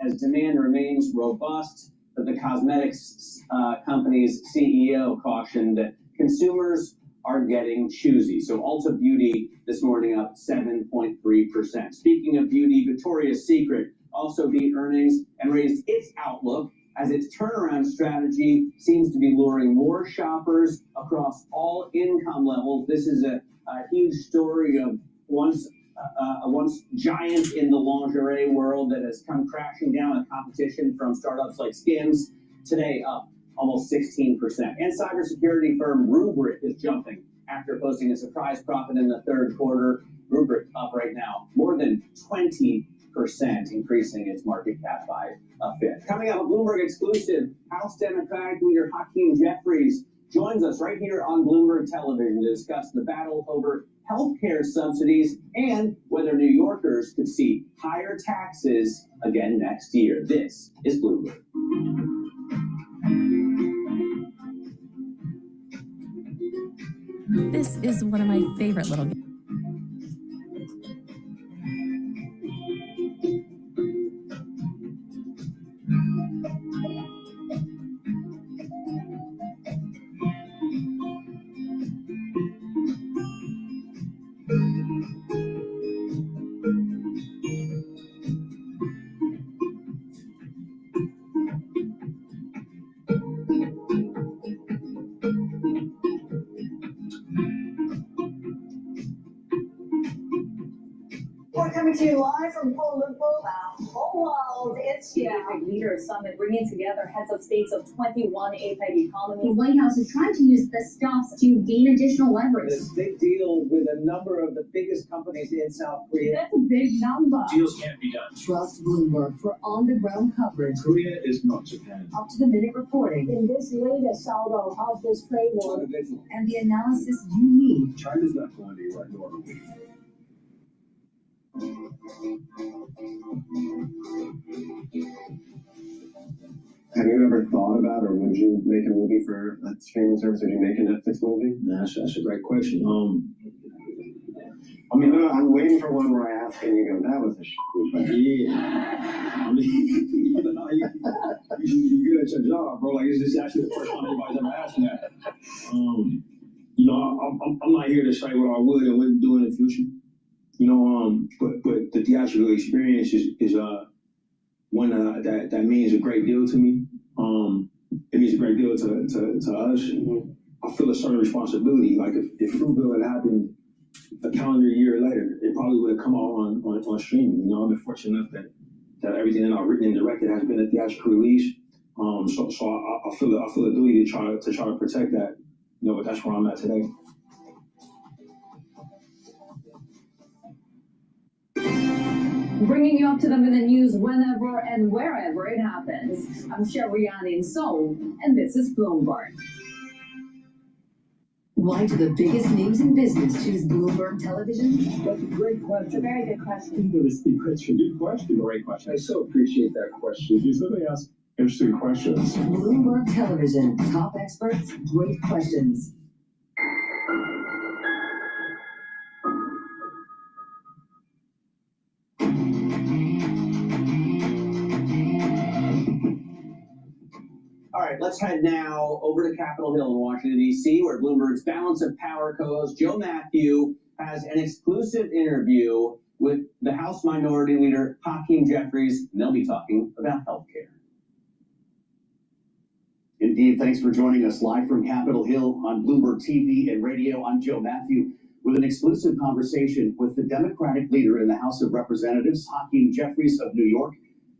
as demand remains robust, but the cosmetics company's CEO cautioned that consumers are getting choosy. So Ulta Beauty this morning up 7.3%. Speaking of beauty, Victoria's Secret also beat earnings and raised its outlook as its turnaround strategy seems to be luring more shoppers across all income levels. This is a huge story of once giant in the lingerie world that has come crashing down with competition from startups like Skims, today up almost 16%. And cybersecurity firm Rubrik is jumping after posting a surprise profit in the third quarter. Rubrik up right now more than 20%, increasing its market cap by a fifth. Coming up, a Bloomberg exclusive, House Democratic leader Hakeem Jeffries joins us right here on Bloomberg Television to discuss the battle over healthcare subsidies and whether New Yorkers could see higher taxes again next year. This is Bloomberg. This is one of my favorite little games. We're coming to you live from Kuala Lumpur, the whole world. It's the APEC Leaders Summit, bringing together heads of states of 21 APEC economies. The White House is trying to use the stops to gain additional leverage. This big deal with a number of the biggest companies in South Korea. That's a big number. Deals can't be done. Trust Bloomberg for on-the-ground coverage. Korea is not Japan. Up-to-the-minute reporting. In this latest saldo of this trade war, And the analysis you need. China's not going anywhere, nor are we. Have you ever thought about, or would you make a movie for a streaming service? Would you make a Netflix movie? That's a great question. I'm waiting for one where I ask and you go, that was a shit. Yeah. I mean, you're good at your job, bro. Like, it's actually the first time anybody's ever asked me that. I'm not here to say what I would and wouldn't do in the future. But the theatrical experience is one that means a great deal to me. It means a great deal to us. I feel a certain responsibility. Like if Fruitville had happened a calendar year later, it probably would have come out on streaming. I've been fortunate enough that everything that I've written and directed has been a theatrical release. So I feel a duty to try to protect that. But that's where I'm at today. bringing you up to them in the news whenever and wherever it happens. I'm Sheriani in Seoul, and this is Bloomberg. Why do the biggest names in business choose Bloomberg Television? That's a great question. It's a very good question. Good question. Great question. I so appreciate that question. You certainly ask interesting questions. Bloomberg Television. Top experts, great questions. All right, let's head now over to Capitol Hill in Washington, D.C., where Bloomberg's Balance of Power co-host Joe Matthew has an exclusive interview with the House Minority Leader Hakeem Jeffries, and they'll be talking about health care. Indeed, thanks for joining us live from Capitol Hill on Bloomberg TV and radio. I'm Joe Matthew with an exclusive conversation with the Democratic leader in the House of Representatives, Hakeem Jeffries of New York.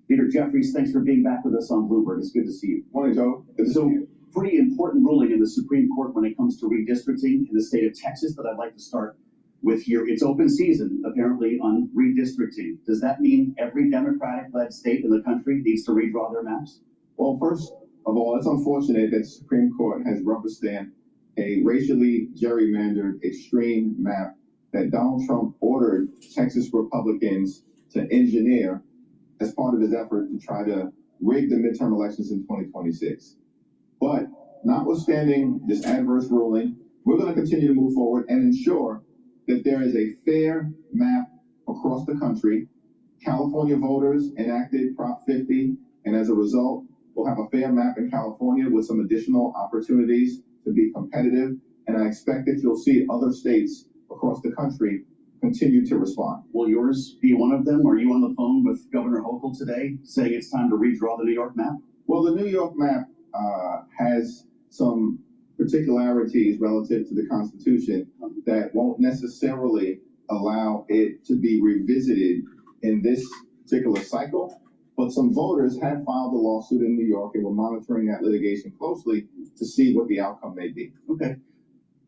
Leader Jeffries, thanks for being back with us on Bloomberg. It's good to see you. Morning, Joe. Good to see you. Pretty important ruling in the Supreme Court when it comes to redistricting in the state of Texas that I'd like to start with here. It's open season, apparently, on redistricting. Does that mean every Democratic-led state in the country needs to redraw their maps? Well, first of all, it's unfortunate that the Supreme Court has rubber stamped a racially gerrymandered extreme map that Donald Trump ordered Texas Republicans to engineer as part of his effort to try to rig the midterm elections in 2026. But notwithstanding this adverse ruling, we're going to continue to move forward and ensure that there is a fair map across the country, California voters enacted Prop 50, and as a result, we'll have a fair map in California with some additional opportunities to be competitive. And I expect that you'll see other states across the country continue to respond. Will yours be one of them? Are you on the phone with Governor Hochul today saying it's time to redraw the New York map? Well, the New York map has some particularities relative to the Constitution that won't necessarily allow it to be revisited in this particular cycle. But some voters have filed a lawsuit in New York, and we're monitoring that litigation closely to see what the outcome may be. Okay.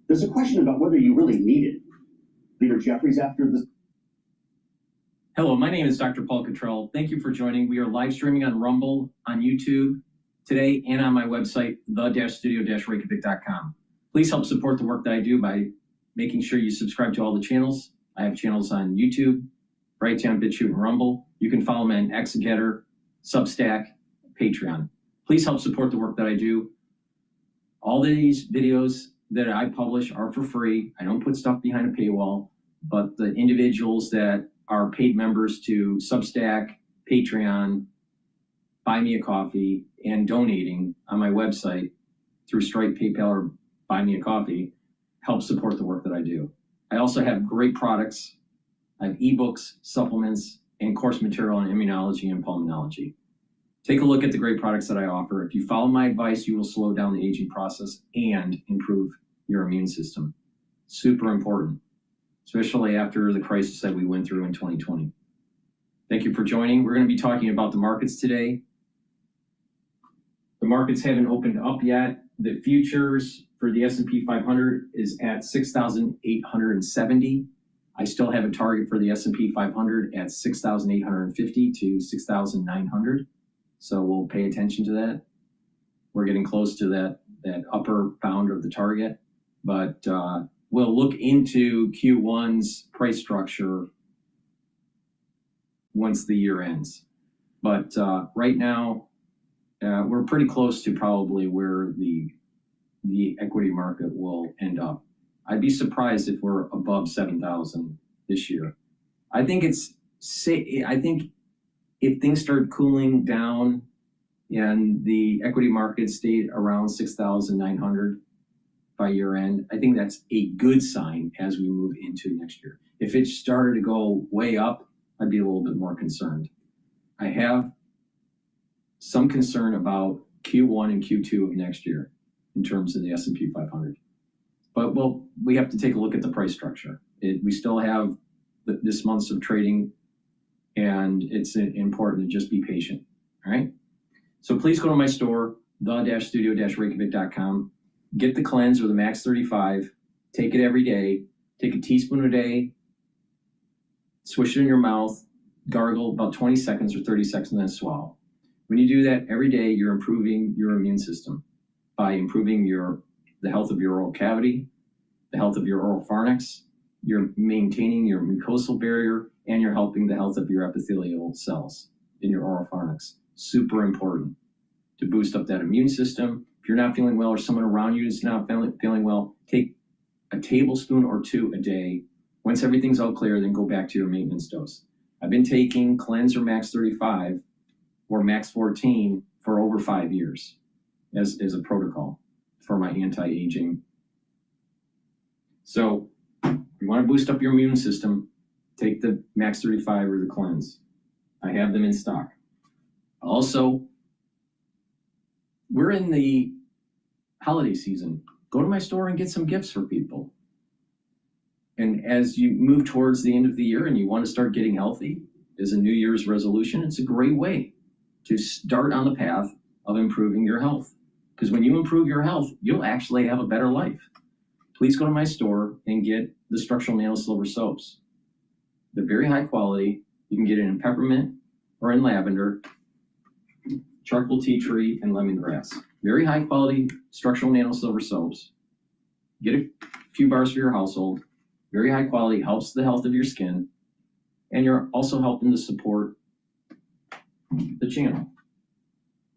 There's a question about whether you really need it. Leader Jeffries, after this. Hello, my name is DrPaulCottrell. Thank you for joining. We are live streaming on Rumble, on YouTube today, and on my website, the-studio-reykjavik.com. Please help support the work that I do by making sure you subscribe to all the channels. I have channels on YouTube, Brighteon, Bitchute, and Rumble. You can follow me on X, GETTR, Substack, Patreon. Please help support the work that I do. All these videos that I publish are for free. I don't put stuff behind a paywall, but the individuals that are paid members to Substack, Patreon, Buy Me a Coffee, and donating on my website through Stripe, PayPal, or Buy Me a Coffee help support the work that I do. I also have great products. I have ebooks, supplements, and course material on immunology and pulmonology. Take a look at the great products that I offer. If you follow my advice, you will slow down the aging process and improve your immune system. Super important, especially after the crisis that we went through in 2020. Thank you for joining. We're going to be talking about the markets today. The markets haven't opened up yet. The futures for the S&P 500 is at 6,870. I still have a target for the S&P 500 at 6,850 to 6,900. So we'll pay attention to that. We're getting close to that upper bound of the target, but we'll look into Q1's price structure once the year ends. But right now, we're pretty close to probably where the equity market will end up. I'd be surprised if we're above 7,000 this year. I think if things start cooling down and the equity market stayed around 6,900 by year end, I think that's a good sign as we move into next year. If it started to go way up, I'd be a little bit more concerned. I have some concern about Q1 and Q2 of next year in terms of the S&P 500. But we have to take a look at the price structure. We still have this months of trading, and it's important to just be patient, all right? So please go to my store, the-studio-reykjavik.com. Get the cleanse or the Max 35. Take it every day. Take a teaspoon a day. Swish it in your mouth. Gargle about 20 seconds or 30 seconds, and then swallow. When you do that every day, you're improving your immune system by improving the health of your oral cavity, the health of your oral pharynx. You're maintaining your mucosal barrier, and you're helping the health of your epithelial cells in your oral pharynx. Super important to boost up that immune system. If you're not feeling well or someone around you is not feeling well, take a tablespoon or two a day. Once everything's all clear, then go back to your maintenance dose. I've been taking Cleanse or Max 35 or Max 14 for over 5 years as a protocol for my anti-aging. So if you want to boost up your immune system, take the Max 35 or the Cleanse. I have them in stock. Also, we're in the holiday season. Go to my store and get some gifts for people. And as you move towards the end of the year and you want to start getting healthy as a New Year's resolution, it's a great way to start on the path of improving your health. Because when you improve your health, you'll actually have a better life. Please go to my store and get the structural nano silver soaps. They're very high quality. You can get it in peppermint or in lavender, charcoal tea tree, and lemongrass. Very high quality structural nano silver soaps. Get a few bars for your household. Very high quality, helps the health of your skin. And you're also helping to support the channel.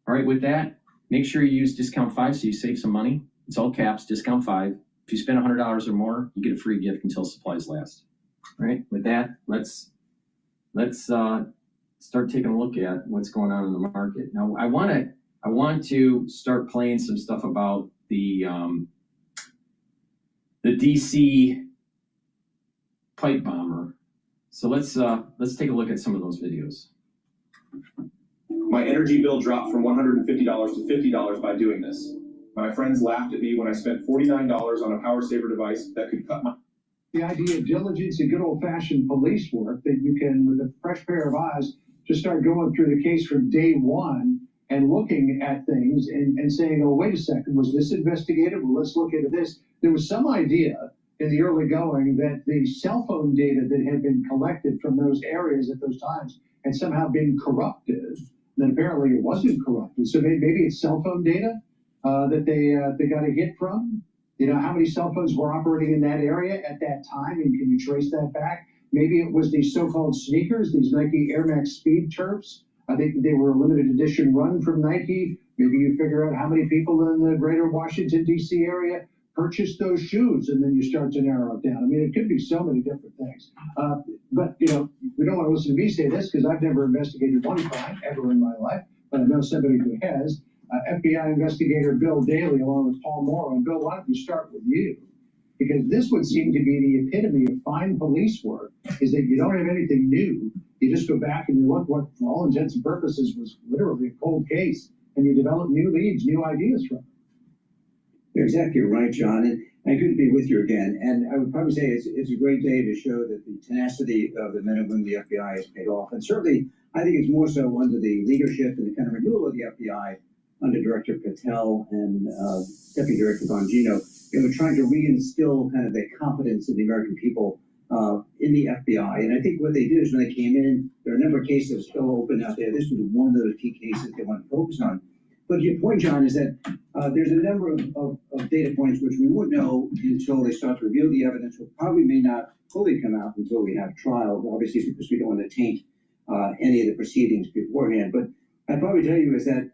All right, with that, make sure you use discount 5 so you save some money. It's all caps, discount 5. If you spend $100 or more, you get a free gift until supplies last. All right, with that, let's start taking a look at what's going on in the market. Now, I want to start playing some stuff about the DC pipe bomber. So let's take a look at some of those videos. My energy bill dropped from $150 to $50 by doing this. My friends laughed at me when I spent $49 on a power saver device that could cut my... The idea of diligence and good old-fashioned police work that you can, with a fresh pair of eyes, just start going through the case from day one and looking at things and saying, oh, wait a second, was this investigated? Well, let's look into this. There was some idea in the early going that the cell phone data that had been collected from those areas at those times had somehow been corrupted. Then apparently it wasn't corrupted. So maybe it's cell phone data that they got a hit from. You know, how many cell phones were operating in that area at that time, and can you trace that back? Maybe it was these so-called sneakers, these Nike Air Max Speed Turfs. I think they were a limited edition run from Nike. Maybe you figure out how many people in the greater Washington, D.C. area purchased those shoes, and then you start to narrow it down. I mean, it could be so many different things. But, you know, we don't want to listen to me say this because I've never investigated one crime ever in my life, but I know somebody who has. FBI investigator Bill Daley, along with Paul Morrow. And Bill, why don't we start with you? Because this would seem to be the epitome of fine police work, is that you don't have anything new. You just go back and you look what, for all intents and purposes, was literally a cold case, and you develop new leads, new ideas from it. You're exactly right, John, and good to be with you again. And I would probably say it's a great day to show that the tenacity of the men and women of the FBI has paid off. And certainly, I think it's more so under the leadership and the kind of renewal of the FBI under Director Cottrell and Deputy Director Bongino. They were trying to reinstill kind of the confidence in the American people in the FBI. And I think what they did is when they came in, there are a number of cases still open out there. This was one of those key cases they want to focus on. But your point, John, is that there's a number of data points which we wouldn't know until they start to review the evidence, which probably may not fully come out until we have trial, obviously because we don't want to taint any of the proceedings beforehand. But I'd probably tell you is that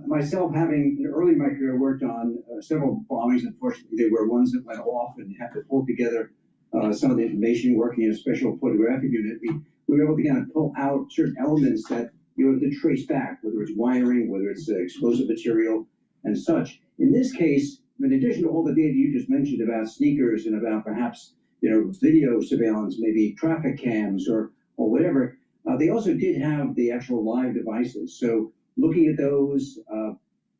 myself, having early in my career worked on several bombings, unfortunately they were ones that went off and had to pull together some of the information working in a special photographic unit. We were able to kind of pull out certain elements that you were able to trace back, whether it's wiring, whether it's explosive material and such. In this case, in addition to all the data you just mentioned about sneakers and about perhaps, you know, video surveillance, maybe traffic cams or whatever, they also did have the actual live devices. So looking at those,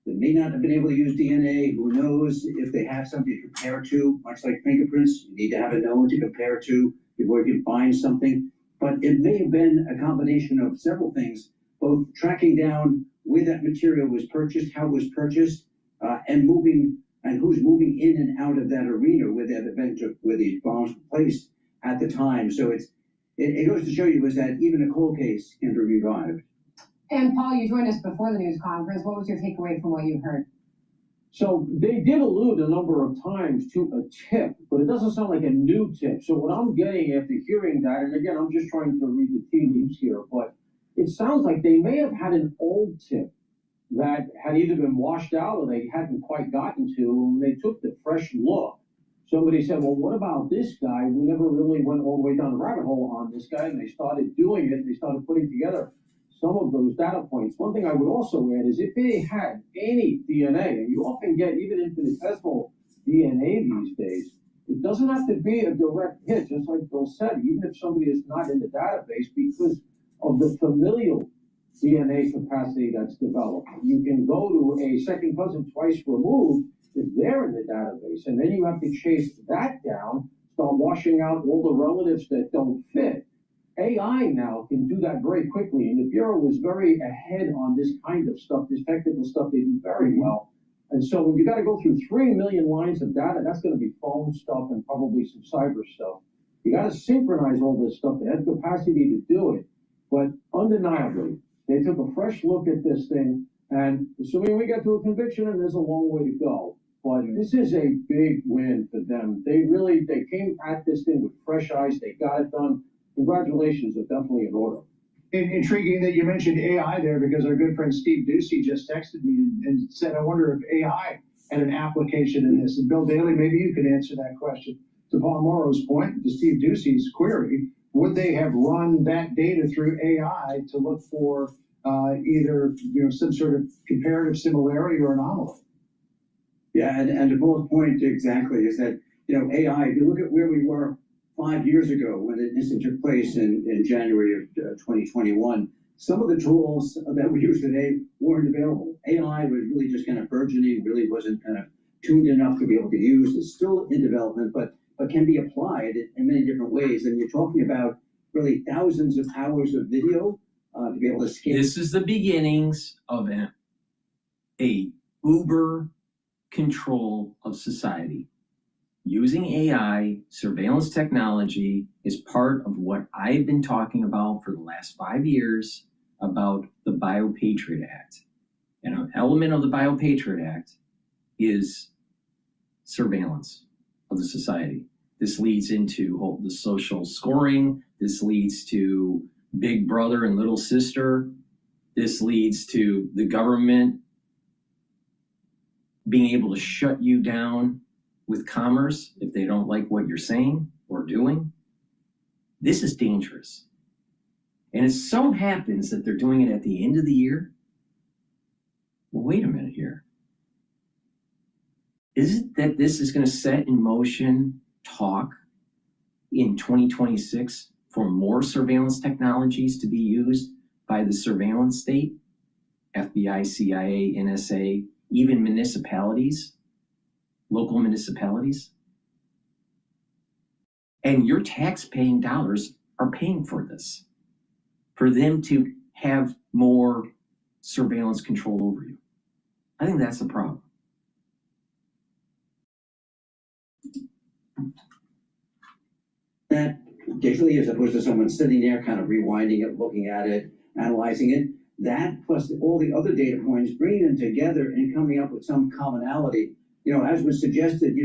they may not have been able to use DNA. Who knows if they have something to compare to, much like fingerprints. You need to have a known to compare to before you can find something. But it may have been a combination of several things, both tracking down where that material was purchased, how it was purchased, and who's moving in and out of that arena where that event took, where these bombs were placed at the time. So it goes to show you is that even a cold case can be revived. And Paul, you joined us before the news conference. What was your takeaway from what you heard? So they did allude a number of times to a tip, but it doesn't sound like a new tip. So what I'm getting after hearing that, and again, I'm just trying to read the tea leaves here, but it sounds like they may have had an old tip that had either been washed out or they hadn't quite gotten to, and they took the fresh look. Somebody said, well, what about this guy? We never really went all the way down the rabbit hole on this guy, and they started doing it, and they started putting together some of those data points. One thing I would also add is if they had any DNA, and you often get even infinitesimal DNA these days, it doesn't have to be a direct hit, just like Bill said, even if somebody is not in the database, because of the familial DNA capacity that's developed. You can go to a second cousin twice removed if they're in the database, and then you have to chase that down, start washing out all the relatives that don't fit. AI now can do that very quickly, and the Bureau was very ahead on this kind of stuff, this technical stuff they do very well. And so when you got to go through 3 million lines of data, that's going to be phone stuff and probably some cyber stuff. You got to synchronize all this stuff. They have the capacity to do it. But undeniably, they took a fresh look at this thing, and assuming we get to a conviction, and there's a long way to go, but this is a big win for them. They came at this thing with fresh eyes. They got it done. Congratulations are definitely in order. Intriguing that you mentioned AI there, because our good friend Steve Ducey just texted me and said, I wonder if AI had an application in this. And Bill Daley, maybe you could answer that question. To Paul Morrow's point, to Steve Ducey's query, would they have run that data through AI to look for either some sort of comparative similarity or anomaly? Yeah, and to Paul's point exactly is that AI. If you look at where we were 5 years ago when the incident took place in January of 2021, some of the tools that we use today weren't available. AI was really just kind of burgeoning, really wasn't kind of tuned enough to be able to use. It's still in development, but can be applied in many different ways. And you're talking about really thousands of hours of video to be able to scan. This is the beginnings of a uber control of society. Using AI, surveillance technology is part of what I've been talking about for the last 5 years about the BioPatriot Act. And an element of the BioPatriot Act is surveillance of the society. This leads into the social scoring. This leads to big brother and little sister. This leads to the government being able to shut you down with commerce if they don't like what you're saying or doing. This is dangerous. And it so happens that they're doing it at the end of the year. Well, wait a minute here. Is it that this is going to set in motion talk in 2026 for more surveillance technologies to be used by the surveillance state, FBI, CIA, NSA, even municipalities, local municipalities? And your tax-paying dollars are paying for this, for them to have more surveillance control over you. I think that's the problem. That digitally, as opposed to someone sitting there kind of rewinding it, looking at it, analyzing it, that plus all the other data points, bringing them together and coming up with some commonality. As was suggested,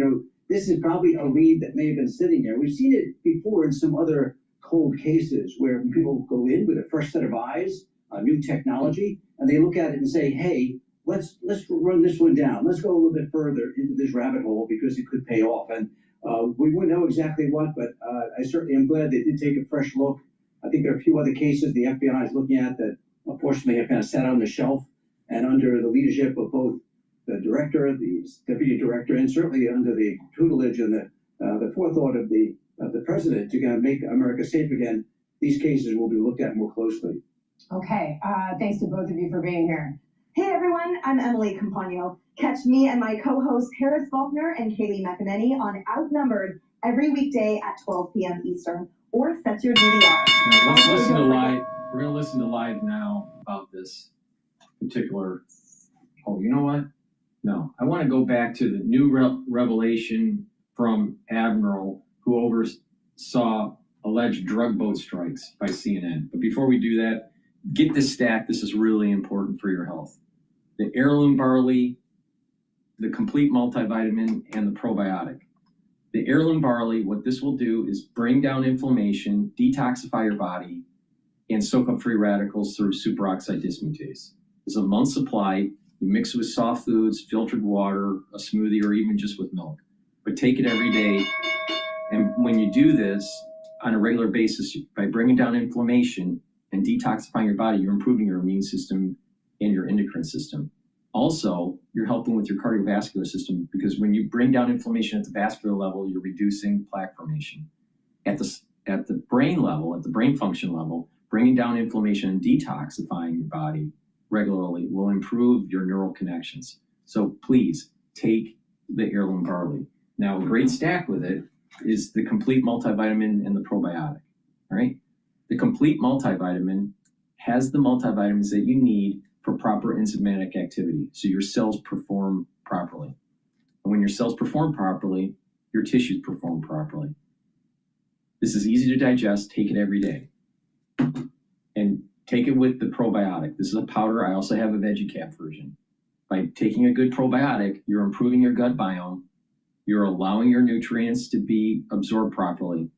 this is probably a lead that may have been sitting there. We've seen it before in some other cold cases where people go in with a fresh set of eyes, a new technology, and they look at it and say, hey, let's run this one down. Let's go a little bit further into this rabbit hole because it could pay off. And we wouldn't know exactly what, but I certainly am glad they did take a fresh look. I think there are a few other cases the FBI is looking at that unfortunately have kind of sat on the shelf, and under the leadership of both the director, the deputy director, and certainly under the tutelage and the forethought of the president to kind of make America safe again, these cases will be looked at more closely. Okay, thanks to both of you for being here. Hey everyone, I'm Emily Campagno. Catch me and my co-hosts Harris Faulkner and Kaylee McEnany on Outnumbered every weekday at 12 p.m. Eastern, or set your DVR. Let's listen to live. We're going to listen to live now about this particular. Oh, you know what? No, I want to go back to the new revelation from Admiral who oversaw alleged drug boat strikes by CNN. But before we do that, get this stack. This is really important for your health. The heirloom barley, the complete multivitamin, and the probiotic. The heirloom barley, what this will do is bring down inflammation, detoxify your body, and soak up free radicals through superoxide dismutase. It's a month's supply. You mix it with soft foods, filtered water, a smoothie, or even just with milk. But take it every day. And when you do this on a regular basis, by bringing down inflammation and detoxifying your body, you're improving your immune system and your endocrine system. Also, you're helping with your cardiovascular system because when you bring down inflammation at the vascular level, you're reducing plaque formation. At the brain level, at the brain function level, bringing down inflammation and detoxifying your body regularly will improve your neural connections. So please take the heirloom barley. Now, a great stack with it is the complete multivitamin and the probiotic. All right? The complete multivitamin has the multivitamins that you need for proper enzymatic activity, so your cells perform properly. And when your cells perform properly, your tissues perform properly. This is easy to digest. Take it every day. And take it with the probiotic. This is a powder. I also have a VeggieCap version. By taking a good probiotic, you're improving your gut biome. You're allowing your nutrients to be absorbed properly.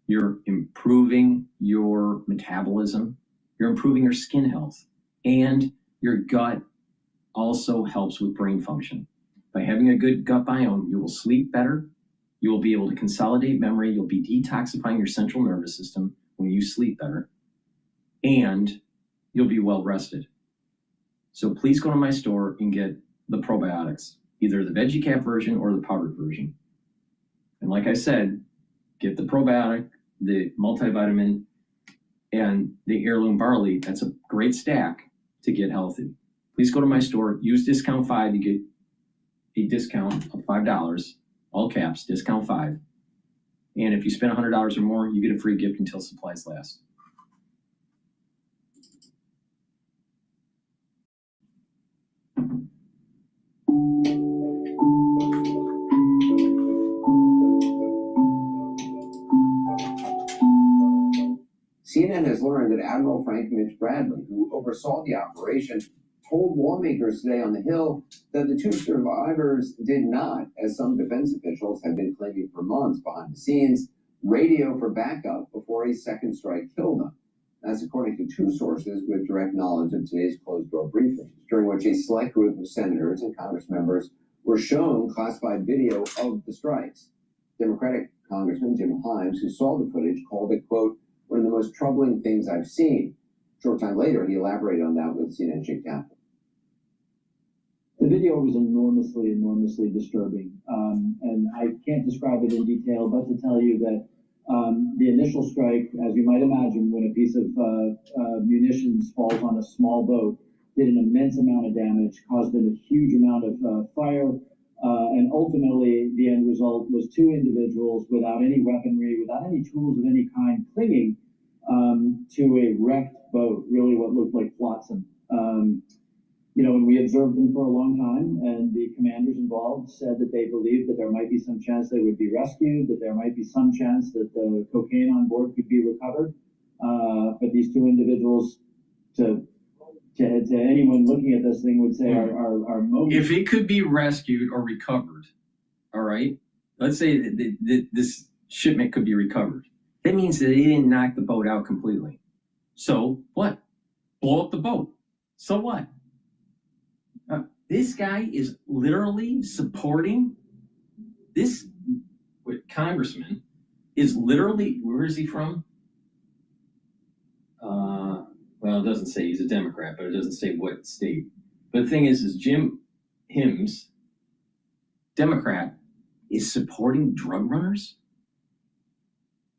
You're improving your metabolism. You're improving your skin health. And your gut also helps with brain function. By having a good gut biome, you will sleep better. You will be able to consolidate memory. You'll be detoxifying your central nervous system, when you sleep better, and you'll be well rested. So please go to my store and get the probiotics, either the veggie cap version or the powdered version. And like I said, get the probiotic, the multivitamin, and the heirloom barley. That's a great stack to get healthy. Please go to my store, use discount 5, you get a discount of $5, all caps, discount 5. And if you spend $100 or more, you get a free gift until supplies last. CNN has learned that Admiral Frank Mitch Bradley, who oversaw the operation, told lawmakers today on the Hill that the 2 survivors did not, as some defense officials have been claiming for months behind the scenes, radio for backup before a second strike killed them. That's according to 2 sources with direct knowledge of today's closed-door briefing, during which a select group of senators and Congress members were shown classified video of the strikes. Democratic Congressman Jim Himes, who saw the footage, called it, quote, one of the most troubling things I've seen. A short time later, he elaborated on that with CNN Chief Captain. The video was enormously disturbing. And I can't describe it in detail, but to tell you that the initial strike, as you might imagine, when a piece of munitions falls on a small boat, did an immense amount of damage, caused a huge amount of fire, and ultimately the end result was 2 individuals without any weaponry, without any tools of any kind, clinging to a wrecked boat, really what looked like flotsam. And we observed them for a long time, and the commanders involved said that they believed that there might be some chance they would be rescued, that there might be some chance that the cocaine on board could be recovered. But these 2 individuals, to anyone looking at this thing, would say are most... If it could be rescued or recovered, all right, let's say that this shipment could be recovered. That means that they didn't knock the boat out completely. So what? Blow up the boat. So what? This guy is literally supporting this congressman is literally, where is he from? Well, it doesn't say he's a Democrat, but it doesn't say what state. But the thing is Jim Himes, Democrat, is supporting drug runners?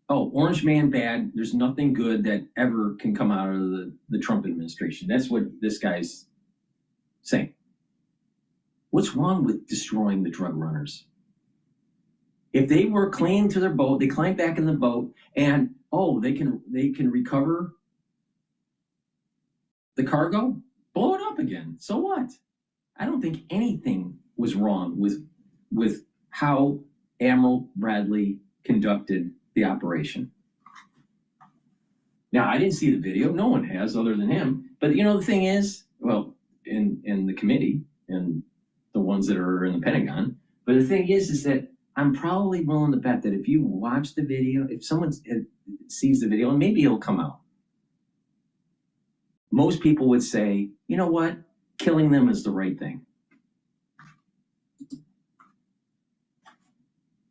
Oh, orange man bad. There's nothing good that ever can come out of the Trump administration. That's what this guy's saying. What's wrong with destroying the drug runners? If they were clinging to their boat, they climb back in the boat, and they can recover the cargo, blow it up again. So what? I don't think anything was wrong with how Admiral Bradley conducted the operation. Now, I didn't see the video. No one has, other than him. But the thing is, well, in the committee and the ones that are in the Pentagon. But the thing is that I'm probably willing to bet that if you watch the video, if someone sees the video, and maybe it'll come out, most people would say, you know what? Killing them is the right thing.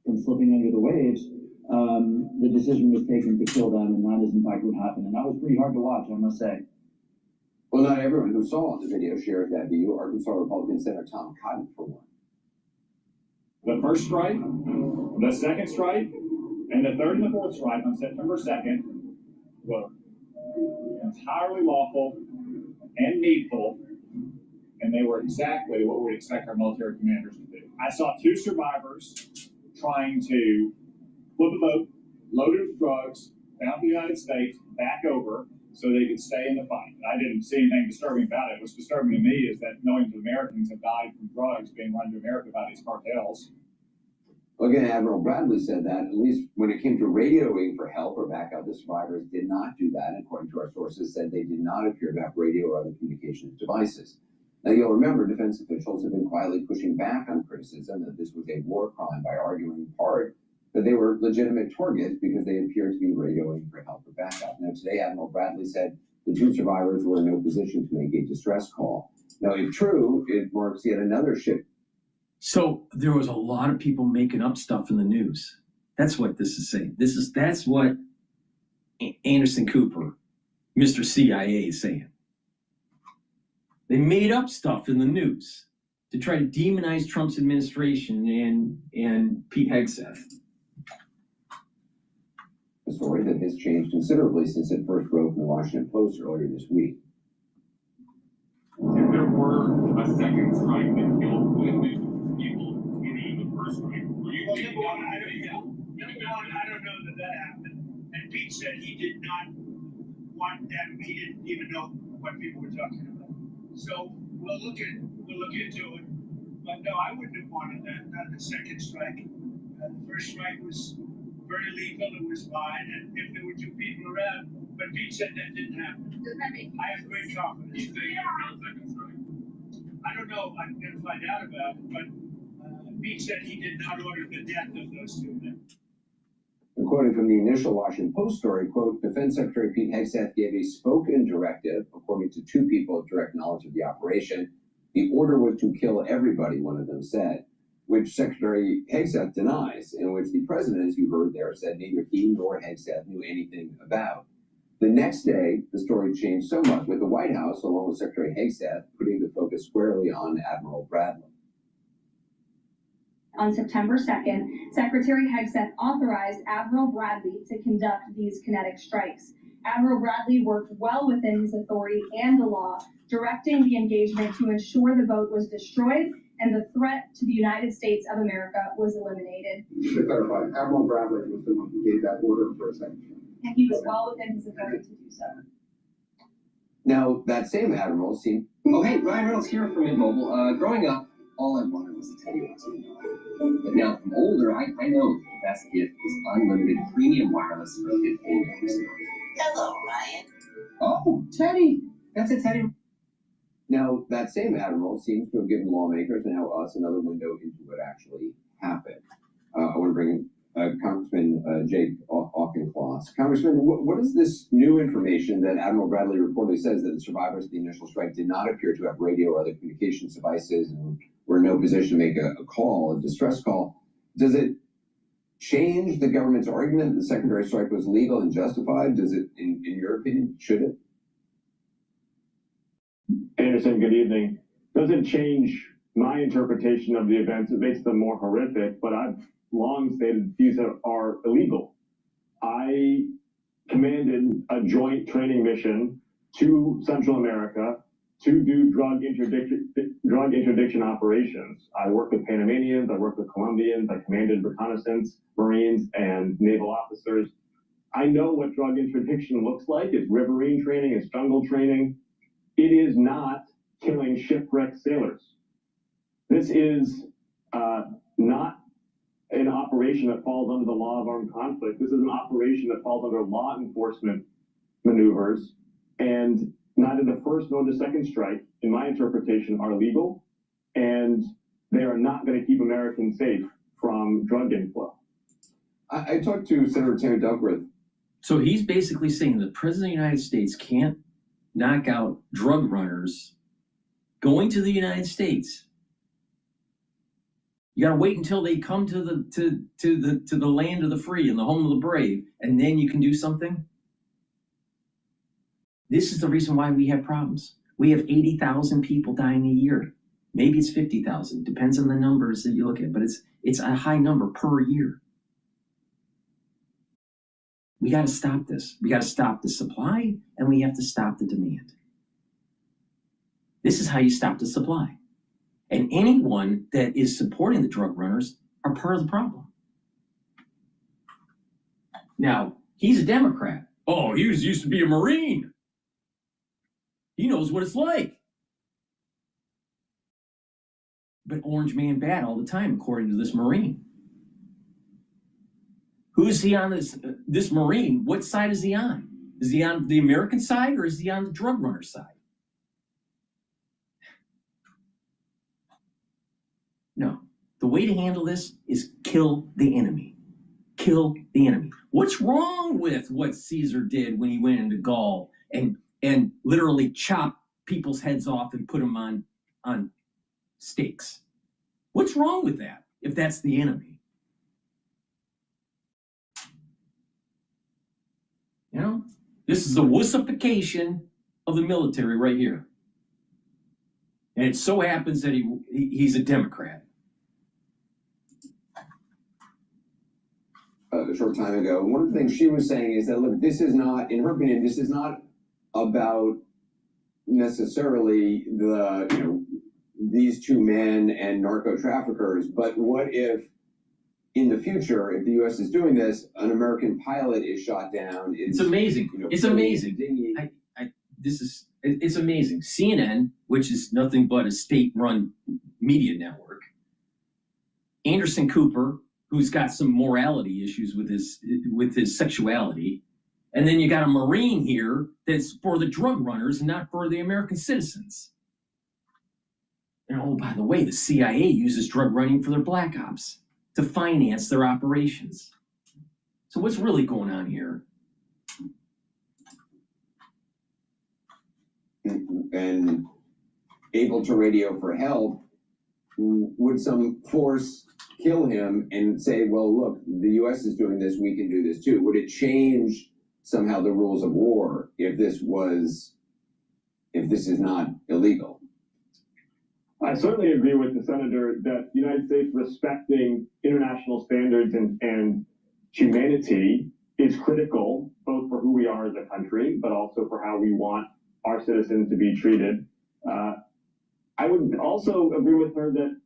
From slipping under the waves, the decision was taken to kill them, and that is in fact what happened. And that was pretty hard to watch, I must say. Well, not everyone who saw the video shared that view. Arkansas Republican Senator Tom Cotton, for one. The first strike, the second strike, and the third and the fourth strike on September 2nd were entirely lawful and needful, and they were exactly what we would expect our military commanders to do. I saw 2 survivors trying to flip a boat loaded with drugs down the United States, back over, so they could stay in the fight. I didn't see anything disturbing about it. What's disturbing to me is that millions of Americans have died from drugs being run to America by these cartels. Well, again, Admiral Bradley said that, at least when it came to radioing for help or backup, the survivors did not do that. And according to our sources, said they did not appear to have radio or other communications devices. Now, you'll remember defense officials have been quietly pushing back on criticism that this was a war crime by arguing in part that they were legitimate targets because they appeared to be radioing for help or backup. Now, today, Admiral Bradley said the 2 survivors were in no position to make a distress call. Now, if true, it marks yet another shift. So there was a lot of people making up stuff in the news. That's what this is saying. That's what Anderson Cooper, Mr. CIA, is saying. They made up stuff in the news to try to demonize Trump's administration and Pete Hegseth. A story that has changed considerably since it first broke in the Washington Post earlier this week. If there were a second strike that killed people in the first strike, were you number one, I don't know that happened. And Pete said he did not want them. He didn't even know what people were talking about. So we'll look into it. But no, I wouldn't have wanted that. Not the second strike. The first strike was very legal. It was fine. And if there were two people around, but Pete said that didn't happen. Does that make you I have great confidence. you think no second strike? I don't know. I'm going to find out about it. But Pete said he did not order the death of those two men. Quoting from the initial Washington Post story, quote, Defense Secretary Pete Hegseth gave a spoken directive, according to two people with direct knowledge of the operation. The order was to kill everybody, one of them said, which Secretary Hegseth denies, in which the president, as you heard there, said neither he nor Hegseth knew anything about. The next day, the story changed so much, with the White House, along with Secretary Hegseth, putting the focus squarely on Admiral Bradley. On September 2nd, Secretary Hegseth authorized Admiral Bradley to conduct these kinetic strikes. Admiral Bradley worked well within his authority and the law, directing the engagement to ensure the boat was destroyed and the threat to the United States of America was eliminated. To clarify, Admiral Bradley was the one who gave that order for a second. And he was well within his authority to do so. Now, that same admiral seemed... Oh, hey, Ryan Reynolds here from Mint Mobile. Growing up, all I wanted was a Teddy Ruxpin. But now, I'm older, I know the best gift is unlimited premium wireless for $15 a month. Hello, Ryan. Oh, Teddy. That's a Teddy. Now, that same admiral seems to have given lawmakers and now us another window into what actually happened. I want to bring in Congressman Jake Auchincloss. Congressman, what is this new information that Admiral Bradley reportedly says that the survivors of the initial strike did not appear to have radio or other communications devices and were in no position to make a call, a distress call? Does it change the government's argument that the secondary strike was legal and justified? Does it, in your opinion, should it? Anderson, good evening. Doesn't change my interpretation of the events. It makes them more horrific, but I've long stated these are illegal. I commanded a joint training mission to Central America to do drug interdiction operations. I worked with Panamanians, I worked with Colombians, I commanded reconnaissance, Marines, and naval officers. I know what drug interdiction looks like. It's riverine training, it's jungle training. It is not killing shipwrecked sailors. This is not an operation that falls under the law of armed conflict. This is an operation that falls under law enforcement maneuvers, and neither the first nor the second strike, in my interpretation, are legal, and they are not going to keep Americans safe from drug inflow. I talked to Senator Terry Duckworth. So he's basically saying the President of the United States can't knock out drug runners going to the United States. You gotta wait until they come to the land of the free and the home of the brave, and then you can do something. This is the reason why we have problems. We have 80,000 people dying a year. Maybe it's 50,000, depends on the numbers that you look at, but it's a high number per year. We got to stop this. We got to stop the supply, and we have to stop the demand. This is how you stop the supply. And anyone that is supporting the drug runners are part of the problem. Now, he's a Democrat. Oh, he used to be a Marine. He knows what it's like. But orange man bad all the time, according to this Marine. Who is he on this Marine? What side is he on? Is he on the American side or is he on the drug runner side? No. The way to handle this is kill the enemy. Kill the enemy. What's wrong with what Caesar did when he went into Gaul and literally chopped people's heads off and put them on stakes? What's wrong with that if that's the enemy? You know, this is the wussification of the military right here. And it so happens that he's a Democrat. A short time ago, one of the things she was saying is that, look, this is not, in her opinion, this is not about necessarily these two men and narco traffickers, but what if in the future, if the U.S. is doing this, an American pilot is shot down? It's amazing. It's amazing. It's amazing. CNN, which is nothing but a state-run media network, Anderson Cooper, who's got some morality issues with his sexuality, and then you got a Marine here that's for the drug runners and not for the American citizens. And oh, by the way, the CIA uses drug running for their black ops to finance their operations. So what's really going on here? And able to radio for help, would some force kill him and say, well, look, the U.S. is doing this, we can do this too? Would it change somehow the rules of war if this is not illegal? I certainly agree with the senator that the United States respecting international standards and humanity is critical, both for who we are as a country, but also for how we want our citizens to be treated. I would also agree with her that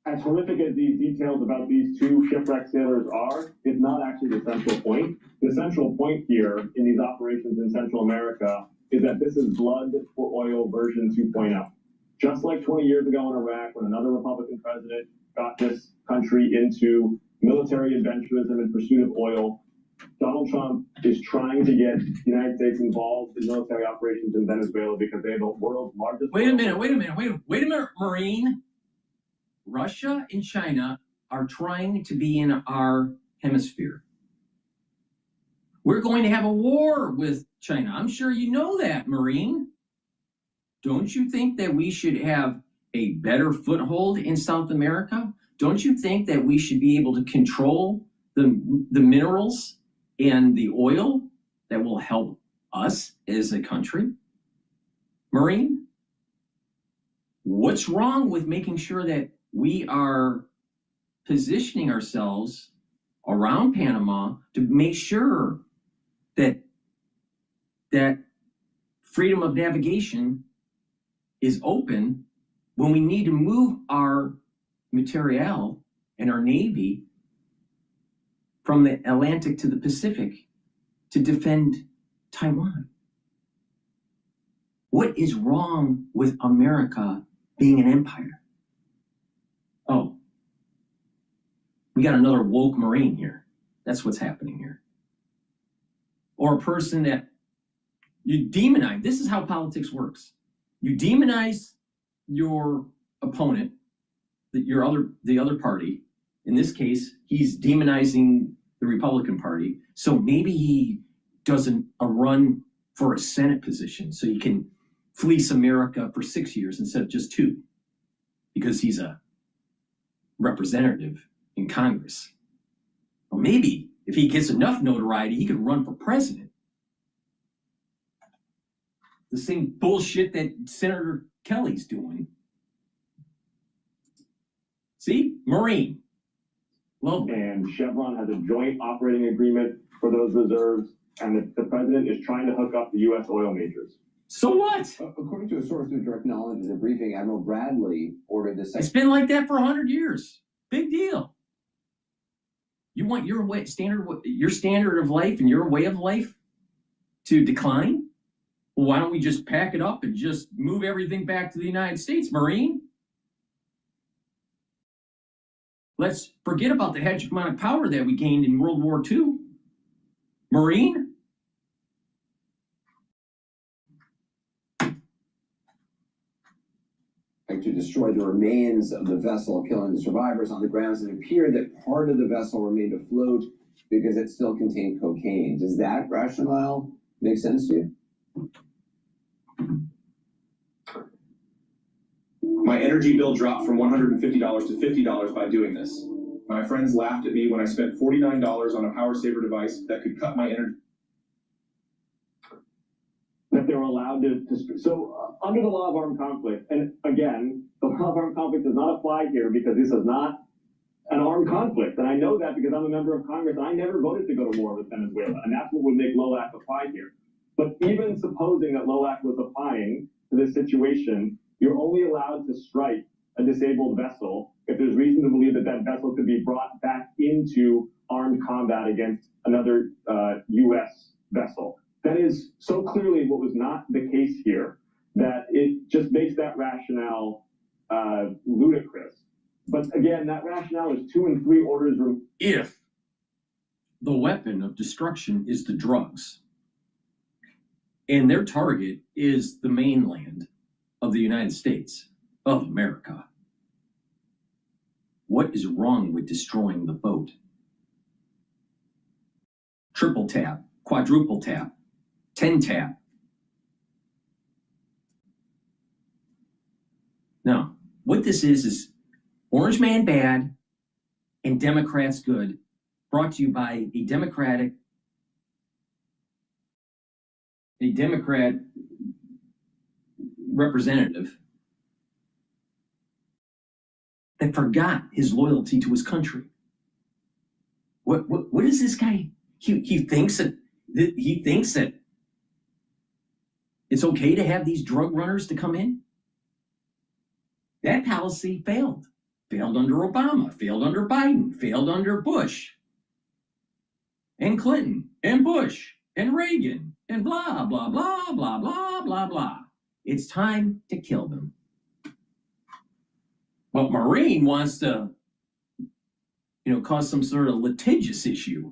as horrific as these details about these two shipwrecked sailors are, is not actually the central point. The central point here in these operations in Central America is that this is blood for oil version 2.0. Just like 20 years ago in Iraq, when another Republican president got this country into military adventurism in pursuit of oil, Donald Trump is trying to get the United States involved in military operations in Venezuela because they have the world's largest... Wait a minute, Marine. Russia and China are trying to be in our hemisphere. We're going to have a war with China. I'm sure you know that, Marine. Don't you think that we should have a better foothold in South America? Don't you think that we should be able to control the minerals and the oil that will help us as a country? Marine, what's wrong with making sure that we are positioning ourselves around Panama to make sure that freedom of navigation is open when we need to move our materiel and our Navy from the Atlantic to the Pacific to defend Taiwan? What is wrong with America being an empire? Oh, we got another woke Marine here. That's what's happening here. Or a person that you demonize. This is how politics works. You demonize your opponent, the other party. In this case, he's demonizing the Republican Party. So maybe he doesn't run for a Senate position so he can fleece America for 6 years instead of just 2, because he's a representative in Congress. Or maybe if he gets enough notoriety, he could run for president. The same bullshit that Senator Kelly's doing. See? Marine. Lovely. And Chevron has a joint operating agreement for those reserves, and the president is trying to hook up the U.S. oil majors. So what? According to a source with direct knowledge of the briefing, Admiral Bradley ordered the... It's been like that for 100 years. Big deal. You want your standard of life and your way of life to decline? Well, why don't we just pack it up and just move everything back to the United States, Marine? Let's forget about the hegemonic power that we gained in World War II. Marine? To destroy the remains of the vessel, killing the survivors on the grounds. It appeared that part of the vessel remained afloat because it still contained cocaine. Does that rationale make sense to you? My energy bill dropped from $150 to $50 by doing this. My friends laughed at me when I spent $49 on a power saver device that could cut my energy. are allowed to under the law of armed conflict, and again, the law of armed conflict does not apply here because this is not an armed conflict. And I know that because I'm a member of Congress and I never voted to go to war with Venezuela. And that's what would make LOAC apply here. But even supposing that LOAC was applying to this situation, you're only allowed to strike a disabled vessel if there's reason to believe that that vessel could be brought back into armed combat against another U.S. vessel. That is so clearly what was not the case here that it just makes that rationale ludicrous. But again, that rationale is 2 and 3 orders. If the weapon of destruction is the drugs, and their target is the mainland of the United States of America, what is wrong with destroying the boat? Triple tap, quadruple tap, 10 tap. No, what this is Orange Man bad and Democrats good, brought to you by a Democrat representative that forgot his loyalty to his country. What is this guy? He thinks that it's okay to have these drug runners to come in. That policy failed. Failed under Obama, failed under Biden, failed under Bush, and Clinton, and Bush, and Reagan, and blah, blah, blah, blah, blah, blah, blah. It's time to kill them. But Marine wants to, cause some sort of litigious issue.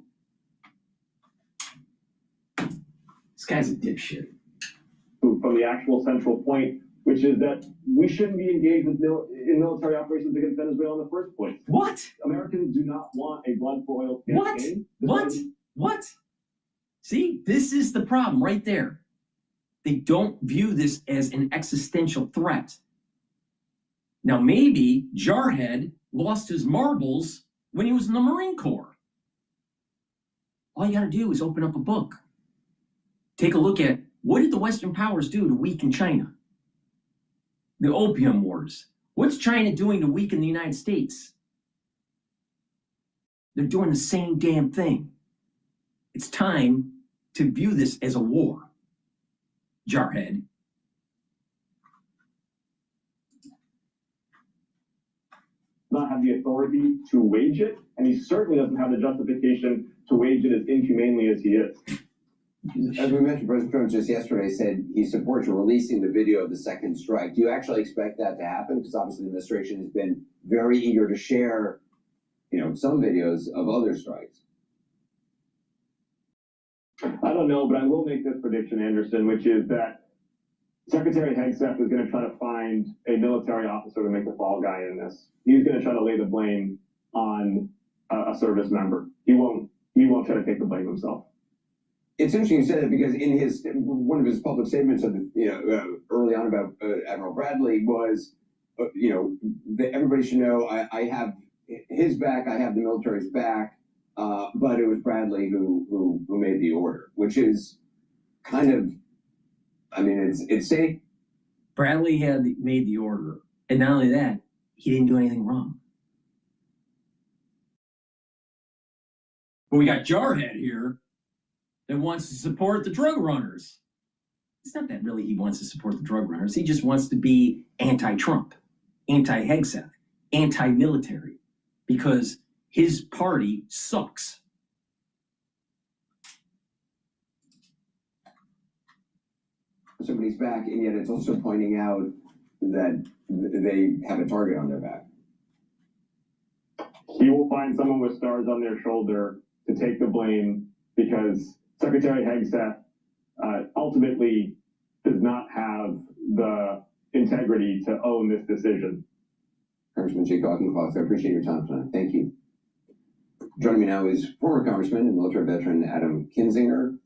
This guy's a dipshit. From the actual central point, which is that we shouldn't be engaged in military operations against Venezuela in the first place. What? Americans do not want a blood for oil campaign. What? See, this is the problem right there. They don't view this as an existential threat. Now, maybe Jarhead lost his marbles when he was in the Marine Corps. All you got to do is open up a book. Take a look at what did the Western powers do to weaken China? The Opium Wars. What's China doing to weaken the United States? They're doing the same damn thing. It's time to view this as a war. Jarhead. Not have the authority to wage it, and he certainly doesn't have the justification to wage it as inhumanely as he is. As we mentioned, President Trump just yesterday said he supports releasing the video of the second strike. Do you actually expect that to happen? Because obviously the administration has been very eager to share, some videos of other strikes. I don't know, but I will make this prediction, Anderson, which is that Secretary Hegseth is going to try to find a military officer to make the fall guy in this. He's going to try to lay the blame on a service member. He won't try to take the blame himself. It's interesting you said it because in one of his public statements early on about Admiral Bradley was, that everybody should know I have his back, I have the military's back, but it was Bradley who made the order, which is kind of, it's safe. Bradley had made the order, and not only that, he didn't do anything wrong. But we got Jarhead here that wants to support the drug runners. It's not that really he wants to support the drug runners. He just wants to be anti-Trump, anti-Hegseth, anti-military, because his party sucks. Somebody's back, and yet it's also pointing out that they have a target on their back. He will find someone with stars on their shoulder to take the blame because Secretary Hegseth ultimately does not have the integrity to own this decision. Congressman Jake Hawkins, I appreciate your time tonight. Thank you. Joining me now is former Congressman and military veteran Adam Kinzinger.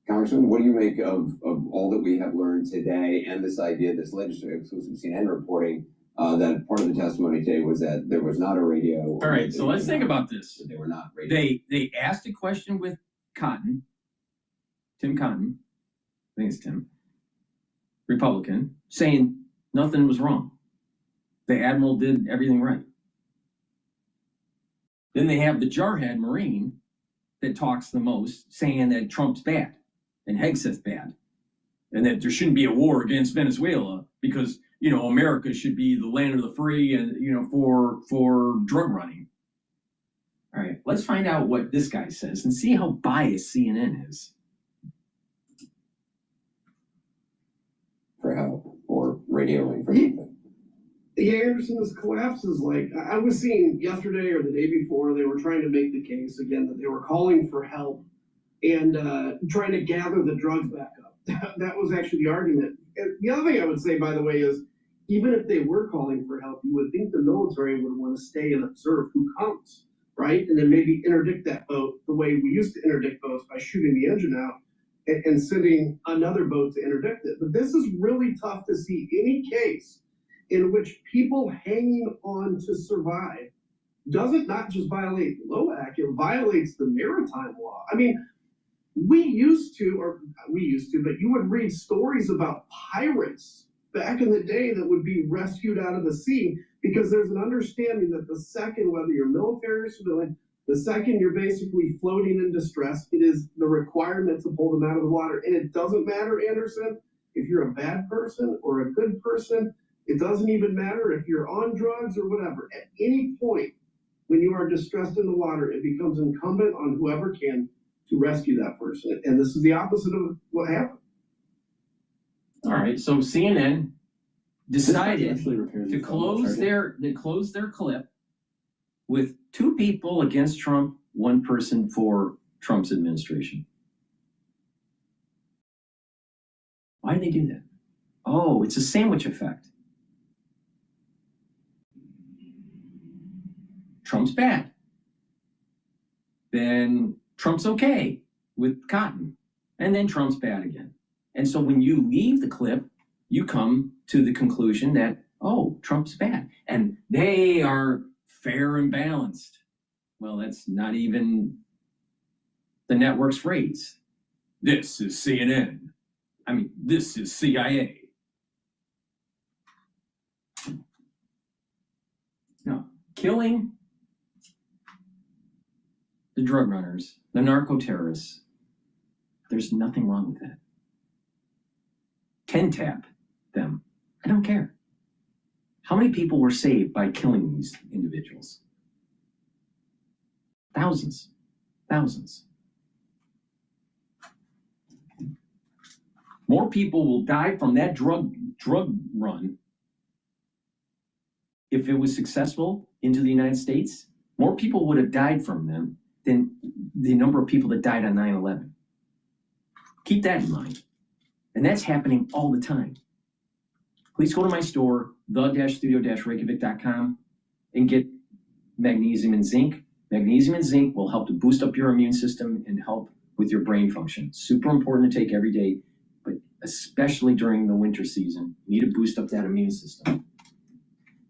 Congressman, what do you make of all that we have learned today and this idea, this legislative exclusive CNN reporting, that part of the testimony today was that there was not a radio. All right, so let's think about this. They were not radio. They asked a question with Cotton, Tim Cotton, think it's Tim, Republican, saying nothing was wrong. The admiral did everything right. Then they have the jarhead Marine that talks the most, saying that Trump's bad and Hegseth's bad, and that there shouldn't be a war against Venezuela because, you know, America should be the land of the free and, you know, for drug running. All right, let's find out what this guy says and see how biased CNN is. For help or radioing for something. Yeah, Anderson, this collapse is like, I was seeing yesterday or the day before, they were trying to make the case again that they were calling for help and trying to gather the drugs back up. That was actually the argument. And the other thing I would say, by the way, is even if they were calling for help, you would think the military would want to stay and observe who comes, right? And then maybe interdict that boat the way we used to interdict boats by shooting the engine out and sending another boat to interdict it. But this is really tough to see any case in which people hanging on to survive doesn't not just violate LOAC, it violates the maritime law. I mean, we used to, but you would read stories about pirates back in the day that would be rescued out of the sea because there's an understanding that the second, whether you're military or civilian, the second you're basically floating in distress, it is the requirement to pull them out of the water. And it doesn't matter, Anderson, if you're a bad person or a good person. It doesn't even matter if you're on drugs or whatever. At any point when you are distressed in the water, it becomes incumbent on whoever can to rescue that person. And this is the opposite of what happened. All right, so CNN decided to close their clip with 2 people against Trump, 1 person for Trump's administration. Why did they do that? Oh, it's a sandwich effect. Trump's bad. Then Trump's okay with cotton. And then Trump's bad again. And so when you leave the clip, you come to the conclusion that, oh, Trump's bad. And they are fair and balanced. Well, that's not even the network's phrase. This is CNN. I mean, this is CIA. No, killing the drug runners, the narco-terrorists, there's nothing wrong with that. 10 tap them. I don't care. How many people were saved by killing these individuals? Thousands. Thousands. More people will die from that drug run if it was successful into the United States. More people would have died from them than the number of people that died on 9/11. Keep that in mind. And that's happening all the time. Please go to my store, the-studio-reykjavik.com, and get magnesium and zinc. Magnesium and zinc will help to boost up your immune system and help with your brain function. Super important to take every day, but especially during the winter season. You need to boost up that immune system.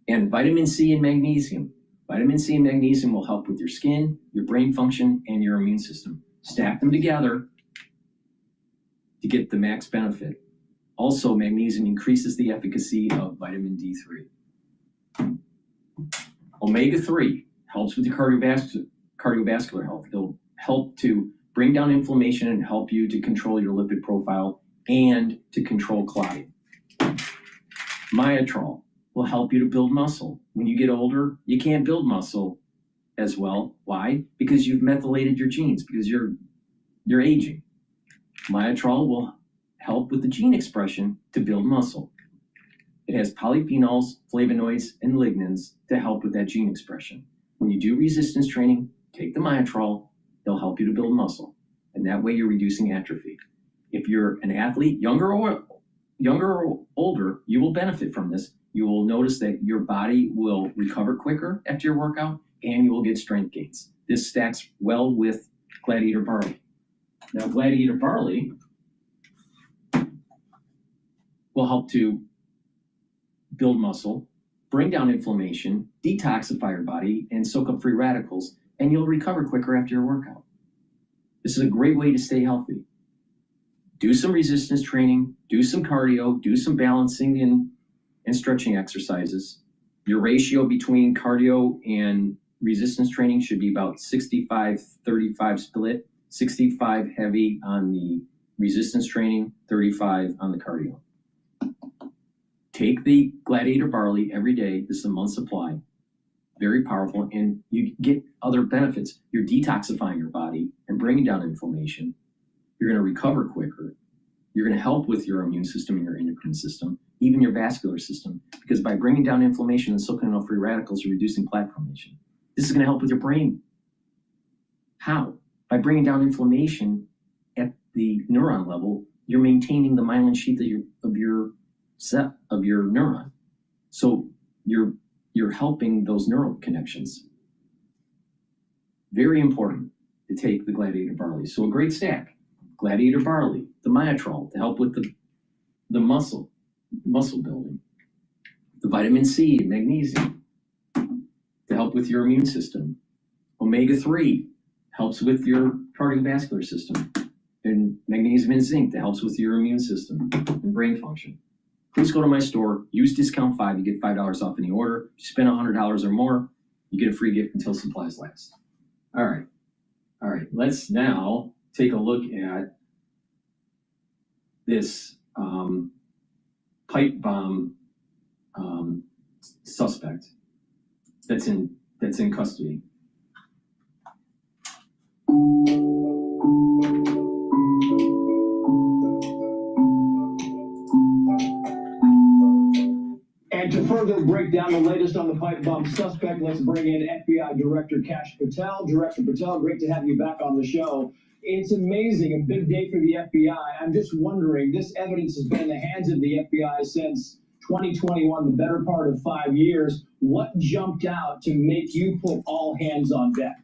And vitamin C and magnesium. Vitamin C and magnesium will help with your skin, your brain function, and your immune system. Stack them together to get the max benefit. Also, magnesium increases the efficacy of vitamin D3. Omega-3 helps with your cardiovascular health. It'll help to bring down inflammation and help you to control your lipid profile and to control clotting. Myotrol will help you to build muscle. When you get older, you can't build muscle as well. Why? Because you've methylated your genes, because you're aging. Myotrol will help with the gene expression to build muscle. It has polyphenols, flavonoids, and lignans to help with that gene expression. When you do resistance training, take the Myotrol, they'll help you to build muscle. And that way you're reducing atrophy. If you're an athlete, younger or older, you will benefit from this. You will notice that your body will recover quicker after your workout and you will get strength gains. This stacks well with Gladiator Barley. Now, Gladiator Barley will help to build muscle, bring down inflammation, detoxify your body, and soak up free radicals, and you'll recover quicker after your workout. This is a great way to stay healthy. do some resistance training, do some cardio, do some balancing and stretching exercises. Your ratio between cardio and resistance training should be about 65-35 split, 65 heavy on the resistance training, 35 on the cardio. Take the Gladiator barley every day. This is a month supply. Very powerful, and you get other benefits. You're detoxifying your body and bringing down inflammation. You're going to recover quicker. You're going to help with your immune system and your endocrine system, even your vascular system, because by bringing down inflammation and soaking up free radicals, you're reducing plaque formation. This is going to help with your brain. How? By bringing down inflammation at the neuron level, you're maintaining the myelin sheath of your neuron. So you're helping those neural connections. Very important to take the Gladiator barley. So a great stack: Gladiator barley, the Myotrol to help with the muscle building, the vitamin C, magnesium to help with your immune system, omega-3 helps with your cardiovascular system, and magnesium and zinc that helps with your immune system and brain function. Please go to my store, use discount 5, you get $5 off any order. If you spend $100 or more, you get a free gift until supplies last. All right, let's now take a look at this pipe bomb suspect that's in custody. And to further break down the latest on the pipe bomb suspect, let's bring in FBI Director Kash Patel. Director Patel, great to have you back on the show. It's amazing, a big day for the FBI. I'm just wondering, this evidence has been in the hands of the FBI since 2021, the better part of 5 years. What jumped out to make you put all hands on deck?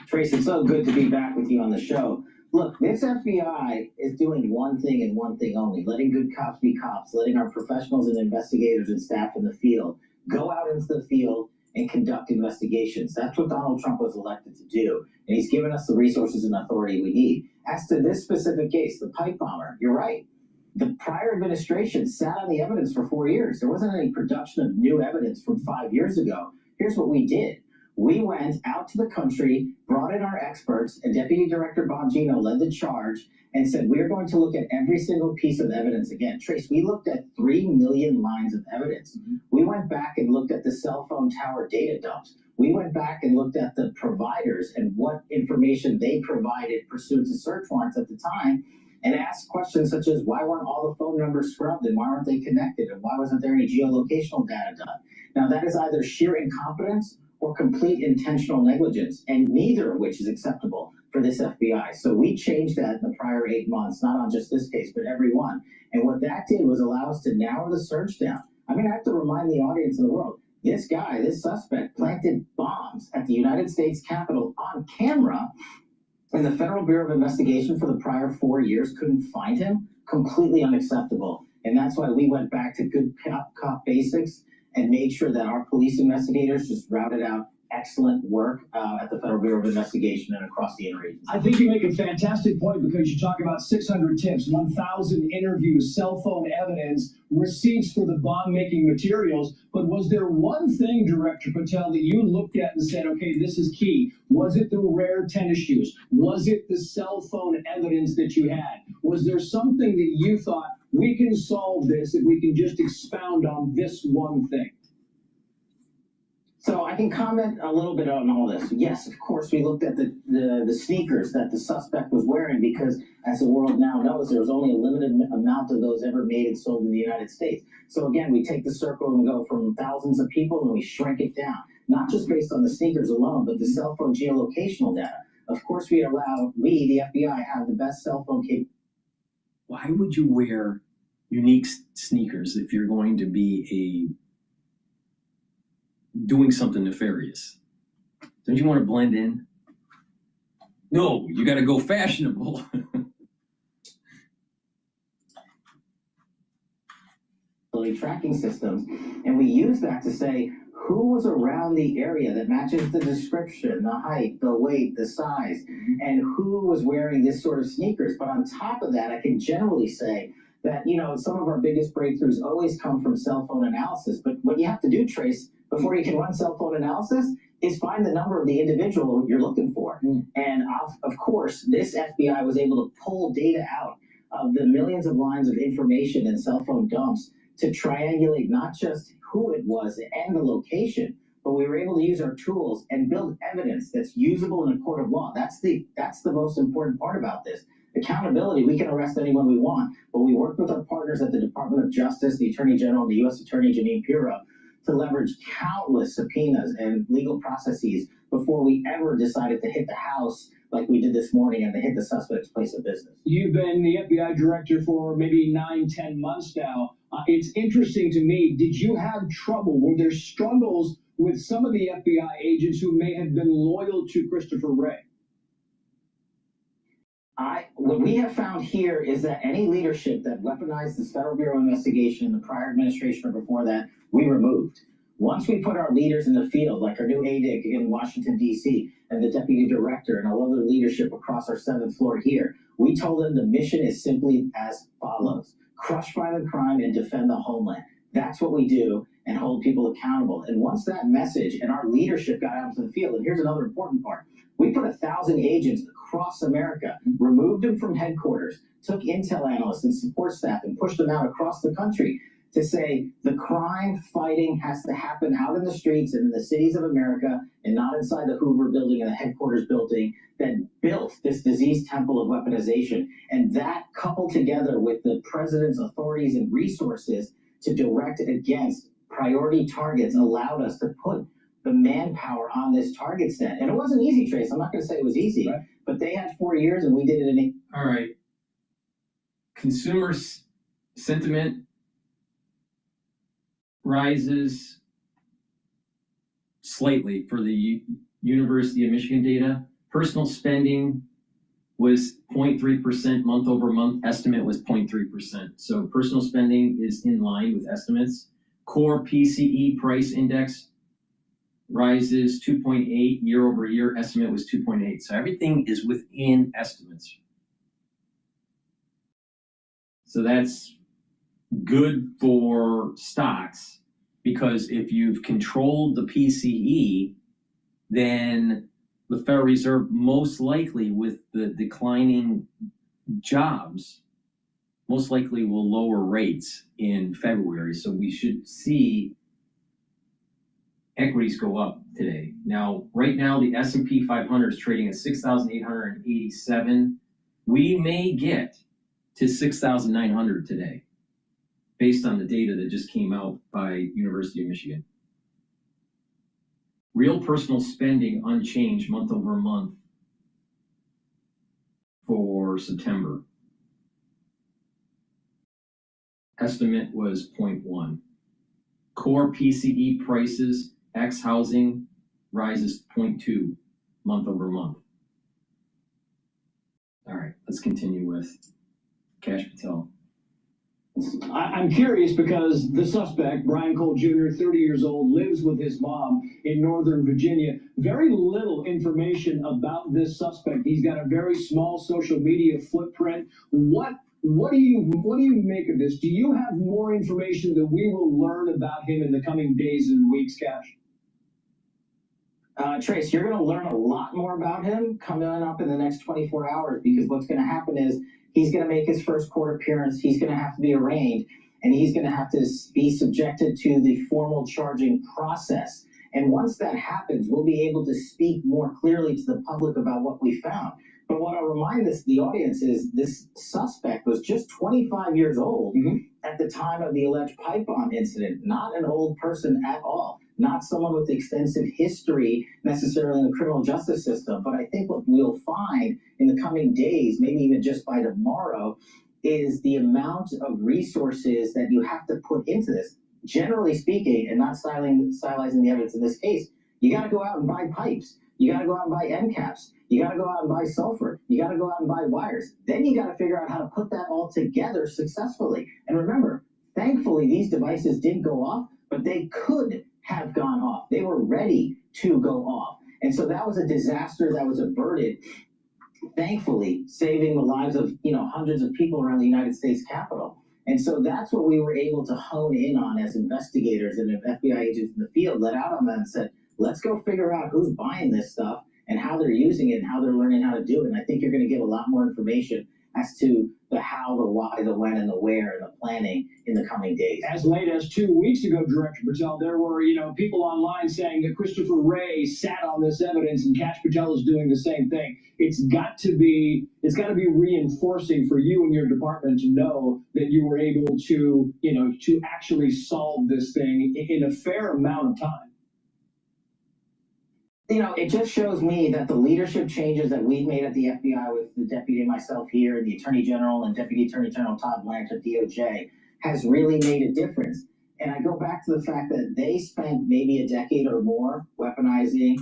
Trace, it's so good to be back with you on the show. Look, this FBI is doing one thing and one thing only: letting good cops be cops, letting our professionals and investigators and staff in the field go out into the field and conduct investigations. That's what Donald Trump was elected to do, and he's given us the resources and authority we need. As to this specific case, the pipe bomber, you're right. The prior administration sat on the evidence for 4 years. There wasn't any production of new evidence from 5 years ago. Here's what we did. We went out to the country, brought in our experts, and Deputy Director Bongino led the charge and said, we're going to look at every single piece of evidence again. Trace, we looked at 3 million lines of evidence. We went back and looked at the cell phone tower data dumps. We went back and looked at the providers and what information they provided pursuant to search warrants at the time, and asked questions such as, why weren't all the phone numbers scrubbed, and why weren't they connected, and why wasn't there any geolocational data done? Now, that is either sheer incompetence or complete intentional negligence, and neither of which is acceptable for this FBI. So we changed that in the prior 8 months, not on just this case, but every one. And what that did was allow us to narrow the search down. I mean, I have to remind the audience of the world, this guy, this suspect, planted bombs at the United States Capitol on camera, and the Federal Bureau of Investigation for the prior 4 years couldn't find him. Completely unacceptable. And that's why we went back to good cop basics and made sure that our police investigators just routed out excellent work at the Federal Bureau of Investigation and across the interagency. I think you make a fantastic point, because you talk about 600 tips, 1,000 interviews, cell phone evidence, receipts for the bomb-making materials. But was there one thing, Director Patel, that you looked at and said, okay, this is key? Was it the rare tennis shoes? Was it the cell phone evidence that you had? Was there something that you thought, we can solve this if we can just expound on this one thing? So I can comment a little bit on all this. Yes, of course, we looked at the sneakers that the suspect was wearing, because as the world now knows, there was only a limited amount of those ever made and sold in the United States. So again, we take the circle and go from thousands of people and we shrink it down, not just based on the sneakers alone, but the cell phone geolocational data. Of course, we, the FBI, have the best cell phone capability. Why would you wear unique sneakers if you're going to be doing something nefarious? Don't you want to blend in? No, you got to go fashionable. Tracking systems, and we use that to say who was around the area that matches the description, the height, the weight, the size, and who was wearing this sort of sneakers. But on top of that, I can generally say that, you know, some of our biggest breakthroughs always come from cell phone analysis. But what you have to do, Trace, before you can run cell phone analysis is find the number of the individual you're looking for. And of course, this FBI was able to pull data out of the millions of lines of information in cell phone dumps to triangulate not just who it was and the location, but we were able to use our tools and build evidence that's usable in a court of law. That's the most important part about this. Accountability, we can arrest anyone we want, but we worked with our partners at the Department of Justice, the Attorney General, and the U.S. Attorney Janine Pirro to leverage countless subpoenas and legal processes before we ever decided to hit the house like we did this morning and to hit the suspect's place of business. You've been the FBI director for maybe 9-10 months now. It's interesting to me, did you have trouble? Were there struggles with some of the FBI agents who may have been loyal to Christopher Wray? What we have found here is that any leadership that weaponized the Federal Bureau of Investigation in the prior administration or before that, we removed. Once we put our leaders in the field, like our new ADIC in Washington, D.C., and the deputy director and all other leadership across our 7th floor here, we told them the mission is simply as follows: crush violent crime and defend the homeland. That's what we do, and hold people accountable. And once that message and our leadership got out into the field, and here's another important part, we put 1,000 agents across America, removed them from headquarters, took intel analysts and support staff and pushed them out across the country to say the crime fighting has to happen out in the streets and in the cities of America and not inside the Hoover building and the headquarters building that built this disease temple of weaponization. And that, coupled together with the president's authorities and resources to direct against priority targets, allowed us to put the manpower on this target set. And it wasn't easy, Trace. I'm not going to say it was easy, right, but they had 4 years and we did it in 8. All right. Consumer sentiment rises slightly for the University of Michigan data. Personal spending was 0.3% month over month. Estimate was 0.3%. So personal spending is in line with estimates. Core PCE price index rises 2.8 year over year. Estimate was 2.8. So everything is within estimates. So that's good for stocks, because if you've controlled the PCE, then the Federal Reserve most likely, with the declining jobs, most likely will lower rates in February. So we should see equities go up today. Now, right now, the S&P 500 is trading at 6,887. We may get to 6,900 today, based on the data that just came out by University of Michigan. Real personal spending unchanged month over month for September. Estimate was 0.1. Core PCE prices, ex housing, rises 0.2 month over month. All right, let's continue with Cash Patel. I'm curious because the suspect, Brian Cole Jr., 30 years old, lives with his mom in Northern Virginia. Very little information about this suspect. He's got a very small social media footprint. What do you make of this? Do you have more information that we will learn about him in the coming days and weeks, Cash? Trace, you're going to learn a lot more about him coming up in the next 24 hours, because what's going to happen is he's going to make his first court appearance. He's going to have to be arraigned, and he's going to have to be subjected to the formal charging process. And once that happens, we'll be able to speak more clearly to the public about what we found. But what I'll remind the audience is this suspect was just 25 years old at the time of the alleged pipe bomb incident, not an old person at all, not someone with extensive history necessarily in the criminal justice system. But I think what we'll find in the coming days, maybe even just by tomorrow, is the amount of resources that you have to put into this. Generally speaking, and not stylizing the evidence in this case, you got to go out and buy pipes. You got to go out and buy end caps. You got to go out and buy sulfur. You got to go out and buy wires. Then you got to figure out how to put that all together successfully. And remember, thankfully, these devices didn't go off, but they could have gone off. They were ready to go off. And so that was a disaster that was averted, thankfully, saving the lives of, hundreds of people around the United States Capitol. And so that's what we were able to hone in on as investigators and FBI agents in the field, let out on that and said, let's go figure out who's buying this stuff and how they're using it and how they're learning how to do it. And I think you're going to get a lot more information as to the how, the why, the when, and the where, and the planning in the coming days. As late as 2 weeks ago, Director Patel, there were, people online saying that Christopher Wray sat on this evidence and Kash Patel is doing the same thing. It's got to be reinforcing for you and your department to know that you were able to, to actually solve this thing in a fair amount of time. It just shows me that the leadership changes that we've made at the FBI with the deputy and myself here, and the Attorney General and Deputy Attorney General Todd Blanche at DOJ has really made a difference. And I go back to the fact that they spent maybe a decade or more weaponizing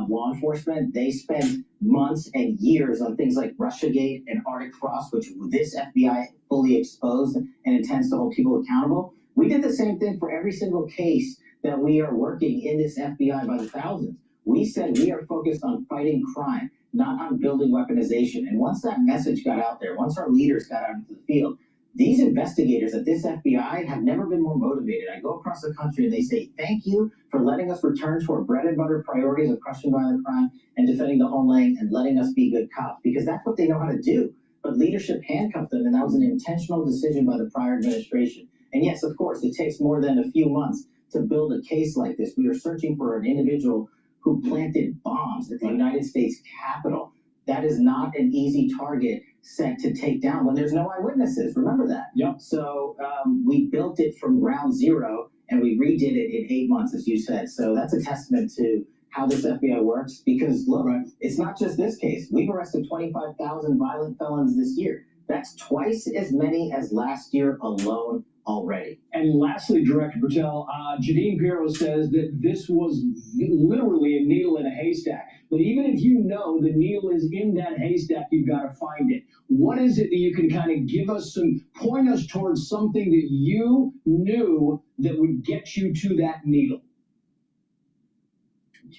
law enforcement. They spent months and years on things like Russiagate and Arctic Frost, which this FBI fully exposed and intends to hold people accountable. We did the same thing for every single case that we are working in this FBI by the thousands. We said we are focused on fighting crime, not on building weaponization. And once that message got out there, once our leaders got out into the field, these investigators at this FBI have never been more motivated. I go across the country and they say, thank you for letting us return to our bread and butter priorities of crushing violent crime and defending the homeland and letting us be good cops, because that's what they know how to do. But leadership handcuffed them, and that was an intentional decision by the prior administration. And yes, of course, it takes more than a few months to build a case like this. We are searching for an individual who planted bombs at the United States Capitol. That is not an easy target set to take down when there's no eyewitnesses. Remember that. Yep. So we built it from ground zero, and we redid it in 8 months, as you said. So that's a testament to how this FBI works. Because look, it's not just this case. We've arrested 25,000 violent felons this year. That's twice as many as last year alone already. And lastly, Director Patel, Jadine Pirro says that this was literally a needle in a haystack. But even if you know the needle is in that haystack, you've got to find it. What is it that you can kind of give us point us towards something that you knew that would get you to that needle?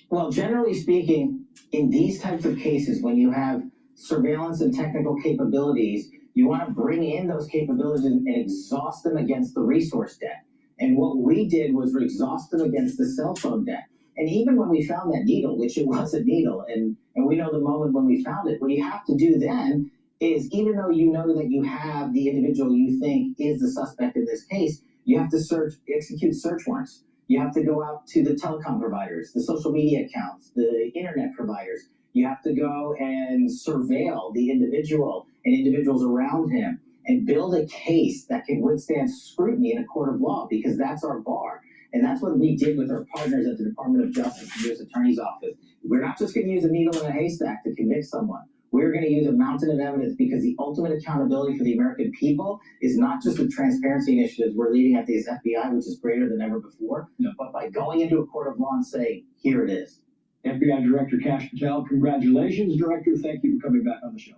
Well, generally speaking, in these types of cases, when you have surveillance and technical capabilities, you want to bring in those capabilities and exhaust them against the resource debt. And what we did was exhaust them against the cell phone debt. And even when we found that needle, which it was a needle, and we know the moment when we found it, what you have to do then is, even though you know that you have the individual you think is the suspect in this case, you have to execute search warrants. You have to go out to the telecom providers, the social media accounts, the internet providers. You have to go and surveil the individual and individuals around him and build a case that can withstand scrutiny in a court of law, because that's our bar. And that's what we did with our partners at the Department of Justice and U.S. Attorney's Office. We're not just going to use a needle in a haystack to convict someone. We're going to use a mountain of evidence, because the ultimate accountability for the American people is not just the transparency initiatives we're leading at this FBI, which is greater than ever before, but by going into a court of law and saying, here it is. FBI Director Kash Patel, congratulations, Director. Thank you for coming back on the show.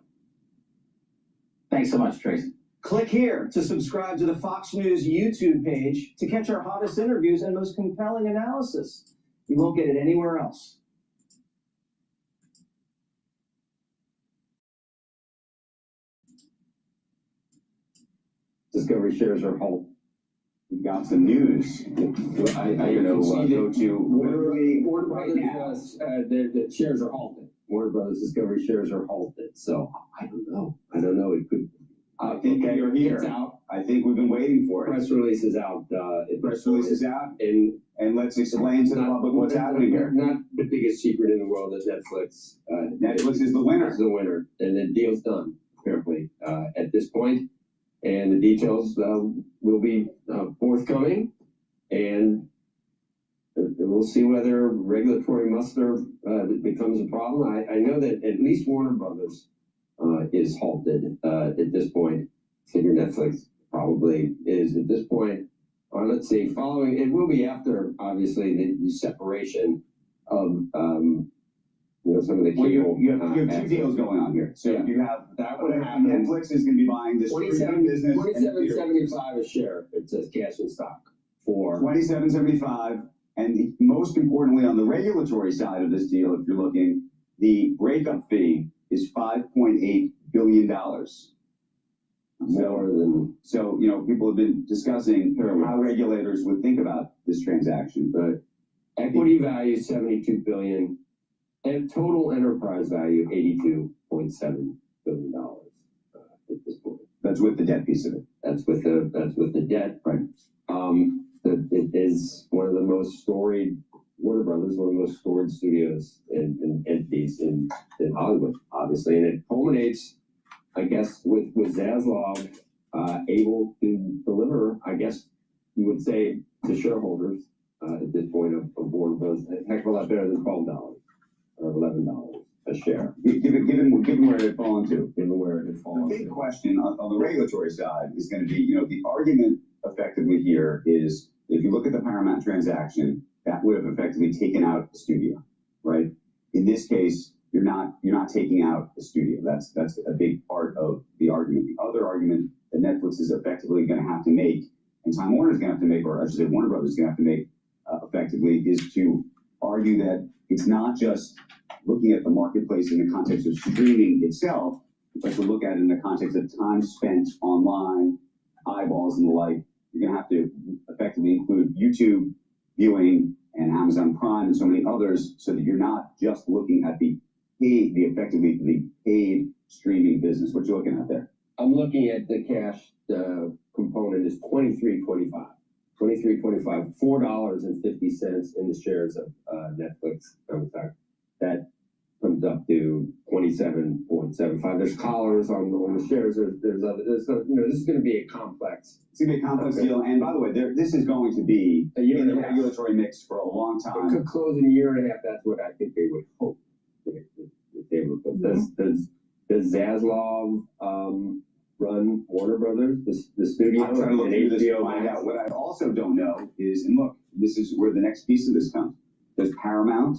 Thanks so much, Tracy. Click here to subscribe to the Fox News YouTube page to catch our hottest interviews and most compelling analysis. You won't get it anywhere else. Discovery shares are whole. We've got some news. I go to Warner Brothers. The shares are halted. Warner Brothers Discovery shares are halted. So I don't know. It could. I think you're here. It's out. I think we've been waiting for it. Press release is out. Press release is out, and let's explain to the public what's happening here. Not the biggest secret in the world is Netflix. Netflix is the winner. Is the winner, and the deal's done apparently at this point. And the details will be forthcoming, and we'll see whether regulatory muster becomes a problem. I know that at least Warner Brothers is halted at this point. I figure Netflix probably is at this point. Or let's see, following, it will be after, obviously, the separation of some of the cable. Well, you have two deals going on here. So you have that would happen. Netflix is going to be buying this business. $27.75 a share. It says cash and stock for $27.75. And most importantly, on the regulatory side of this deal, if you're looking, the breakup fee is $5.8 billion. More than, so, you know, people have been discussing how regulators would think about this transaction. But equity value, 72 billion, and total enterprise value, $82.7 billion at this point. That's with the debt piece of it. That's with the debt. Right. It is one of the most storied, Warner Brothers, one of the most storied studios and entities in Hollywood, obviously. And it culminates, I guess, with Zaslav able to deliver, I guess you would say, to shareholders at this point of Warner Brothers, a heck of a lot better than $12 or $11 a share. Given where it had fallen to. Given where it had fallen The big question on the regulatory side is going to be, you know, the argument effectively here is, if you look at the Paramount transaction, that would have effectively taken out the studio, right? In this case, you're not taking out the studio. That's a big part of the argument. The other argument that Netflix is effectively going to have to make, and Time Warner is going to have to make, or I should say Warner Brothers is going to have to make effectively, is to argue that it's not just looking at the marketplace in the context of streaming itself, but to look at it in the context of time spent online, eyeballs and the like. You're going to have to effectively include YouTube viewing and Amazon Prime and so many others, so that you're not just looking at the paid streaming business. What you're looking at there? I'm looking at the cash component is $23.25, $4.50 in the shares of Netflix. That comes up to 27.75. There's collars on the shares. There's you know, this is going to be a complex. It's going to be a complex deal. And by the way, this is going to be a year in and the a half. regulatory mix for a long time. It could close in a year and a half. That's what I think they would hope that they would hope. Does Zaslav run Warner Brothers, the studio? I'm trying to look through this to find out. What I also don't know is, and look, this is where the next piece of this comes. Does Paramount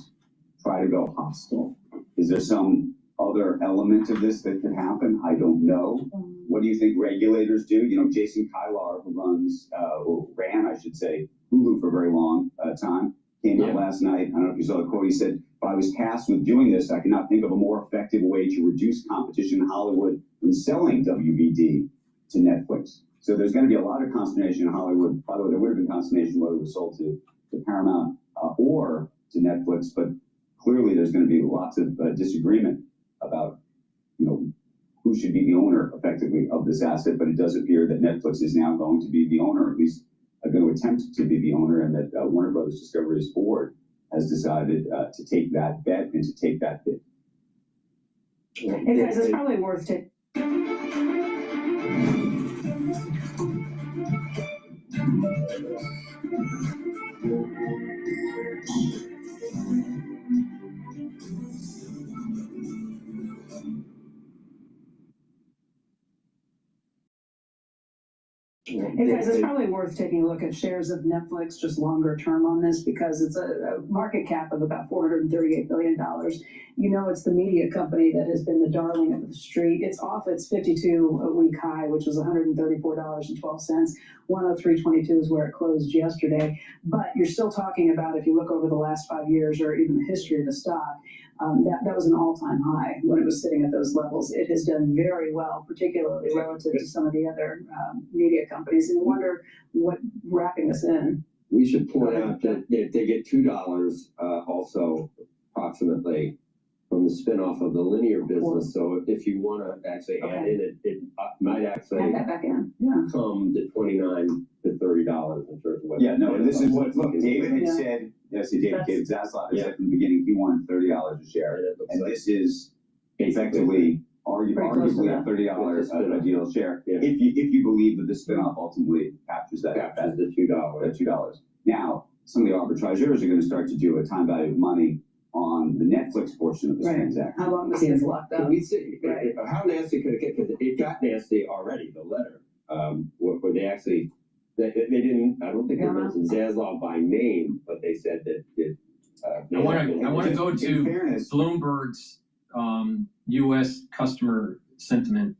try to go hostile? Is there some other element of this that could happen? I don't know. What do you think regulators do? You know, Jason Kilar, who runs, or ran, I should say, Hulu for a very long time, came out last night. I don't know if you saw the quote. He said, "If I was tasked with doing this, I cannot think of a more effective way to reduce competition in Hollywood than selling WBD to Netflix." So there's going to be a lot of consternation in Hollywood. By the way, there would have been consternation whether it was sold to Paramount or to Netflix, but clearly there's going to be lots of disagreement about, you know, who should be the owner effectively of this asset. But it does appear that Netflix is now going to be the owner, or at least going to attempt to be the owner, and that Warner Brothers Discovery's board has decided to take that bet and to take that bid. Hey guys, it's probably worth taking. Hey guys, it's probably worth taking a look at shares of Netflix just longer term on this, because it's a market cap of about $438 billion. You know, it's the media company that has been the darling of the street. It's off its 52-week high, which was $134.12. 103.22 is where it closed yesterday. But you're still talking about, if you look over the last 5 years or even the history of the stock, that was an all-time high when it was sitting at those levels. It has done very well, particularly relative to some of the other media companies. And I wonder what wrapping us in. We should point out that they get $2 also approximately from the spinoff of the linear business. So if you want to actually add in it might actually add that back in. Come to $29 to $30 in terms of what. Yeah, no, and this is what, look, David had said, David Zaslav had said from the beginning, he wanted $30 a share. And this is effectively arguably a $30 a deal share. Yeah. If you believe that the spinoff ultimately captures that. Captures the $2. Now, some of the arbitrageurs are going to start to do a time value of money on the Netflix portion of this transaction. How long is this locked up? Can we see how nasty could it get? Because it got nasty already, the letter, where they actually, they didn't, I don't think they mentioned Zaslav by name, but they said that I want to go to Bloomberg's U.S. customer sentiment.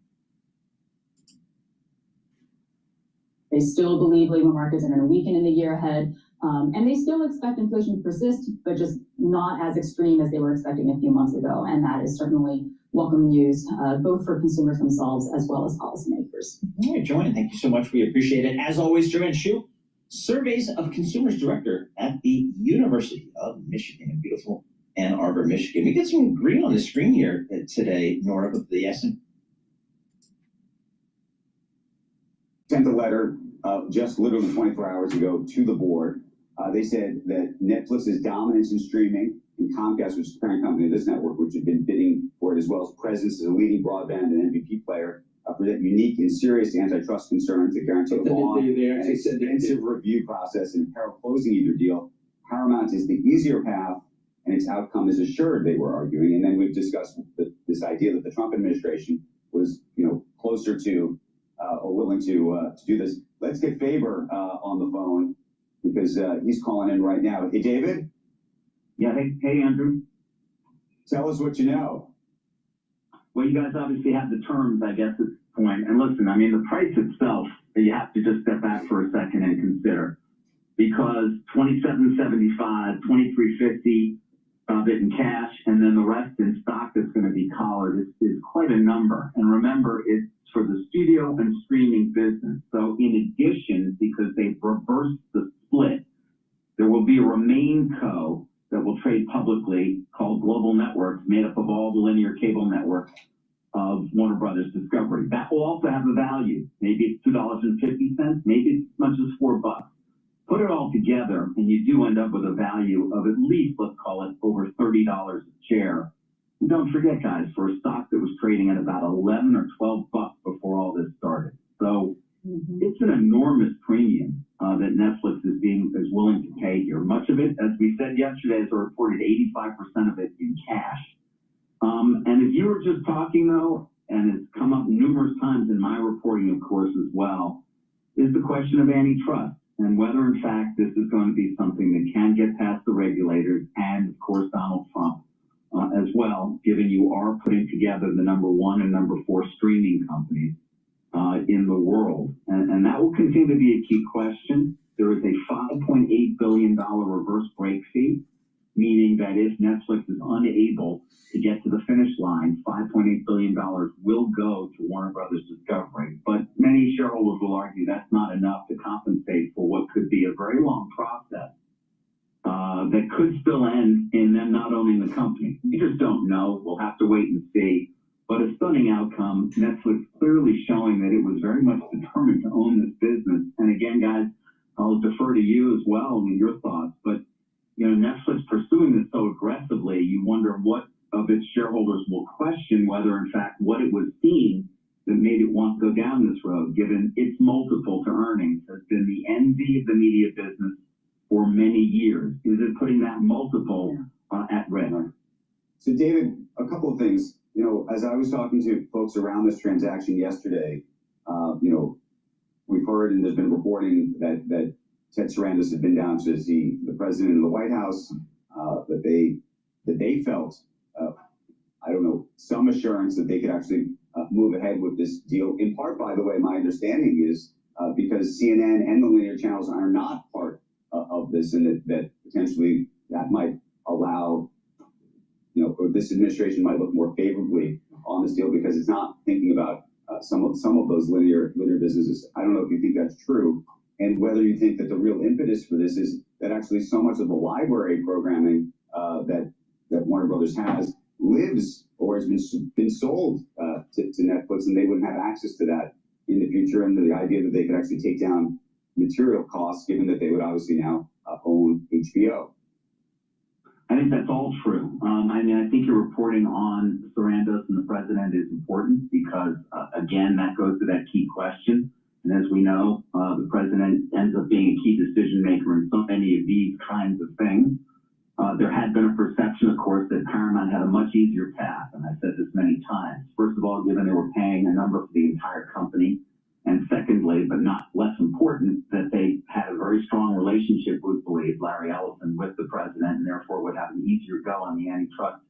They still believe labor markets are going to weaken in the year ahead. And they still expect inflation to persist, but just not as extreme as they were expecting a few months ago. And that is certainly welcome news, both for consumers themselves as well as policymakers. All right, Joanne, thank you so much. We appreciate it. As always, Joanne Shu, Surveys of Consumers Director at the University of Michigan in beautiful Ann Arbor, Michigan. We get some green on the screen here today, Nora, with the S&P. Sent a letter just literally 24 hours ago to the board. They said that Netflix's dominance in streaming and Comcast, which is the parent company of this network, which had been bidding for it, as well as presence as a leading broadband and MVP player, present unique and serious antitrust concerns that guarantee a long and extensive review process and apparel closing either deal. Paramount is the easier path, and its outcome is assured, they were arguing. And then we've discussed this idea that the Trump administration was, closer to or willing to do this. Let's get Faber on the phone because he's calling in right now. Hey, David? Yeah, hey, Andrew. Tell us what you know. Well, you guys obviously have the terms, I guess, at this point. And listen, I mean, the price itself, you have to just step back for a second and consider. Because $27.75, $23.50 of it in cash, and then the rest in stock that's going to be collared is quite a number. And remember, it's for the studio and streaming business. So in addition, because they've reversed the split, there will be a remain co that will trade publicly called Global Networks, made up of all the linear cable networks of Warner Brothers Discovery. That will also have a value. Maybe it's $2.50, maybe it's as much as $4. Put it all together, and you do end up with a value of at least, let's call it, over $30 a share. And don't forget, guys, for a stock that was trading at about 11 or 12 bucks before all this started. So it's an enormous premium that Netflix is willing to pay here. Much of it, as we said yesterday, as I reported, 85% of it in cash. And as you were just talking, though, and it's come up numerous times in my reporting, of course, as well, is the question of antitrust and whether, in fact, this is going to be something that can get past the regulators and, of course, Donald Trump as well, given you are putting together the number 1 and number 4 streaming companies in the world. And that will continue to be a key question. There is a $5.8 billion reverse break fee, meaning that if Netflix is unable to get to the finish line, $5.8 billion will go to Warner Brothers Discovery. But many shareholders will argue that's not enough to compensate for what could be a very long process that could still end in them not owning the company. We just don't know. We'll have to wait and see. But a stunning outcome, Netflix clearly showing that it was very much determined to own this business. And again, guys, I'll defer to you as well with your thoughts. But Netflix pursuing this so aggressively, you wonder what of its shareholders will question whether, in fact, what it was seeing that made it want to go down this road, given its multiple to earnings has been the envy of the media business for many years. Is it putting that multiple at risk? So, David, a couple of things. As I was talking to folks around this transaction yesterday, we've heard and there's been reporting that Ted Sarandis had been down to see the president of the White House, that they felt, some assurance that they could actually move ahead with this deal. In part, by the way, my understanding is because CNN and the linear channels are not part of this, and that potentially that might allow, or this administration might look more favorably on this deal because it's not thinking about some of those linear businesses. I don't know if you think that's true, and whether you think that the real impetus for this is that actually so much of the library programming that Warner Brothers has lives or has been sold to Netflix, and they wouldn't have access to that in the future, and the idea that they could actually take down material costs, given that they would obviously now own HBO. I think that's all true. I think your reporting on Sarandis and the president is important because, again, that goes to that key question. And as we know, the president ends up being a key decision maker in so many of these kinds of things. There had been a perception, of course, that Paramount had a much easier path, and I've said this many times. First of all, given they were paying a number for the entire company, and secondly, but not less important, that they had a very strong relationship with, Larry Ellison, with the president, and therefore would have an easier go on the antitrust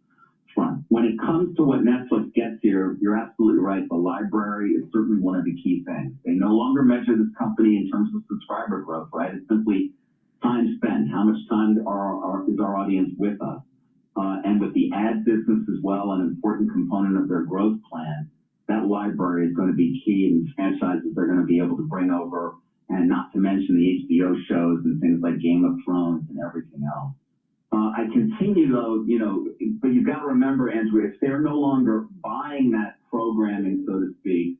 front. When it comes to what Netflix gets here, you're absolutely right. The library is certainly one of the key things. They no longer measure this company in terms of subscriber growth, right? It's simply time spent, how much time is our audience with us. And with the ad business as well, an important component of their growth plan, that library is going to be key, and franchises they're going to be able to bring over, and not to mention the HBO shows and things like Game of Thrones and everything else. I continue though, but you've got to remember, Andrew, if they're no longer buying that programming, so to speak,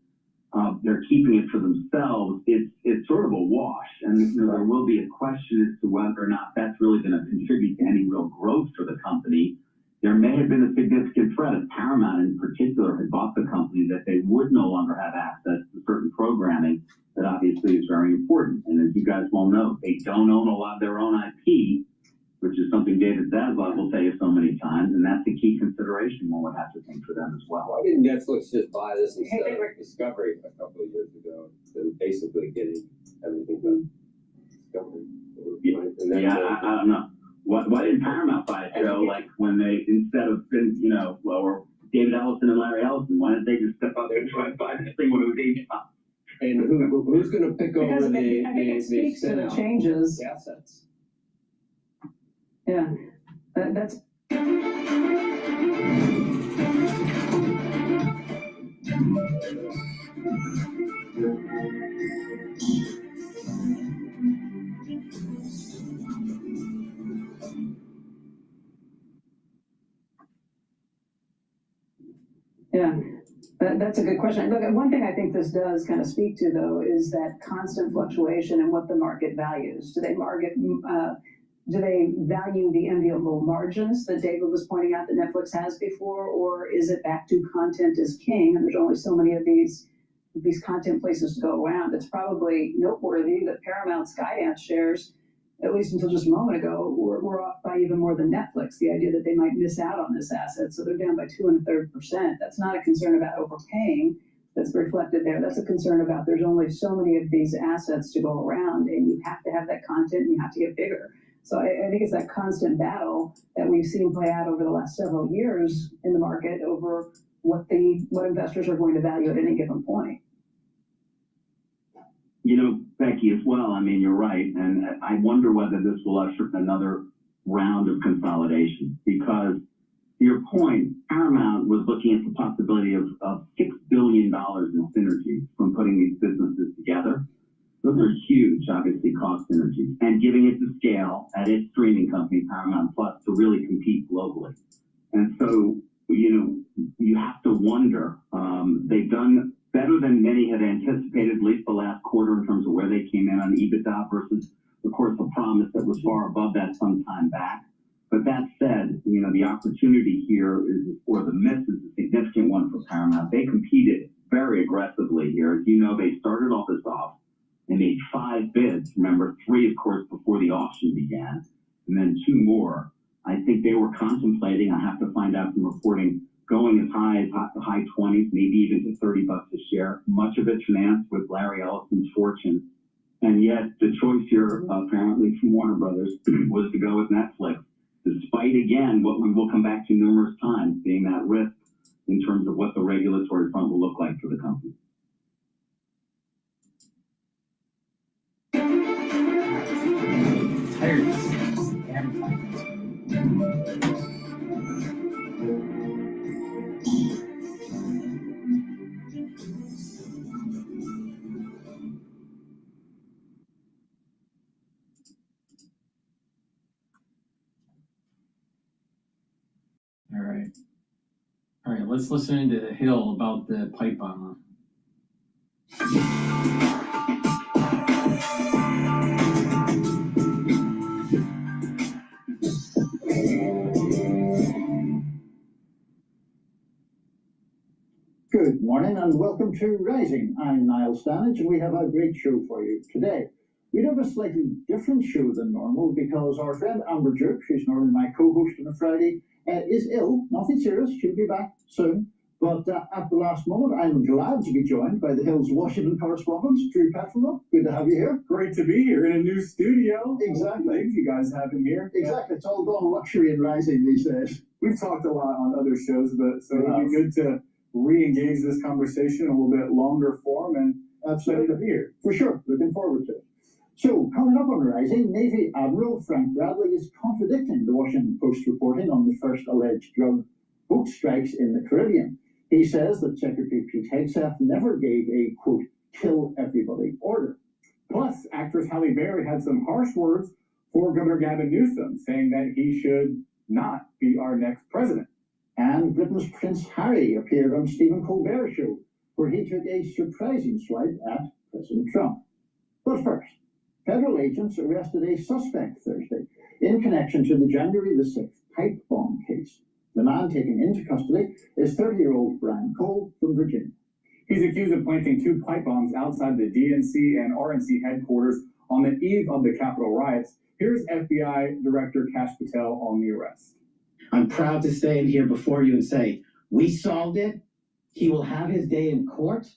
they're keeping it for themselves, it's sort of a wash. And there will be a question as to whether or not that's really going to contribute to any real growth for the company. There may have been a significant threat if Paramount in particular had bought the company, that they would no longer have access to certain programming that obviously is very important. And as you guys well know, they don't own a lot of their own IP, which is something David Zaslav will tell you so many times, and that's a key consideration one would have to think for them as well. Why didn't Netflix just buy this instead of Discovery a couple of years ago, instead of basically getting everything done? Discovery. I don't know. Why didn't Paramount buy a show like when they, instead of, or David Ellison and Larry Ellison, why didn't they just step out there and try and buy this thing when it was HBO? And who's going to pick over I think it speaks to the changes. The assets? Yeah, that's. Yeah, that's a good question. Look, one thing I think this does kind of speak to, though, is that constant fluctuation in what the market values. Do they value the enviable margins that David was pointing out that Netflix has before, or is it back to content is king, and there's only so many of these content places to go around? It's probably noteworthy that Paramount Skydance shares, at least until just a moment ago, were off by even more than Netflix. The idea that they might miss out on this asset, so they're down by 2 1/3%. That's not a concern about overpaying that's reflected there. That's a concern about there's only so many of these assets to go around, and you have to have that content, and you have to get bigger. So I think it's that constant battle that we've seen play out over the last several years in the market over what investors are going to value at any given point. Becky, as well, I mean, you're right. And I wonder whether this will usher another round of consolidation, because to your point, Paramount was looking at the possibility of $6 billion in synergies from putting these businesses together. Those are huge, obviously, cost synergies, and giving it the scale at its streaming company, Paramount Plus, to really compete globally. And so, you have to wonder, they've done better than many had anticipated, at least the last quarter, in terms of where they came in on EBITDA versus, of course, the promise that was far above that some time back. But that said, the opportunity here or the miss is a significant one for Paramount. They competed very aggressively here. As you know, they started all this off. They made 5 bids. Remember, 3, of course, before the auction began, and then 2 more. I think they were contemplating, I have to find out from reporting, going as high as the high 20s, maybe even to $30 a share. Much of it financed with Larry Ellison's fortune. And yet, the choice here, apparently from Warner Brothers, was to go with Netflix, despite, again, what we will come back to numerous times, being that risk in terms of what the regulatory front will look like for the company. All right, let's listen into the Hill about the pipe bomber. Good morning and welcome to Rising. I'm Niall Stanage and we have a great show for you today. We have a slightly different show than normal because our friend Amber Duke, who's normally my co-host on a Friday, is ill. Nothing serious, she'll be back soon. But at the last moment, I'm glad to be joined by the Hill's Washington correspondent, DrPaulCottrell. Good to have you here. Great to be here in a new studio. Exactly. Thanks, you guys having me here. Exactly. It's all gone luxury in Rising these days. We've talked a lot on other shows, but so it'd be good to re-engage this conversation in a little bit longer form, and absolutely to be here. For sure. Looking forward to it. So, coming up on Rising, Navy Admiral Frank Bradley is contradicting the Washington Post reporting on the first alleged drug boat strikes in the Caribbean. He says that Secretary Pete Hegseth never gave a, quote, kill everybody order. Plus, actress Halle Berry had some harsh words for Governor Gavin Newsom, saying that he should not be our next president. And Britain's Prince Harry appeared on Stephen Colbert's show, where he took a surprising swipe at President Trump. But first, federal agents arrested a suspect Thursday in connection to the January the 6th pipe bomb case. The man taken into custody is 30-year-old Brian Cole from Virginia. He's accused of planting 2 pipe bombs outside the DNC and RNC headquarters on the eve of the Capitol riots. Here's FBI Director Kash Patel on the arrest. I'm proud to stand here before you and say, we solved it. He will have his day in court.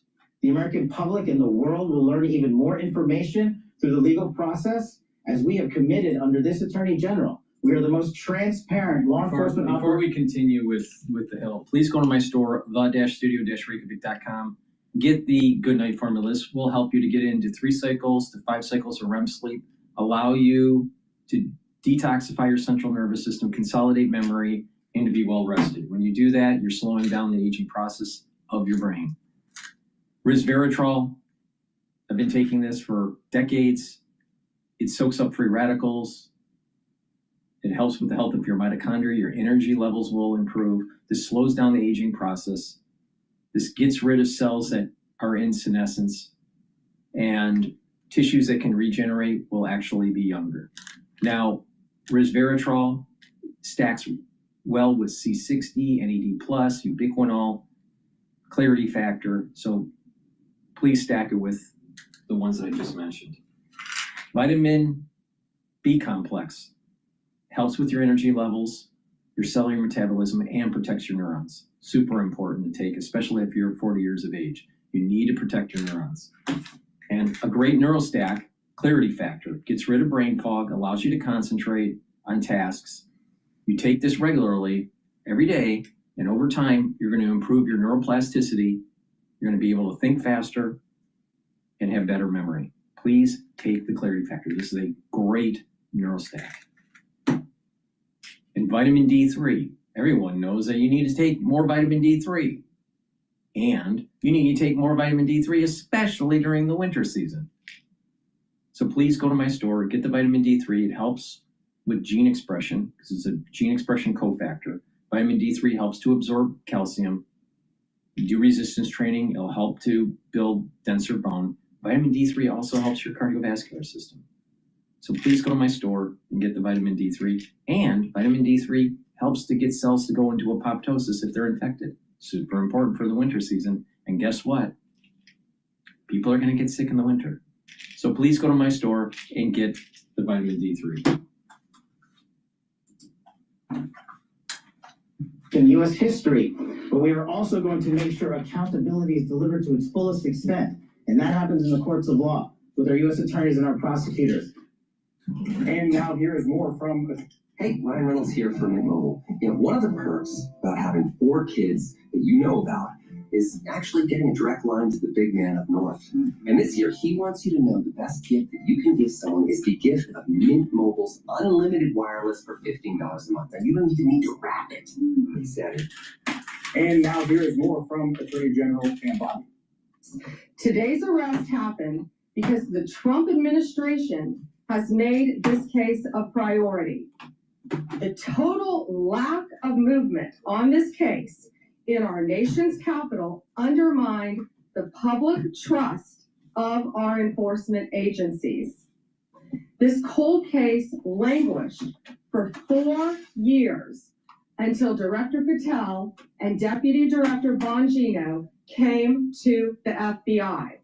The American public and the world will learn even more information through the legal process, as we have committed under this Attorney General. We are the most transparent law enforcement. Before we continue with the Hill, please go to my store, the-studio-reykjavik.com. Get the Good Night formulas. Will help you to get into 3 cycles to 5 cycles of REM sleep, allow you to detoxify your central nervous system, consolidate memory, and to be well rested. When you do that, you're slowing down the aging process of your brain. Resveratrol, I've been taking this for decades. It soaks up free radicals. It helps with the health of your mitochondria. Your energy levels will improve. This slows down the aging process. This gets rid of cells that are in senescence, and tissues that can regenerate will actually be younger. Now, resveratrol stacks well with C60, NAD+, ubiquinol, clarity factor. So please stack it with the ones that I just mentioned. Vitamin B complex helps with your energy levels, your cellular metabolism, and protects your neurons. Super important to take, especially if you're 40 years of age. You need to protect your neurons. And a great neurostack, clarity factor, gets rid of brain fog, allows you to concentrate on tasks. You take this regularly, every day, and over time, you're going to improve your neuroplasticity. You're going to be able to think faster and have better memory. Please take the clarity factor. This is a great neurostack. And vitamin D3. Everyone knows that you need to take more vitamin D3. And you need to take more vitamin D3, especially during the winter season. So please go to my store, get the vitamin D3. It helps with gene expression, because it's a gene expression cofactor. Vitamin D3 helps to absorb calcium. You do resistance training, it'll help to build denser bone. Vitamin D3 also helps your cardiovascular system. So please go to my store and get the vitamin D3. And vitamin D3 helps to get cells to go into apoptosis if they're infected. Super important for the winter season. And guess what? People are going to get sick in the winter. So please go to my store and get the vitamin D3. In U.S. history, but we are also going to make sure accountability is delivered to its fullest extent. And that happens in the courts of law with our U.S. attorneys and our prosecutors. And now here is more from... Hey, Ryan Reynolds here for Mint Mobile. One of the perks about having 4 kids that you know about is actually getting a direct line to the big man up north. And this year, he wants you to know the best gift that you can give someone is the gift of Mint Mobile's unlimited wireless for $15 a month. Now, you don't even need to wrap it. He said it. And now here is more from Attorney General Pam Bondi. Today's arrest happened because the Trump administration has made this case a priority. The total lack of movement on this case in our nation's capital undermined the public trust of our enforcement agencies. This cold case languished for 4 years until Director Patel and Deputy Director Bongino came to the FBI.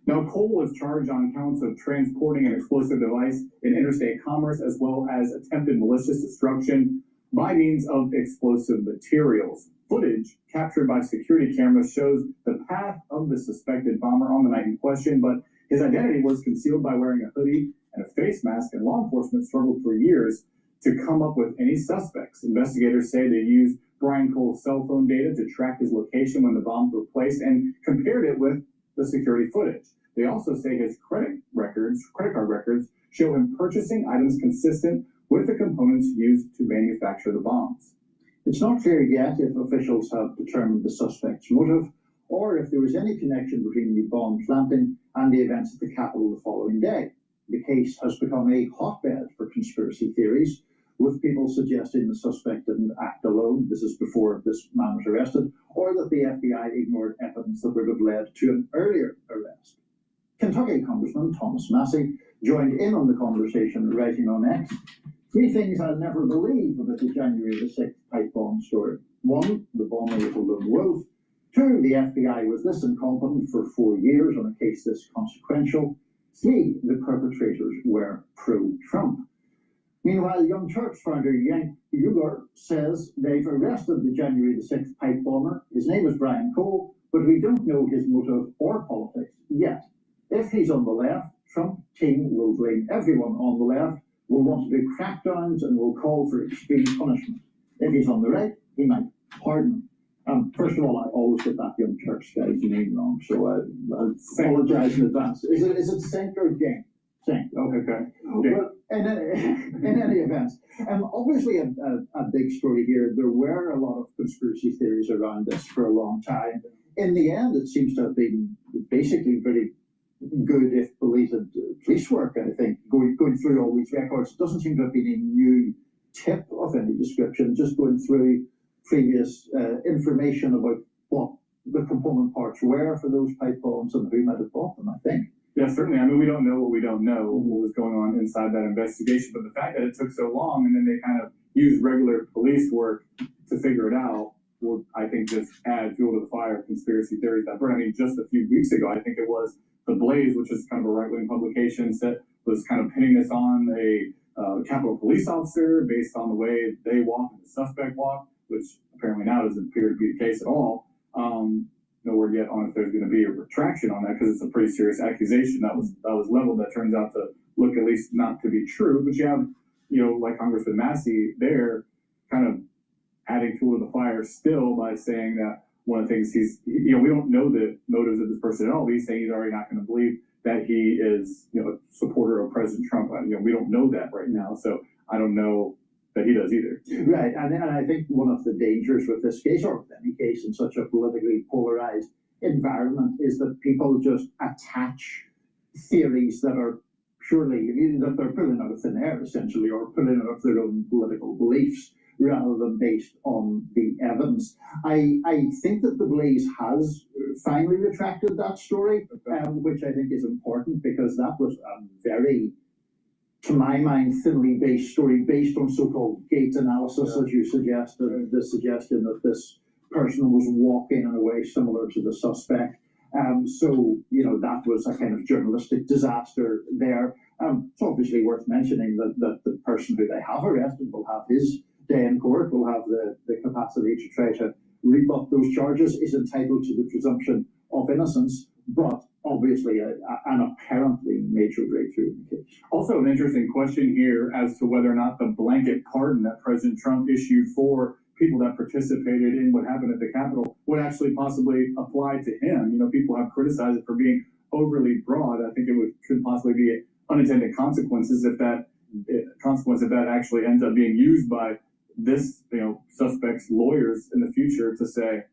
Now, Cole was charged on counts of transporting an explosive device in interstate commerce, as well as attempted malicious destruction by means of explosive materials. Footage captured by security cameras shows the path of the suspected bomber on the night in question, but his identity was concealed by wearing a hoodie and a face mask, and law enforcement struggled for years to come up with any suspects. Investigators say they used Brian Cole's cell phone data to track his location when the bombs were placed and compared it with the security footage. They also say his credit card records, show him purchasing items consistent with the components used to manufacture the bombs. It's not clear yet if officials have determined the suspect's motive or if there was any connection between the bomb planting and the events at the Capitol the following day. The case has become a hotbed for conspiracy theories, with people suggesting the suspect didn't act alone, this is before this man was arrested, or that the FBI ignored evidence that would have led to an earlier arrest. Kentucky Congressman Thomas Massey joined in on the conversation, writing on X, 3 things I'll never believe about the January the 6th pipe bomb story. 1, the bomber was a lone wolf. 2, the FBI was this incompetent for 4 years on a case this consequential. 3, the perpetrators were pro-Trump. Meanwhile, Young Turks founder Yank Uygur says they've arrested the January the 6th pipe bomber. His name is Brian Cole, but we don't know his motive or politics yet. If he's on the left, Trump team will blame everyone on the left, will want to do crackdowns and will call for extreme punishment. If he's on the right, he might pardon. First of all, I always get that Young Turks guy's name wrong, so I apologize in advance. Is it Saint or Gang? Saint. Okay. Well, in any event, obviously a big story here. There were a lot of conspiracy theories around this for a long time. In the end, it seems to have been basically very good, if belated, police work, I think, going through all these records. It doesn't seem to have been a new tip of any description, just going through previous information about what the component parts were for those pipe bombs and who might have bought them, I think. Yeah, certainly. I mean, we don't know what we don't know, what was going on inside that investigation, but the fact that it took so long and then they kind of used regular police work to figure it out will, I think, just add fuel to the fire of conspiracy theories that burn. I mean, just a few weeks ago, I think it was The Blaze, which is kind of a right-wing publication, that was kind of pinning this on a Capitol police officer based on the way they walk and the suspect walk, which apparently now doesn't appear to be the case at all. No word yet on if there's going to be a retraction on that, because it's a pretty serious accusation that was leveled that turns out to look at least not to be true. But you have, like Congressman Massey there, kind of adding fuel to the fire still by saying that one of the things we don't know the motives of this person at all. He's saying he's already not going to believe that he is, a supporter of President Trump. We don't know that right now, so I don't know that he does either. Right, and I think one of the dangers with this case, or any case in such a politically polarized environment, is that people just attach theories that are purely, that they're pulling out of thin air, essentially, or pulling out of their own political beliefs, rather than based on the evidence. I think that The Blaze has finally retracted that story, which I think is important, because that was a very, to my mind, thinly based story based on so-called gait analysis, as you suggested, the suggestion that this person was walking in a way similar to the suspect. So, that was a kind of journalistic disaster there. It's obviously worth mentioning that the person who they have arrested will have his day in court, will have the capacity to try to rebut those charges, is entitled to the presumption of innocence, but obviously an apparently major breakthrough in the case. Also, an interesting question here as to whether or not the blanket pardon that President Trump issued for people that participated in what happened at the Capitol would actually possibly apply to him. People have criticized it for being overly broad. I think it could possibly be unintended consequences if that actually ends up being used by this, suspect's lawyers in the future to say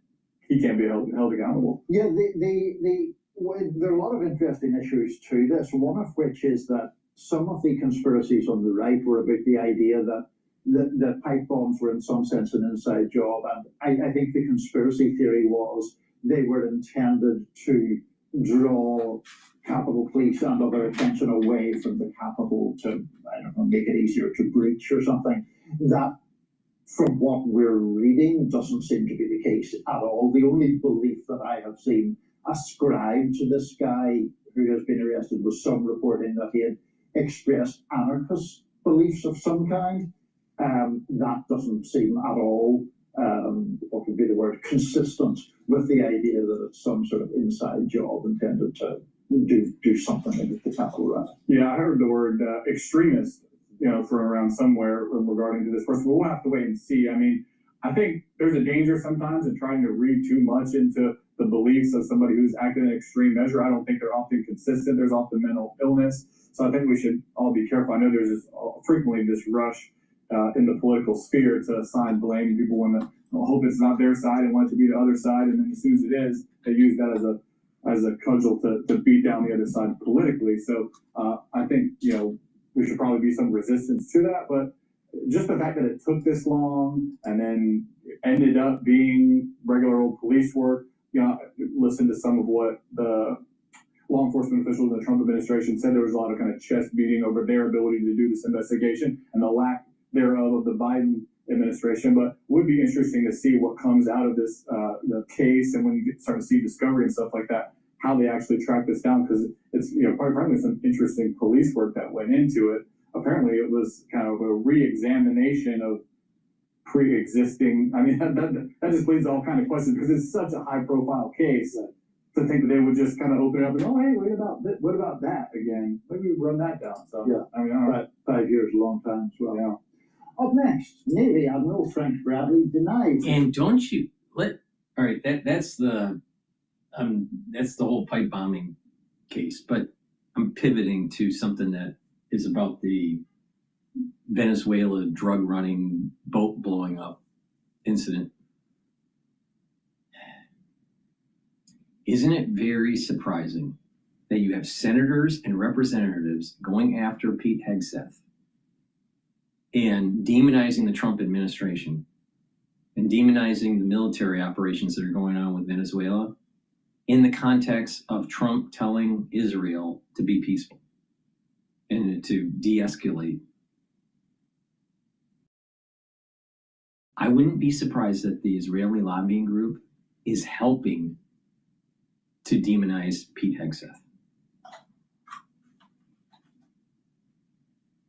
he can't be held accountable. Yeah, there are a lot of interesting issues to this, one of which is that some of the conspiracies on the right were about the idea that the pipe bombs were in some sense an inside job, and I think the conspiracy theory was they were intended to draw Capitol Police and other attention away from the Capitol to, make it easier to breach or something. That, from what we're reading, doesn't seem to be the case at all. The only belief that I have seen ascribed to this guy who has been arrested was some reporting that he had expressed anarchist beliefs of some kind. That doesn't seem at all, what would be the word, consistent with the idea that it's some sort of inside job intended to do something with the Capitol rally. Yeah, I heard the word extremist, thrown around somewhere regarding to this person. We'll have to wait and see. I mean, I think there's a danger sometimes in trying to read too much into the beliefs of somebody who's acting in an extreme measure. I don't think they're often consistent. There's often mental illness. So I think we should all be careful. I know there's frequently this rush in the political sphere to assign blame. People want to hope it's not their side and want it to be the other side. And then as soon as it is, they use that as a cudgel to beat down the other side politically. So I think, there should probably be some resistance to that. But just the fact that it took this long and then ended up being regular old police work, listen to some of what the law enforcement officials in the Trump administration said. There was a lot of kind of chest beating over their ability to do this investigation and the lack thereof of the Biden administration. But would be interesting to see what comes out of this the case, and when you start to see discovery and stuff like that, how they actually track this down, because it's quite frankly some interesting police work that went into it. Apparently, it was kind of a re-examination of pre-existing. I mean, that just leads to all kind of questions, because it's such a high-profile case. To think that they would just kind of open it up and, oh, hey, what about that again? Maybe run that down. So yeah, I mean, I don't know. 5 years, a long time as well. Yeah. Up next, Navy Admiral Frank Bradley denies. And don't you all right, that's the whole pipe bombing case, but I'm pivoting to something that is about the Venezuela drug running, boat blowing up incident. Isn't it very surprising that you have senators and representatives going after Pete Hegseth and demonizing the Trump administration and demonizing the military operations that are going on with Venezuela in the context of Trump telling Israel to be peaceful and to de-escalate? I wouldn't be surprised that the Israeli lobbying group is helping to demonize Pete Hegseth.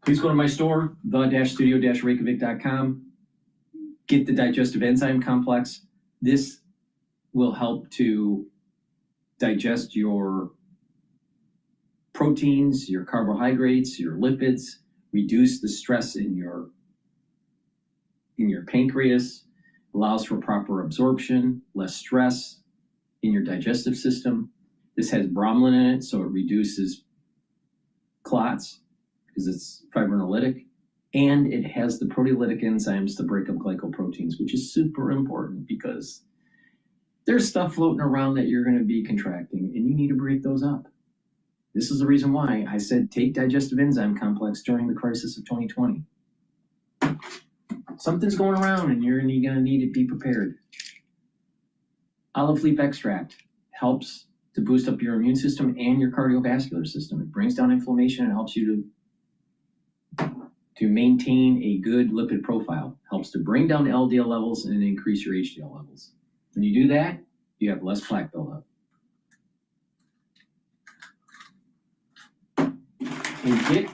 Please go to my store, the-studio-reykjavik.com. Get the digestive enzyme complex. This will help to digest your proteins, your carbohydrates, your lipids, reduce the stress in your pancreas, allows for proper absorption, less stress in your digestive system. This has bromelain in it, so it reduces clots because it's fibrinolytic, and it has the proteolytic enzymes to break up glycoproteins, which is super important because there's stuff floating around that you're going to be contracting, and you need to break those up. This is the reason why I said take digestive enzyme complex during the crisis of 2020. Something's going around, and you're going to need to be prepared. Olive leaf extract helps to boost up your immune system and your cardiovascular system. It brings down inflammation and helps you to maintain a good lipid profile. Helps to bring down LDL levels and increase your HDL levels. When you do that, you have less plaque buildup. And get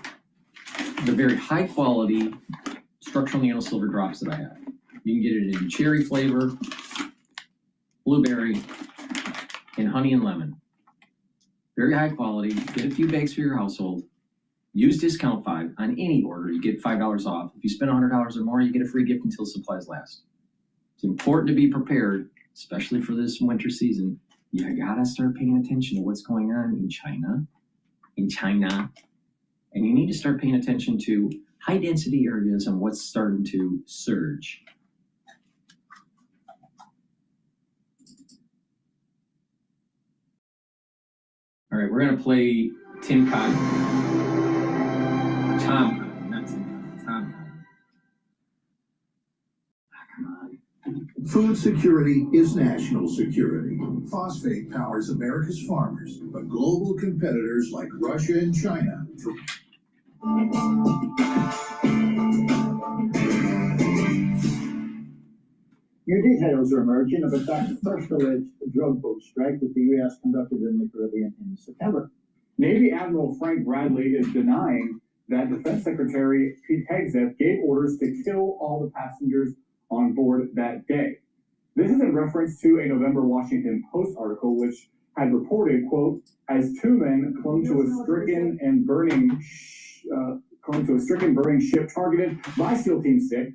the very high quality structural nanosilver drops that I have. You can get it in cherry flavor, blueberry, and honey and lemon. Very high quality. Get a few bags for your household. Use discount 5 on any order. You get $5 off. If you spend $100 or more, you get a free gift until supplies last. It's important to be prepared, especially for this winter season. You gotta start paying attention to what's going on in China. And you need to start paying attention to high density areas and what's starting to surge. All right, we're gonna play Tom Cotton, not Tim Cotton, Tom Cotton. Come on. Food security is national security. Phosphate powers America's farmers, but global competitors like Russia and China. New details are emerging about that first alleged drug boat strike that the U.S. conducted in the Caribbean in September. Navy Admiral Frank Bradley is denying that Defense Secretary Pete Hegseth gave orders to kill all the passengers on board that day. This is in reference to a November Washington Post article which had reported, quote, as 2 men clung to a stricken and burning according to a stricken burning ship targeted by SEAL Team 6,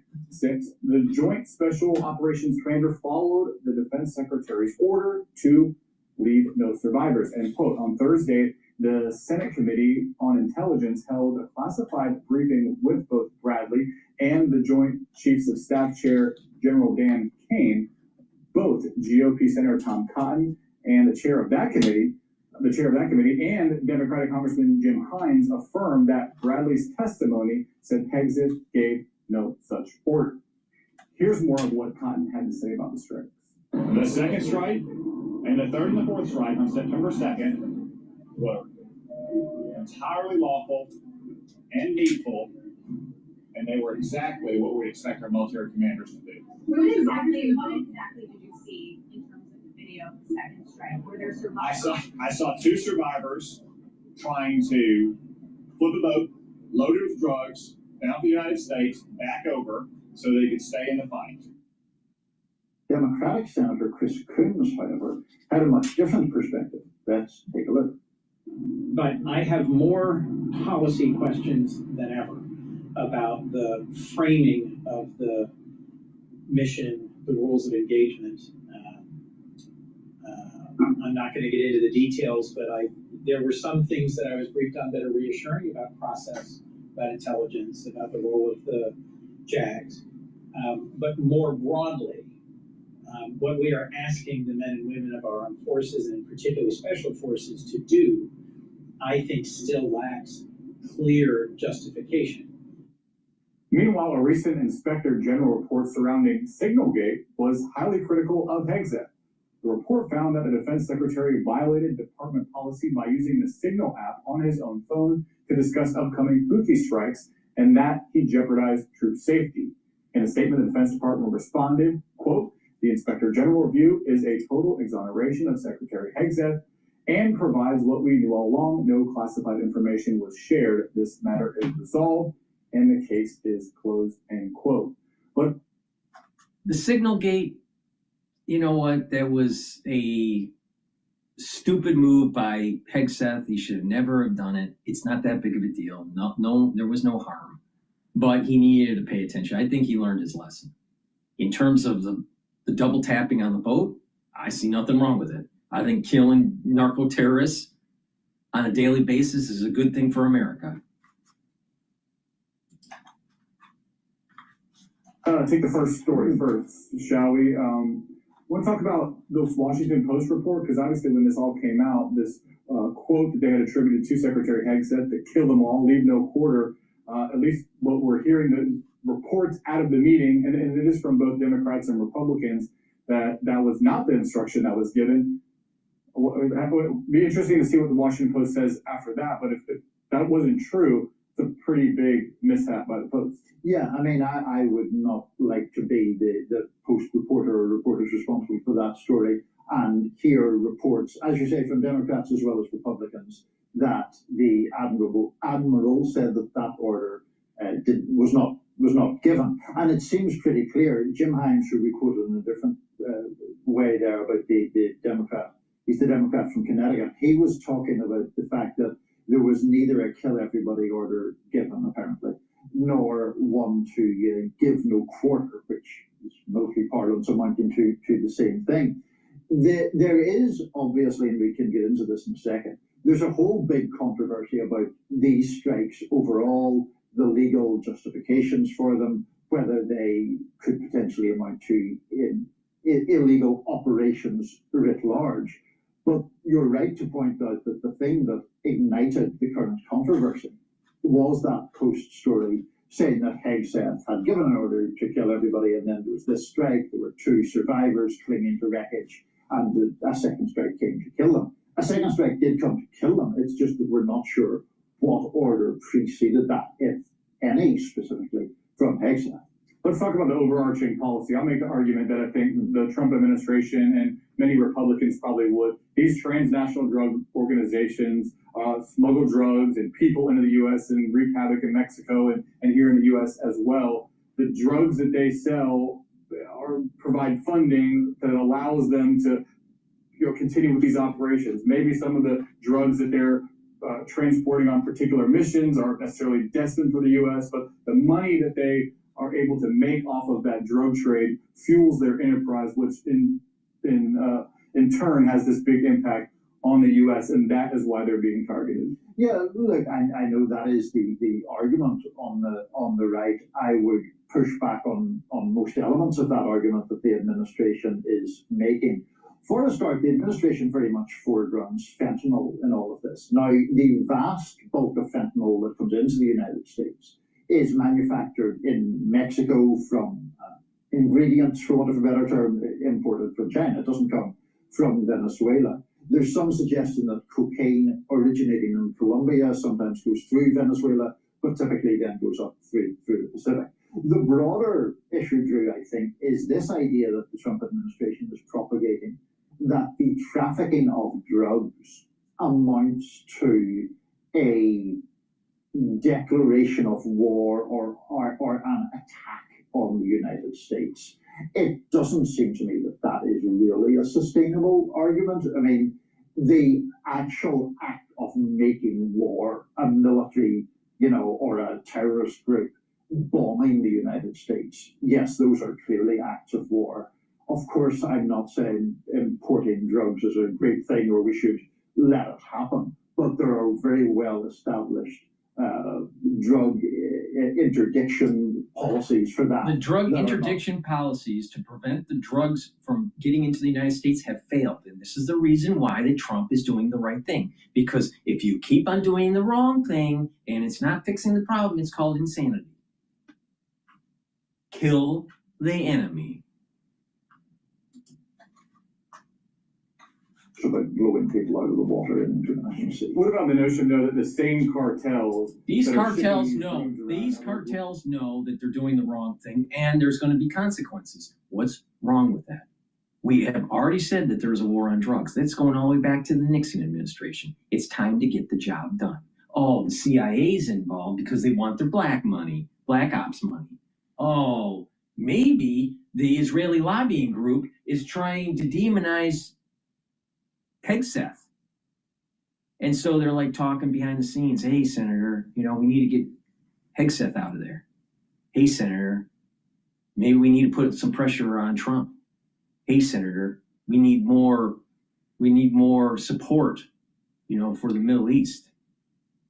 the Joint Special Operations Commander followed the Defense Secretary's order to leave no survivors, end quote. On Thursday, the Senate Committee on Intelligence held a classified briefing with both Bradley and the Joint Chiefs of Staff Chair General Dan Kane. Both GOP Senator Tom Cotton and the chair of that committee, and Democratic Congressman Jim Hines affirmed that Bradley's testimony said Hegseth gave no such order. Here's more of what Cotton had to say about the strikes. The second strike and the third and the fourth strike on September 2nd were entirely lawful and needful, and they were exactly what we expect our military commanders to do. What exactly did you see in terms of the video of the second strike? Were there survivors? I saw two survivors trying to flip a boat loaded with drugs down to the United States, back over, so they could stay in the fight. Democratic Senator Chris Coons, however, had a much different perspective. Let's take a look. But I have more policy questions than ever about the framing of the mission, the rules of engagement. I'm not going to get into the details, but there were some things that I was briefed on that are reassuring about process, about intelligence, about the role of the JAGs. But more broadly, what we are asking the men and women of our armed forces, and particularly special forces, to do, I think still lacks clear justification. Meanwhile, a recent Inspector General report surrounding Signalgate was highly critical of Hegseth. The report found that the Defense Secretary violated department policy by using the Signal app on his own phone to discuss upcoming Houthi strikes, and that he jeopardized troop safety. In a statement, the Defense Department responded, quote, "The Inspector General review is a total exoneration of Secretary Hegseth and provides what we knew all along. No classified information was shared. This matter is resolved and the case is closed," end quote. But the Signalgate, you know what? That was a stupid move by Hegseth. He should never have done it. It's not that big of a deal. No, there was no harm. But he needed to pay attention. I think he learned his lesson. In terms of the double tapping on the boat, I see nothing wrong with it. I think killing narco terrorists on a daily basis is a good thing for America. Take the first story first, shall we? I want to talk about the Washington Post report, because obviously when this all came out, this quote that they had attributed to Secretary Hegseth, to kill them all, leave no quarter, at least what we're hearing, the reports out of the meeting, and it is from both Democrats and Republicans, that was not the instruction that was given. It would be interesting to see what the Washington Post says after that, but if that wasn't true, it's a pretty big mishap by the Post. Yeah, I mean, I would not like to be the Post reporter or reporters responsible for that story and hear reports, as you say, from Democrats as well as Republicans, that the admiral said that order was not given. And it seems pretty clear. Jim Hines, who we quoted in a different way there about the Democrat, he's the Democrat from Connecticut, he was talking about the fact that there was neither a kill everybody order given, apparently, nor one to give no quarter, which is military parlance amounting to the same thing. There is obviously, and we can get into this in a second, there's a whole big controversy about these strikes overall, the legal justifications for them, whether they could potentially amount to illegal operations writ large. But you're right to point out that the thing that ignited the current controversy was that Post story saying that Hegseth had given an order to kill everybody, and then there was this strike, there were two survivors clinging to wreckage, and a second strike came to kill them. A second strike did come to kill them, it's just that we're not sure what order preceded that, if any, specifically from Hegseth. Let's talk about the overarching policy. I'll make the argument that I think the Trump administration and many Republicans probably would. These transnational drug organizations smuggle drugs and people into the U.S. and wreak havoc in Mexico and here in the U.S. as well. The drugs that they sell provide funding that allows them to continue with these operations. Maybe some of the drugs that they're transporting on particular missions aren't necessarily destined for the U.S., but the money that they are able to make off of that drug trade fuels their enterprise, which in turn has this big impact on the U.S., and that is why they're being targeted. Yeah, look, I know that is the argument on the right. I would push back on most elements of that argument that the administration is making. For a start, the administration very much foregrounds fentanyl in all of this. Now, the vast bulk of fentanyl that comes into the United States is manufactured in Mexico from ingredients, for want of a better term, imported from China. It doesn't come from Venezuela. There's some suggestion that cocaine originating in Colombia sometimes goes through Venezuela, but typically then goes up through the Pacific. The broader issue, Drew, I think, is this idea that the Trump administration is propagating, that the trafficking of drugs amounts to a declaration of war or an attack on the United States. It doesn't seem to me that that is really a sustainable argument. I mean, the actual act of making war a military, or a terrorist group bombing the United States, yes, those are clearly acts of war. Of course, I'm not saying importing drugs is a great thing or we should let it happen, but there are very well established drug interdiction policies for that. The drug interdiction policies to prevent the drugs from getting into the United States have failed. And this is the reason why that Trump is doing the right thing. Because if you keep on doing the wrong thing and it's not fixing the problem, it's called insanity. Kill the enemy. So about blowing people out of the water in international cities. What about the notion, though, that the same cartels... These cartels know that they're doing the wrong thing, and there's going to be consequences. What's wrong with that? We have already said that there's a war on drugs. That's going all the way back to the Nixon administration. It's time to get the job done. Oh, the CIA's involved because they want their black money, black ops money. Oh, maybe the Israeli lobbying group is trying to demonize Hegseth. And so they're like talking behind the scenes. Hey, Senator, we need to get Hegseth out of there. Hey, Senator, maybe we need to put some pressure on Trump. Hey, Senator, we need more support, for the Middle East.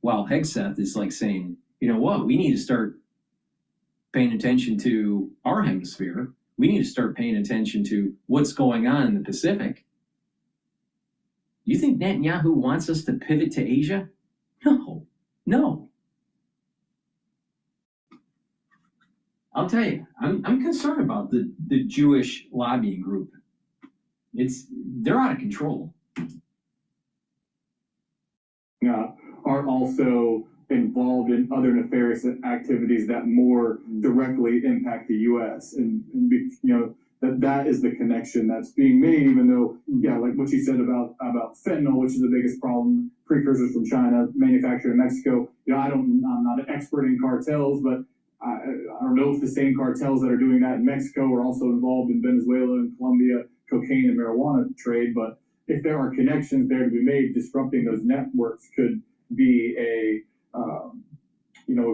While Hegseth is like saying, you know what, we need to start paying attention to our hemisphere. We need to start paying attention to what's going on in the Pacific. You think Netanyahu wants us to pivot to Asia? No. I'll tell you, I'm concerned about the Jewish lobbying group. They're out of control. Are also involved in other nefarious activities that more directly impact the U.S. and that is the connection that's being made, even though, like what you said about fentanyl, which is the biggest problem, precursors from China, manufactured in Mexico. I'm not an expert in cartels, but I don't know if the same cartels that are doing that in Mexico are also involved in Venezuela and Colombia, cocaine and marijuana trade. But if there are connections there to be made, disrupting those networks could be a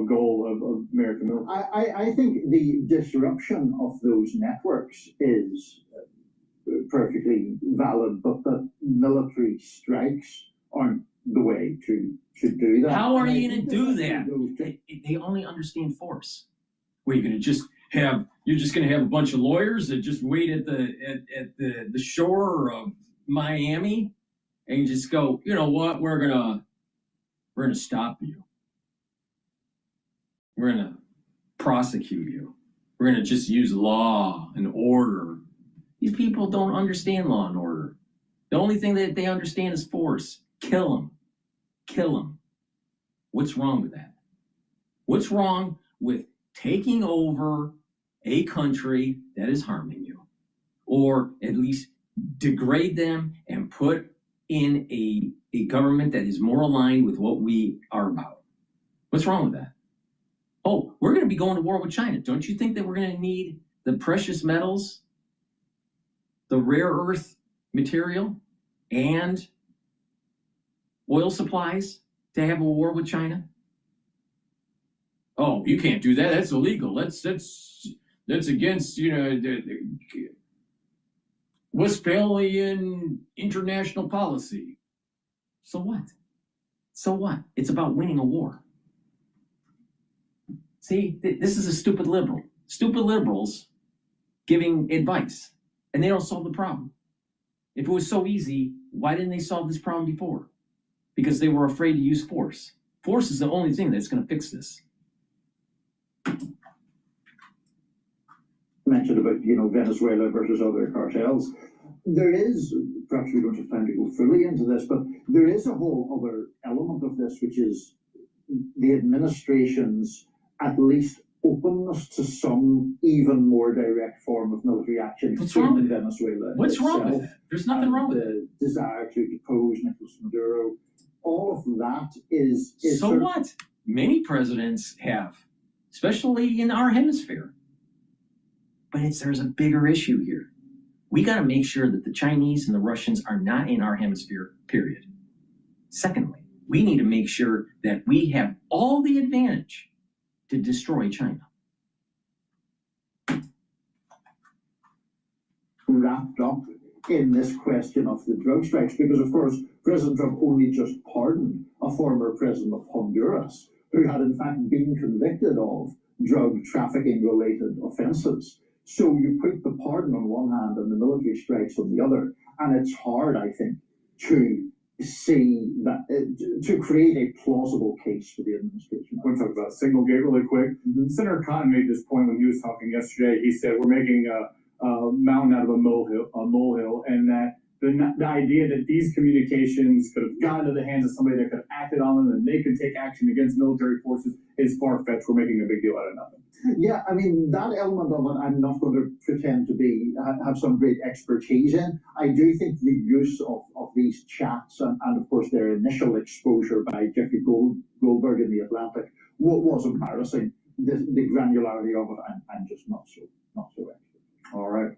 goal of American military. I think the disruption of those networks is perfectly valid, but the military strikes aren't the way to do that. How are you going to do that? They only understand force. Where you're just going to have a bunch of lawyers that just wait at the shore of Miami and just go, you know what, we're gonna stop you. We're going to prosecute you. We're going to just use law and order. These people don't understand law and order. The only thing that they understand is force. Kill them. Kill them. What's wrong with that? What's wrong with taking over a country that is harming you? Or at least degrade them and put in a government that is more aligned with what we are about? What's wrong with that? Oh, we're going to be going to war with China. Don't you think that we're going to need the precious metals, the rare earth material, and oil supplies to have a war with China? Oh, you can't do that. That's illegal. That's against, Westphalian international policy. So what? So what? It's about winning a war. See, this is a stupid liberal. Stupid liberals giving advice, and they don't solve the problem. If it was so easy, why didn't they solve this problem before? Because they were afraid to use force. Force is the only thing that's going to fix this. Mentioned about, Venezuela versus other cartels. There is, perhaps we don't have time to go fully into this, but there is a whole other element of this, which is the administration's at least openness to some even more direct form of military action in Venezuela. What's wrong with it? There's nothing wrong with it. The desire to depose Nicolas Maduro, all of that is so what? Many presidents have, especially in our hemisphere. But there's a bigger issue here. We got to make sure that the Chinese and the Russians are not in our hemisphere, period. Secondly, we need to make sure that we have all the advantage to destroy China. Wrapped up in this question of the drug strikes, because of course President Trump only just pardoned a former president of Honduras who had in fact been convicted of drug trafficking related offenses. So you put the pardon on one hand and the military strikes on the other, and it's hard, I think, to see that, to create a plausible case for the administration. I want to talk about Signalgate really quick. Senator Cotton made this point when he was talking yesterday. He said we're making a mountain out of a molehill, and that the idea that these communications could have gotten into the hands of somebody that could have acted on them and they could take action against military forces is far-fetched. We're making a big deal out of nothing. Yeah, I mean, that element of it, I'm not going to pretend to have some great expertise in. I do think the use of these chats and of course their initial exposure by Jeffrey Goldberg in the Atlantic was embarrassing. The granularity of it, I'm just not so expert. All right.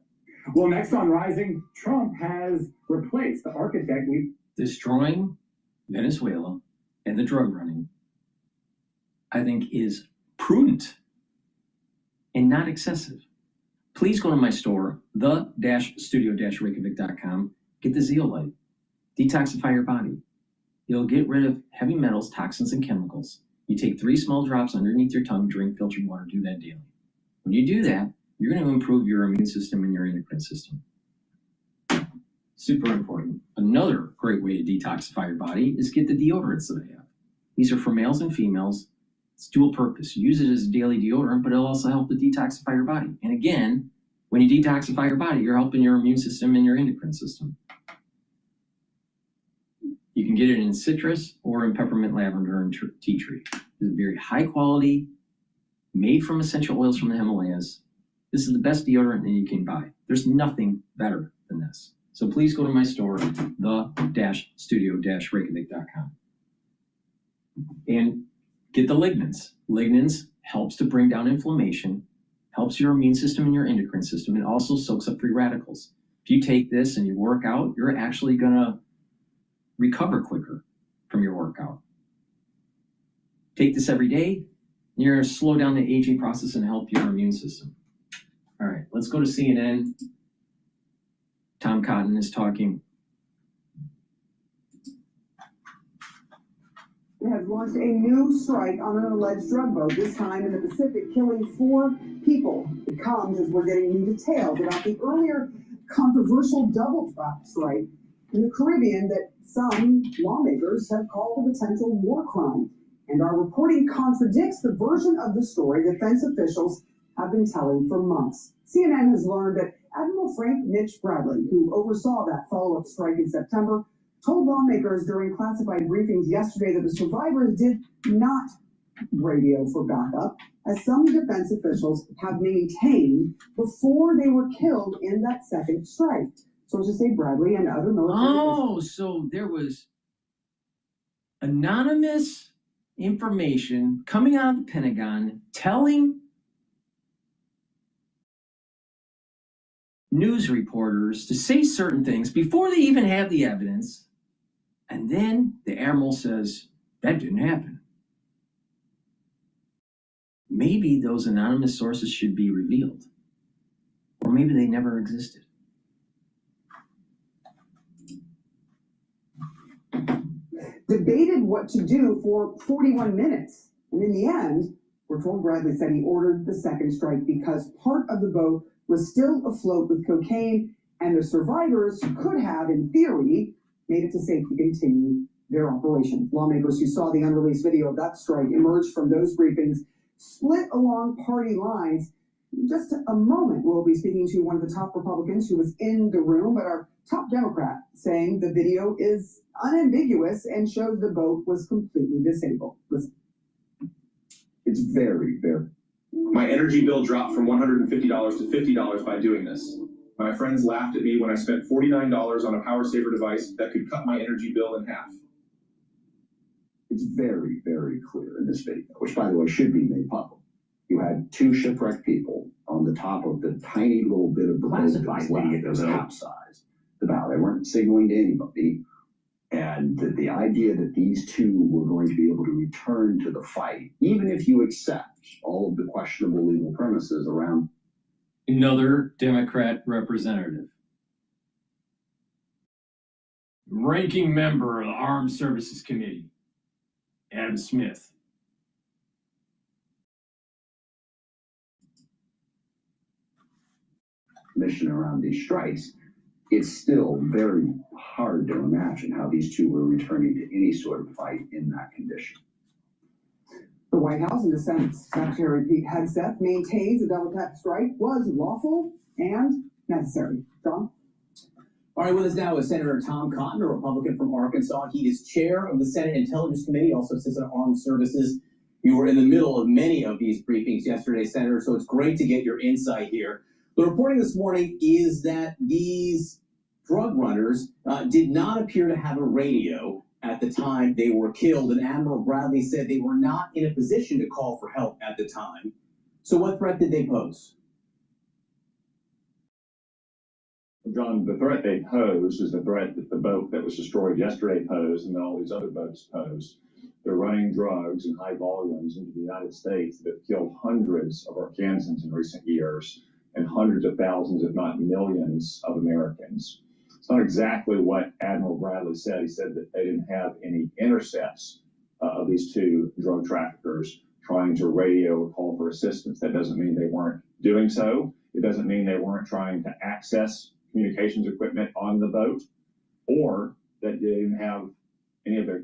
Well, next on Rising, Trump has replaced the architect. Destroying Venezuela and the drug running, I think, is prudent and not excessive. Please go to my store, the-studio-reykjavik.com. Get the zeolite. Detoxify your body. It'll get rid of heavy metals, toxins, and chemicals. You take 3 small drops underneath your tongue, drink filtered water, do that daily. When you do that, you're going to improve your immune system and your endocrine system. Super important. Another great way to detoxify your body is get the deodorants that I have. These are for males and females. It's dual purpose. Use it as a daily deodorant, but it'll also help to detoxify your body. And again, when you detoxify your body, you're helping your immune system and your endocrine system. You can get it in citrus or in peppermint, lavender, and tea tree. It's very high quality, made from essential oils from the Himalayas. This is the best deodorant that you can buy. There's nothing better than this. So please go to my store, the-studio-reykjavik.com. And get the lignans. Lignans helps to bring down inflammation, helps your immune system and your endocrine system, and also soaks up free radicals. If you take this and you work out, you're actually going to recover quicker from your workout. Take this every day, and you're going to slow down the aging process and help your immune system. All right, let's go to CNN. Tom Cotton is talking. Has launched a new strike on an alleged drug boat, this time in the Pacific, killing 4 people. It comes as we're getting new details about the earlier controversial double drop strike in the Caribbean that some lawmakers have called a potential war crime. And our reporting contradicts the version of the story defense officials have been telling for months. CNN has learned that Admiral Frank Mitch Bradley, who oversaw that follow-up strike in September, told lawmakers during classified briefings yesterday that the survivors did not radio for backup, as some defense officials have maintained before they were killed in that second strike. Sources say Bradley and other military officials. So there was anonymous information coming out of the Pentagon telling news reporters to say certain things before they even have the evidence. And then the admiral says, That didn't happen. Maybe those anonymous sources should be revealed. Or maybe they never existed. Debated what to do for 41 minutes. And in the end, we're told Bradley said he ordered the second strike because part of the boat was still afloat with cocaine and the survivors could have, in theory, made it to safety to continue their operation. Lawmakers who saw the unreleased video of that strike emerged from those briefings split along party lines. In just a moment, we'll be speaking to one of the top Republicans who was in the room, but our top Democrat saying the video is unambiguous and shows the boat was completely disabled. Listen. It's very, very. My energy bill dropped from $150 to $50 by doing this. My friends laughed at me when I spent $49 on a power saver device that could cut my energy bill in half. It's very, very clear in this video, which, by the way, should be made public. You had two shipwrecked people on the top of the tiny little bit of the boat that was capsized. They weren't signaling to anybody. And the idea that these two were going to be able to return to the fight, even if you accept all of the questionable legal premises around. Another Democrat representative. Ranking member of the Armed Services Committee, Adam Smith. Mission around these strikes, it's still very hard to imagine how these two were returning to any sort of fight in that condition. The White House and Defense Secretary Pete Hegseth maintains the double tap strike was lawful and necessary. John? All right, with us now is Senator Tom Cotton, a Republican from Arkansas. He is chair of the Senate Intelligence Committee, also sits on Armed Services. You were in the middle of many of these briefings yesterday, Senator, so it's great to get your insight here. The reporting this morning is that these drug runners did not appear to have a radio at the time they were killed, and Admiral Bradley said they were not in a position to call for help at the time. So what threat did they pose? John, the threat they posed is the threat that the boat that was destroyed yesterday posed and then all these other boats posed. They're running drugs in high volumes into the United States that have killed hundreds of Arkansans in recent years and hundreds of thousands, if not millions, of Americans. It's not exactly what Admiral Bradley said. He said that they didn't have any intercepts of these two drug traffickers trying to radio or call for assistance. That doesn't mean they weren't doing so. It doesn't mean they weren't trying to access communications equipment on the boat, or that they didn't have any of their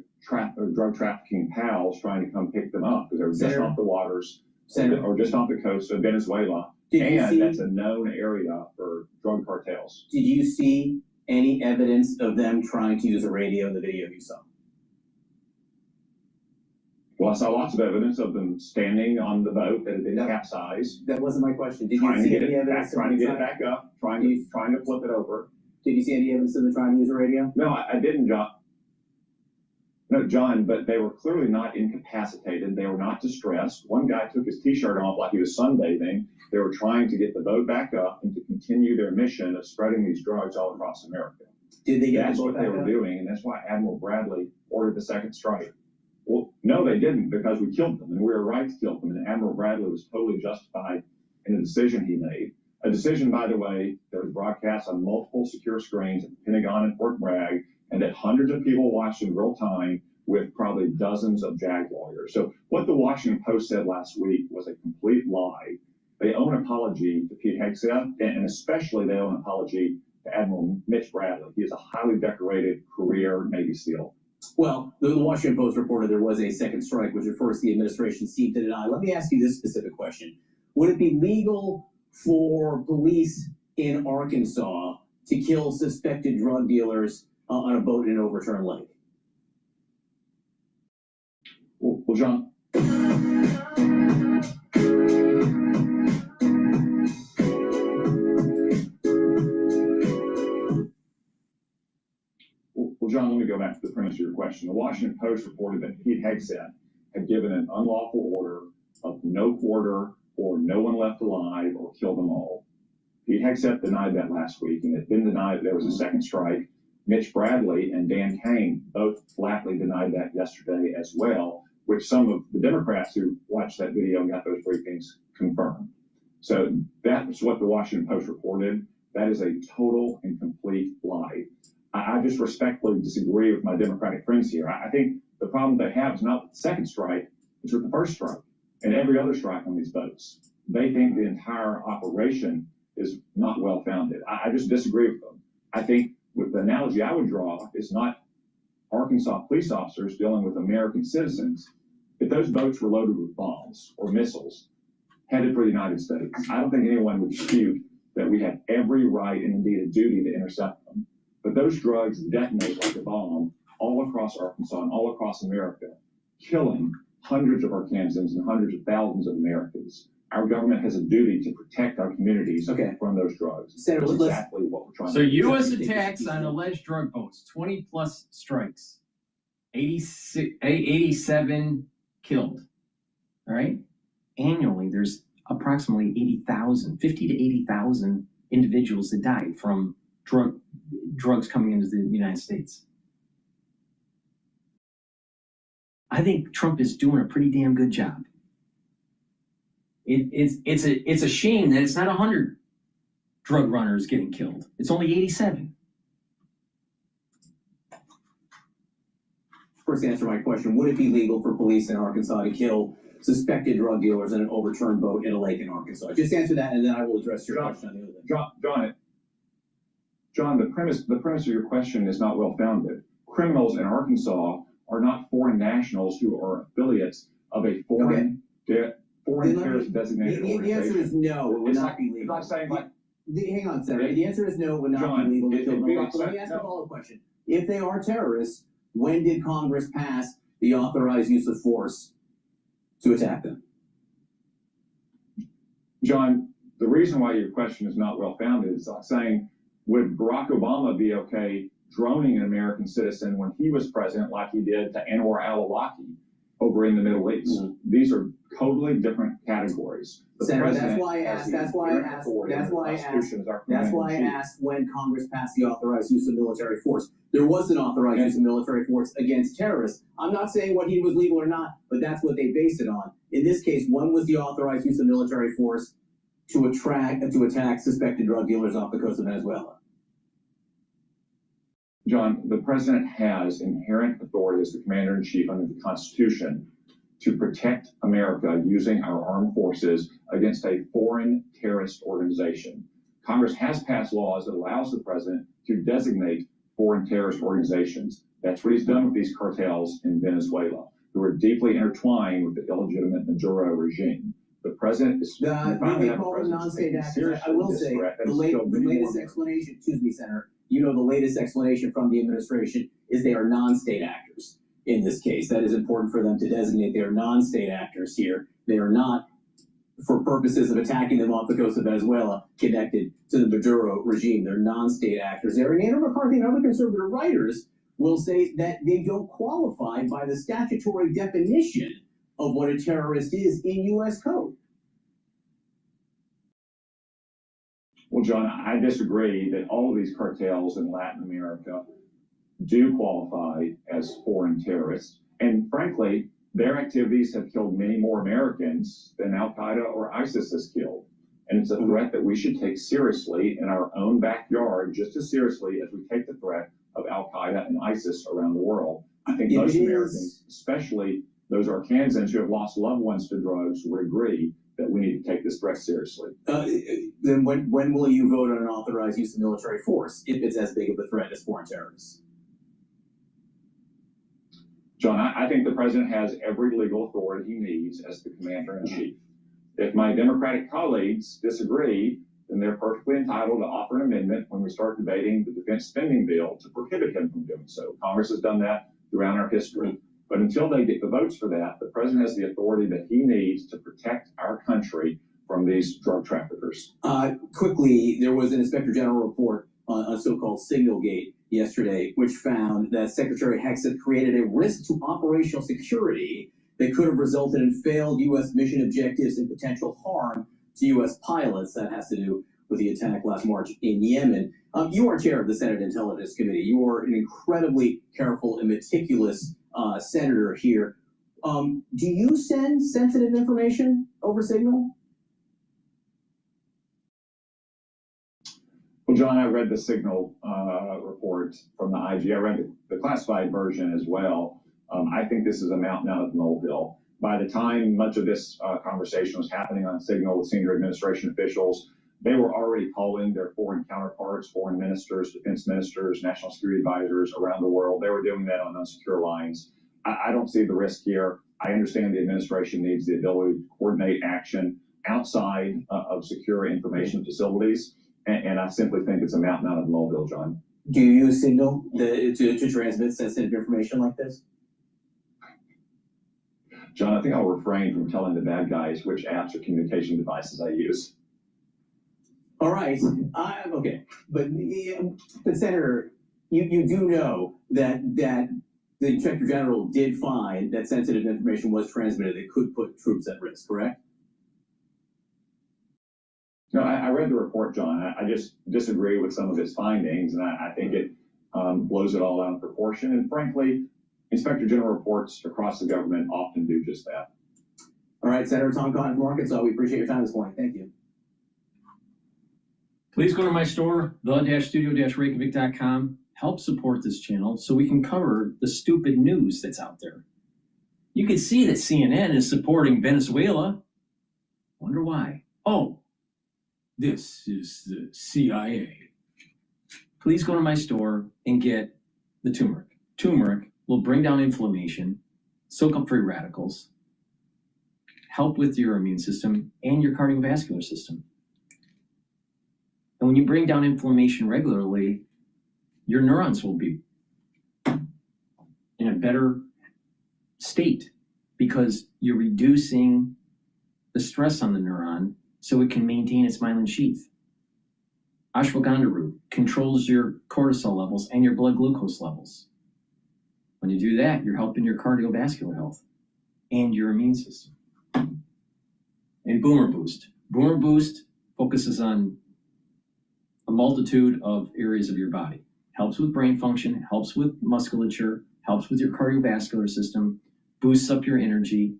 drug trafficking pals trying to come pick them up because they were just off the waters or just off the coast of Venezuela. And that's a known area for drug cartels. Did you see any evidence of them trying to use a radio in the video you saw? Well, I saw lots of evidence of them standing on the boat that had been capsized. That wasn't my question. Did you see any evidence? Trying to get it back up, trying to flip it over. Did you see any evidence of them trying to use a radio? No, I didn't, John. No, John, but they were clearly not incapacitated. They were not distressed. One guy took his T-shirt off like he was sunbathing. They were trying to get the boat back up and to continue their mission of spreading these drugs all across America. Did they get That's what they were doing, and that's why Admiral Bradley ordered the second strike. Well, no, they didn't, because we killed them, and we were right to kill them, and Admiral Bradley was totally justified in the decision he made. A decision, by the way, that was broadcast on multiple secure screens at the Pentagon and Fort Bragg, and that hundreds of people watched in real time with probably dozens of JAG lawyers. So what the Washington Post said last week was a complete lie. They owe an apology to Pete Hegseth, and especially they owe an apology to Admiral Mitch Bradley. He is a highly decorated career Navy SEAL. Well, the Washington Post reported there was a second strike, which at first the administration seemed to deny. Let me ask you this specific question. Would it be legal for police in Arkansas to kill suspected drug dealers on a boat in an overturned lake? Well, John. Well, John, let me go back to the premise of your question. The Washington Post reported that Pete Hegseth had given an unlawful order of no quarter or no one left alive or kill them all. Pete Hegseth denied that last week, and it had been denied that there was a second strike. Mitch Bradley and Dan Kane both flatly denied that yesterday as well, which some of the Democrats who watched that video and got those briefings confirmed. So that's what the Washington Post reported. That is a total and complete lie. I just respectfully disagree with my Democratic friends here. I think the problem they have is not with the second strike, it's with the first strike and every other strike on these boats. They think the entire operation is not well-founded. I just disagree with them. I think with the analogy I would draw is not Arkansas police officers dealing with American citizens. If those boats were loaded with bombs or missiles headed for the United States, I don't think anyone would dispute that we have every right and indeed a duty to intercept them. But those drugs detonate like a bomb all across Arkansas and all across America, killing hundreds of Arkansans and hundreds of thousands of Americans. Our government has a duty to protect our communities from those drugs. Senator, That's exactly what we're trying So to do. U.S. attacks on alleged drug boats, 20 plus strikes, 87 killed. All right? Annually, there's approximately 50 to 80,000 individuals that die from drugs coming into the United States. I think Trump is doing a pretty damn good job. It's a shame that it's not 100 drug runners getting killed. It's only 87. First, answer my question. Would it be legal for police in Arkansas to kill suspected drug dealers in an overturned boat in a lake in Arkansas? Just answer that, and then I will address your question on the other thing. John, the premise of your question is not well-founded. Criminals in Arkansas are not foreign nationals who are affiliates of a foreign terrorist designated organization. The answer is no, it would not be legal. It's not saying like... Hang on, Senator. The answer is no, it would not be legal to kill them. Let me ask a follow-up question. If they are terrorists, when did Congress pass the authorized use of force to attack them? John, the reason why your question is not well-founded is like saying, would Barack Obama be okay droning an American citizen when he was president like he did to Anwar al-Awlaki over in the Middle East? These are totally different categories. Senator, that's why I asked when Congress passed the authorized use of military force. There was an authorized use of military force against terrorists. I'm not saying what he was legal or not, but that's what they based it on. In this case, when was the authorized use of military force to attack suspected drug dealers off the coast of Venezuela? John, the president has inherent authority as the commander-in-chief under the Constitution to protect America using our armed forces against a foreign terrorist organization. Congress has passed laws that allows the president to designate foreign terrorist organizations. That's what he's done with these cartels in Venezuela, who are deeply intertwined with the illegitimate Maduro regime. The president is they call them non-state actors. I will say the latest explanation, excuse me, Senator, the latest explanation from the administration is they are non-state actors in this case. That is important for them to designate. They are non-state actors here. They are not, for purposes of attacking them off the coast of Venezuela, connected to the Maduro regime. They're non-state actors. There, and Andrew McCarthy and other conservative writers will say that they don't qualify by the statutory definition of what a terrorist is in U.S. code. Well, John, I disagree that all of these cartels in Latin America do qualify as foreign terrorists. And frankly, their activities have killed many more Americans than Al-Qaeda or ISIS has killed. And it's a threat that we should take seriously in our own backyard, just as seriously as we take the threat of Al-Qaeda and ISIS around the world. I think most Americans, especially those Arkansans who have lost loved ones to drugs, would agree that we need to take this threat seriously. Then when will you vote on an authorized use of military force if it's as big of a threat as foreign terrorists? John, I think the president has every legal authority he needs as the commander-in-chief. If my Democratic colleagues disagree, then they're perfectly entitled to offer an amendment when we start debating the defense spending bill to prohibit him from doing so. Congress has done that throughout our history. But until they get the votes for that, the president has the authority that he needs to protect our country from these drug traffickers. Quickly, there was an Inspector General report on so-called Signalgate yesterday, which found that Secretary Hexet created a risk to operational security that could have resulted in failed U.S. mission objectives and potential harm to U.S. pilots. That has to do with the attack last March in Yemen. You are chair of the Senate Intelligence Committee. You are an incredibly careful and meticulous senator here. Do you send sensitive information over Signal? Well, John, I read the Signal report from the IG. I read the classified version as well. I think this is a mountain out of the molehill. By the time much of this conversation was happening on Signal with senior administration officials, they were already calling their foreign counterparts, foreign ministers, defense ministers, national security advisors around the world. They were doing that on unsecure lines. I don't see the risk here. I understand the administration needs the ability to coordinate action outside of secure information facilities. And I simply think it's a mountain out of the molehill, John. Do you use Signal to transmit sensitive information like this? John, I think I'll refrain from telling the bad guys which apps or communication devices I use. All right. Okay. But Senator, you do know that the Inspector General did find that sensitive information was transmitted that could put troops at risk, correct? No, I read the report, John. I just disagree with some of its findings, and I think it blows it all out of proportion. And frankly, Inspector General reports across the government often do just that. All right, Senator Tom Cotton from Arkansas, we appreciate your time this morning. Thank you. Please go to my store, the-studio-reykjavik.com. Help support this channel so we can cover the stupid news that's out there. You can see that CNN is supporting Venezuela. Wonder why? Oh, this is the CIA. Please go to my store and get the turmeric. Turmeric will bring down inflammation, soak up free radicals, help with your immune system and your cardiovascular system. And when you bring down inflammation regularly, your neurons will be in a better state because you're reducing the stress on the neuron so it can maintain its myelin sheath. Ashwagandha root controls your cortisol levels and your blood glucose levels. When you do that, you're helping your cardiovascular health and your immune system. And Boomer Boost. Boomer Boost focuses on a multitude of areas of your body. Helps with brain function, helps with musculature, helps with your cardiovascular system, boosts up your energy,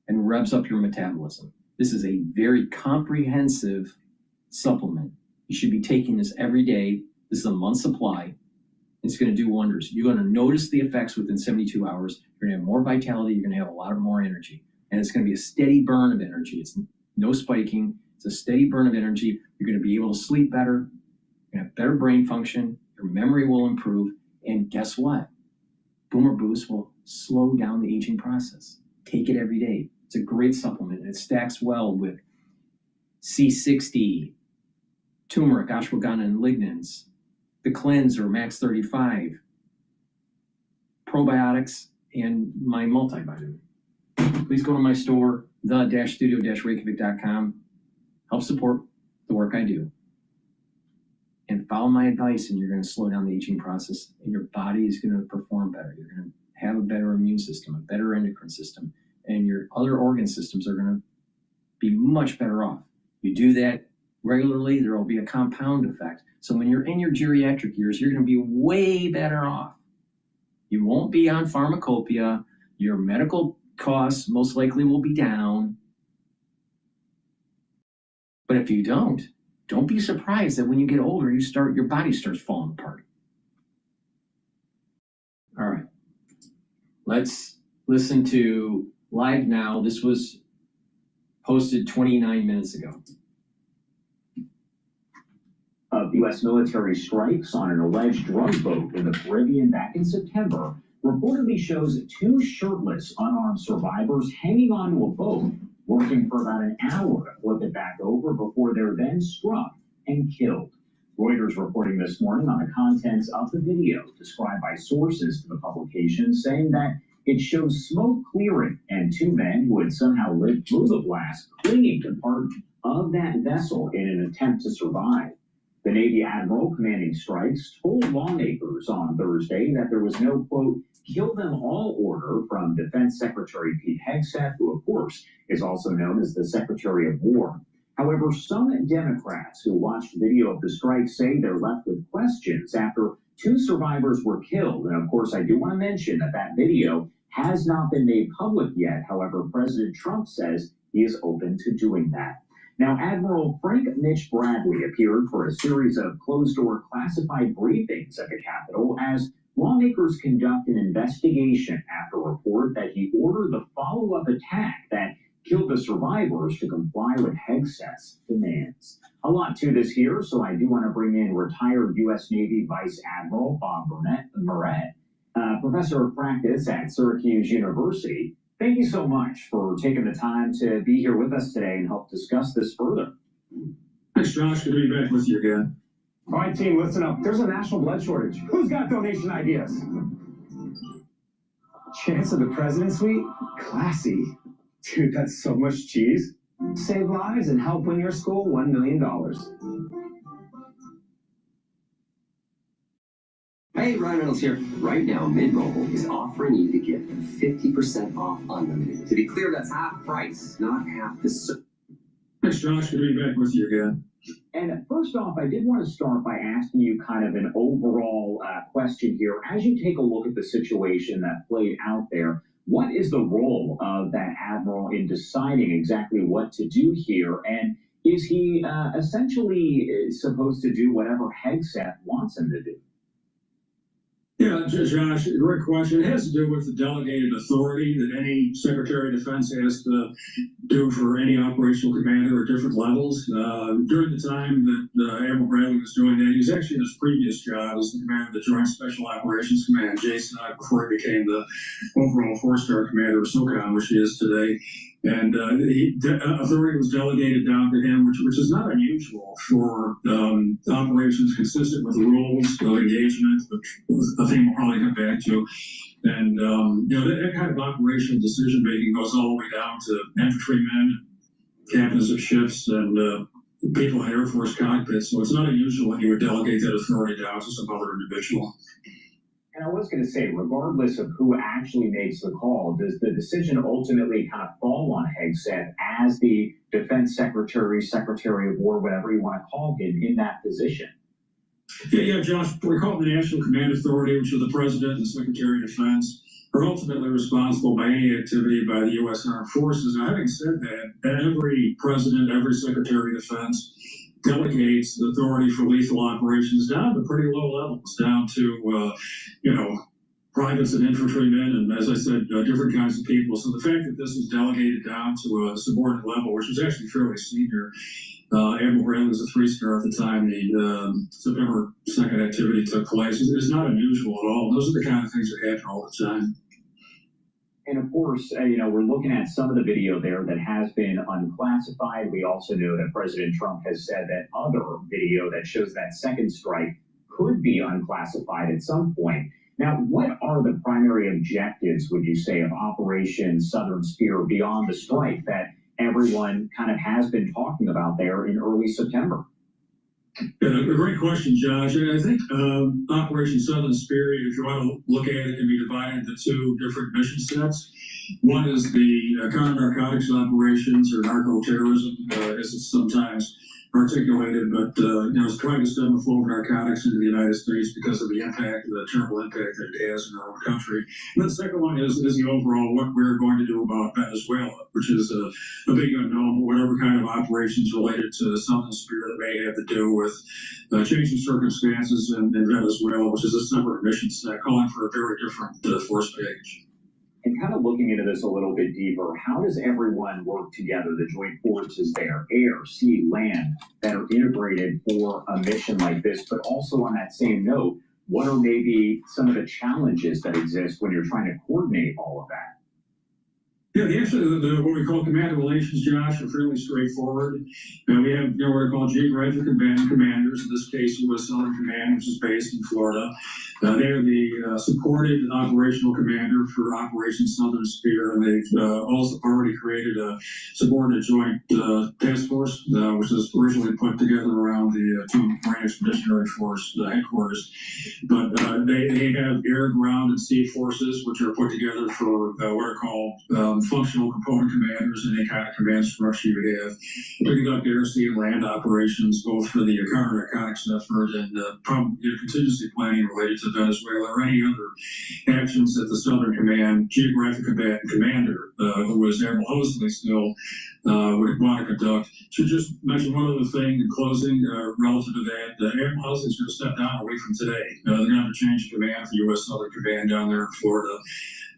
and revs up your metabolism. This is a very comprehensive supplement. You should be taking this every day. This is a month's supply. It's going to do wonders. You're going to notice the effects within 72 hours. You're going to have more vitality. You're going to have a lot more energy. And it's going to be a steady burn of energy. It's no spiking. It's a steady burn of energy. You're going to be able to sleep better. You're going to have better brain function. Your memory will improve. And guess what? Boomer Boost will slow down the aging process. Take it every day. It's a great supplement. It stacks well with C60, turmeric, ashwagandha, and lignans, the cleanser, Max 35, probiotics, and my multivitamin. Please go to my store, the-studio-reykjavik.com. Help support the work I do. And follow my advice, and you're going to slow down the aging process, and your body is going to perform better. You're going to have a better immune system, a better endocrine system, and your other organ systems are going to be much better off. You do that regularly, there will be a compound effect. So when you're in your geriatric years, you're going to be way better off. You won't be on pharmacopoeia. Your medical costs most likely will be down. But if you don't be surprised that when you get older, your body starts falling apart. All right. Let's listen to Live Now. This was posted 29 minutes ago. Of U.S. military strikes on an alleged drug boat in the Caribbean back in September reportedly shows two shirtless, unarmed survivors hanging onto a boat, working for about an hour to flip it back over before they're then struck and killed. Reuters reporting this morning on the contents of the video described by sources to the publication, saying that it shows smoke clearing and two men who had somehow lived through the blast clinging to part of that vessel in an attempt to survive. The Navy Admiral commanding strikes told lawmakers on Thursday that there was no, quote, kill them all order from Defense Secretary Pete Hegseth, who, of course, is also known as the Secretary of War. However, some Democrats who watched video of the strike say they're left with questions after 2 survivors were killed. And of course, I do want to mention that that video has not been made public yet. However, President Trump says he is open to doing that. Now, Admiral Frank Mitch Bradley appeared for a series of closed-door classified briefings at the Capitol as lawmakers conduct an investigation after a report that he ordered the follow-up attack that killed the survivors to comply with Hegseth's demands. A lot to this here, so I do want to bring in retired U.S. Navy Vice Admiral Bob Moret, professor of practice at Syracuse University. Thank you so much for taking the time to be here with us today and help discuss this further. Thanks, Josh. Good to be back with you again. All right, team, listen up. There's a national blood shortage. Who's got donation ideas? Chance of the President's Suite? Classy. Dude, that's so much cheese. Save lives and help win your school $1 million. Hey, Ryan Reynolds here. Right now, Mint Mobile is offering you the gift of 50% off unlimited. To be clear, that's half price, not half the... Thanks, Josh. Good to be back with you again. And first off, I did want to start by asking you kind of an overall question here. As you take a look at the situation that played out there, what is the role of that admiral in deciding exactly what to do here? And is he essentially supposed to do whatever Hegseth wants him to do? Yeah, Josh, great question. It has to do with the delegated authority that any Secretary of Defense has to do for any operational commander at different levels. During the time that Admiral Bradley was doing that, he was actually in his previous job as the commander of the Joint Special Operations Command, JSOC, before he became the overall 4-star commander of SOCOM, which he is today. And authority was delegated down to him, which is not unusual for operations consistent with the rules of engagement, which I think we'll probably come back to. And that kind of operational decision-making goes all the way down to infantrymen, captains of ships, and people in Air Force cockpits. So it's not unusual when you would delegate that authority down to some other individual. And I was going to say, regardless of who actually makes the call, does the decision ultimately kind of fall on Hegseth as the defense secretary, secretary of war, whatever you want to call him, in that position? Yeah, Josh, we call it the National Command Authority, which is the President and the Secretary of Defense, are ultimately responsible by any activity by the U.S. Armed Forces. Now, having said that, every President, every Secretary of Defense delegates the authority for lethal operations down to pretty low levels, down to, privates and infantrymen, and as I said, different kinds of people. So the fact that this was delegated down to a subordinate level, which was actually fairly senior, Admiral Bradley was a 3-star at the time the September 2nd activity took place, is not unusual at all. Those are the kind of things that happen all the time. And of course, we're looking at some of the video there that has been unclassified. We also know that President Trump has said that other video that shows that second strike could be unclassified at some point. Now, what are the primary objectives, would you say, of Operation Southern Spear beyond the strike that everyone kind of has been talking about there in early September? Yeah, a great question, Josh. I think Operation Southern Spear, if you want to look at it, can be divided into 2 different mission sets. One is the counter-narcotics operations, or narco-terrorism, as it's sometimes articulated, but it's trying to stem the flow of narcotics into the United States because of the impact, the terrible impact that it has in our own country. And the second one is the overall what we're going to do about Venezuela, which is a big unknown, whatever kind of operations related to the Southern Spear that may have to do with changing circumstances in Venezuela, which is a separate mission set, calling for a very different force package. And kind of looking into this a little bit deeper, how does everyone work together, the joint forces there, air, sea, land, that are integrated for a mission like this? But also on that same note, what are maybe some of the challenges that exist when you're trying to coordinate all of that? Yeah, the answer to what we call commander relations, Josh, are fairly straightforward. We have what are called geographic commanders, in this case, U.S. Southern Command, which is based in Florida. They're the supported operational commander for Operation Southern Spear, and they've also already created a subordinate joint task force, which was originally put together around the 2 Marine Expeditionary Force headquarters. But they have air, ground, and sea forces, which are put together for what are called functional component commanders and any kind of command structure you would have to conduct air, sea, and land operations, both for the counter-narcotics effort and contingency planning related to Venezuela or any other actions that the Southern Command Geographic Commander, who was Admiral Hosley still, would want to conduct. Should just mention one other thing in closing relative to that. Admiral Hosley's going to step down a week from today. They're going to have a change of command for U.S. Southern Command down there in Florida.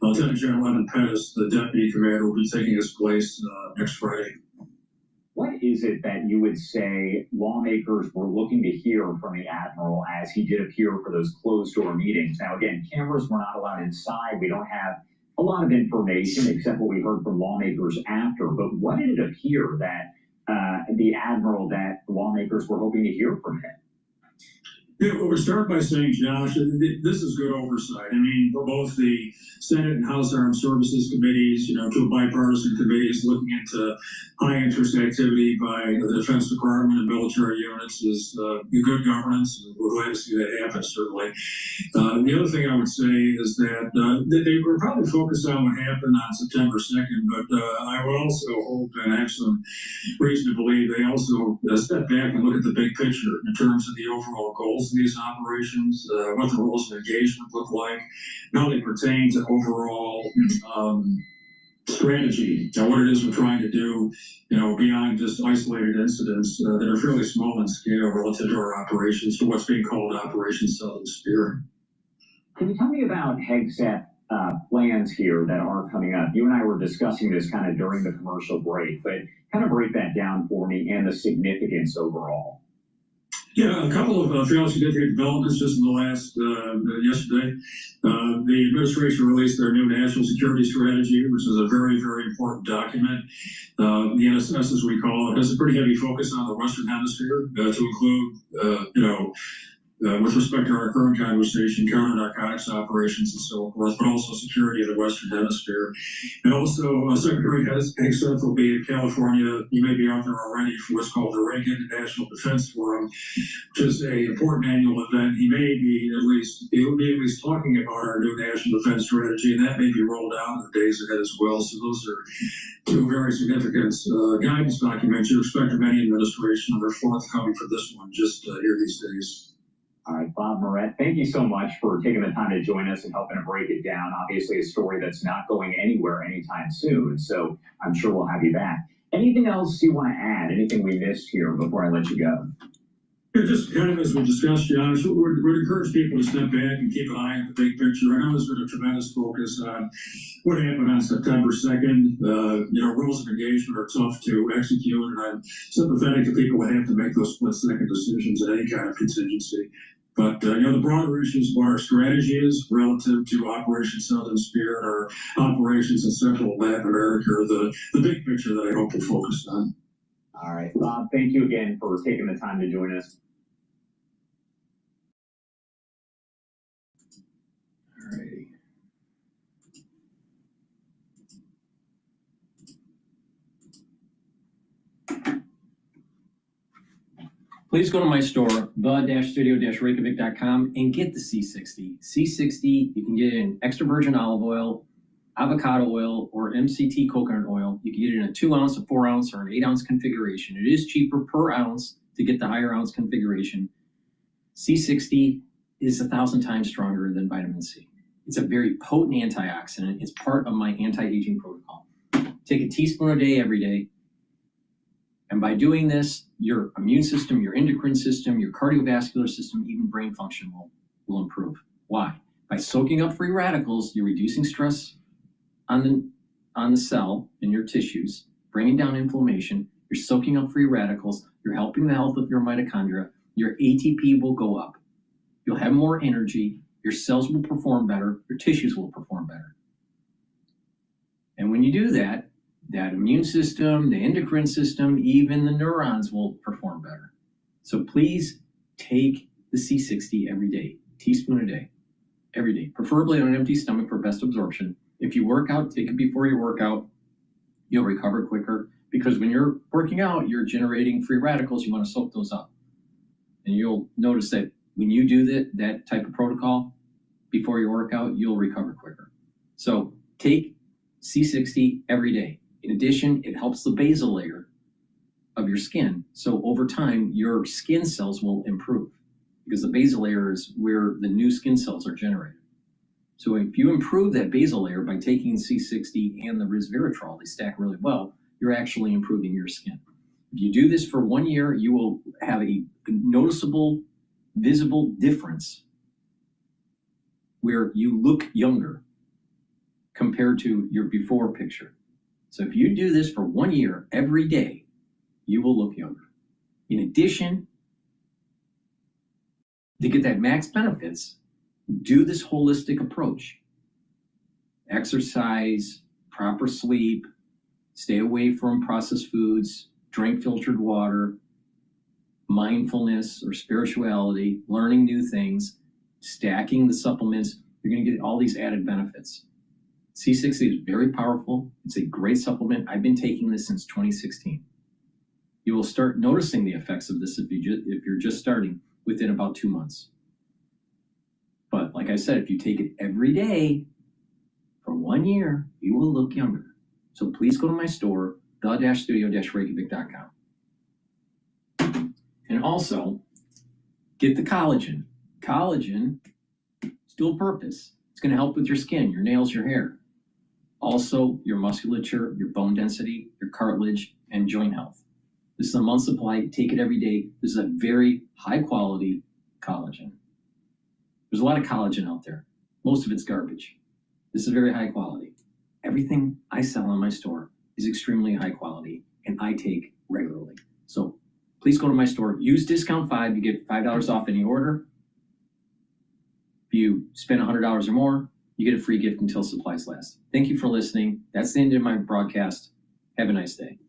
Lieutenant General Evan Pettis, the deputy commander, will be taking his place next Friday. What is it that you would say lawmakers were looking to hear from the Admiral as he did appear for those closed-door meetings? Now, again, cameras were not allowed inside. We don't have a lot of information except what we heard from lawmakers after. But what did it appear that the Admiral, that lawmakers were hoping to hear from him? Yeah, well, we start by saying, Josh, this is good oversight. I mean, for both the Senate and House Armed Services Committees, two bipartisan committees looking into high-interest activity by the Defense Department and military units is good governance. We're glad to see that happen, certainly. The other thing I would say is that they were probably focused on what happened on September 2nd, but I would also hope, and I have some reason to believe, they also step back and look at the big picture in terms of the overall goals of these operations, what the rules of engagement look like, how they pertain to overall strategy, what it is we're trying to do, beyond just isolated incidents that are fairly small in scale relative to our operations, to what's being called Operation Southern Spear. Can you tell me about HEGSET plans here that are coming up? You and I were discussing this kind of during the commercial break, but kind of break that down for me and the significance overall. Yeah, a couple of fairly significant developments just in the last, yesterday. The administration released their new national security strategy, which is a very, very important document. The NSS, as we call it, has a pretty heavy focus on the Western Hemisphere to include, with respect to our current conversation, counter-narcotics operations and so forth, but also security of the Western Hemisphere. And also, Secretary HEGSET will be in California. You may be out there already for what's called the Reagan National Defense Forum, which is an important annual event. He will be at least talking about our new national defense strategy, and that may be rolled out in the days ahead as well. So those are two very significant guidance documents you expect from any administration, and they're forthcoming for this one just here these days. All right, Bob Moret, thank you so much for taking the time to join us and helping to break it down. Obviously, a story that's not going anywhere anytime soon, so I'm sure we'll have you back. Anything else you want to add? Anything we missed here before I let you go? Yeah, just kind of as we discussed, Josh, we'd encourage people to step back and keep an eye on the big picture. I know there's been a tremendous focus on what happened on September 2nd. Rules of engagement are tough to execute, and I'm sympathetic to people that have to make those split-second decisions in any kind of contingency. But, the broader issues of our strategy is relative to Operation Southern Spear and our operations in Central Latin America are the big picture that I hope we'll focus on. All right, Bob, thank you again for taking the time to join us. All righty. Please go to my store, the-studio-reykjavik.com, and get the C60. C60, you can get it in extra virgin olive oil, avocado oil, or MCT coconut oil. You can get it in a 2-ounce, a 4-ounce, or an 8-ounce configuration. It is cheaper per ounce to get the higher ounce configuration. C60 is 1,000 times stronger than vitamin C. It's a very potent antioxidant. It's part of my anti-aging protocol. Take a teaspoon a day, every day. And by doing this, your immune system, your endocrine system, your cardiovascular system, even brain function will improve. Why? By soaking up free radicals, you're reducing stress on the cell in your tissues, bringing down inflammation. You're soaking up free radicals. You're helping the health of your mitochondria. Your ATP will go up. You'll have more energy. Your cells will perform better. Your tissues will perform better. And when you do that, that immune system, the endocrine system, even the neurons will perform better. So please take the C60 every day, teaspoon a day, every day, preferably on an empty stomach for best absorption. If you work out, take it before your workout. You'll recover quicker because when you're working out, you're generating free radicals. You want to soak those up. And you'll notice that when you do that type of protocol before your workout, you'll recover quicker. So take C60 every day. In addition, it helps the basal layer of your skin. So over time, your skin cells will improve because the basal layer is where the new skin cells are generated. So if you improve that basal layer by taking C60 and the resveratrol, they stack really well, you're actually improving your skin. If you do this for 1 year, you will have a noticeable, visible difference where you look younger compared to your before picture. So if you do this for 1 year, every day, you will look younger. In addition, to get that max benefits, do this holistic approach. Exercise, proper sleep, stay away from processed foods, drink filtered water, mindfulness or spirituality, learning new things, stacking the supplements. You're going to get all these added benefits. C60 is very powerful. It's a great supplement. I've been taking this since 2016. You will start noticing the effects of this if you're just starting within about 2 months. But like I said, if you take it every day for 1 year, you will look younger. So please go to my store, the-studio-reykjavik.com. And also, get the collagen. Collagen is dual purpose. It's going to help with your skin, your nails, your hair. Also, your musculature, your bone density, your cartilage, and joint health. This is a month supply. Take it every day. This is a very high quality collagen. There's a lot of collagen out there. Most of it's garbage. This is very high quality. Everything I sell on my store is extremely high quality and I take regularly. So please go to my store. Use discount 5. You get $5 off any order. If you spend $100 or more, you get a free gift until supplies last. Thank you for listening. That's the end of my broadcast. Have a nice day.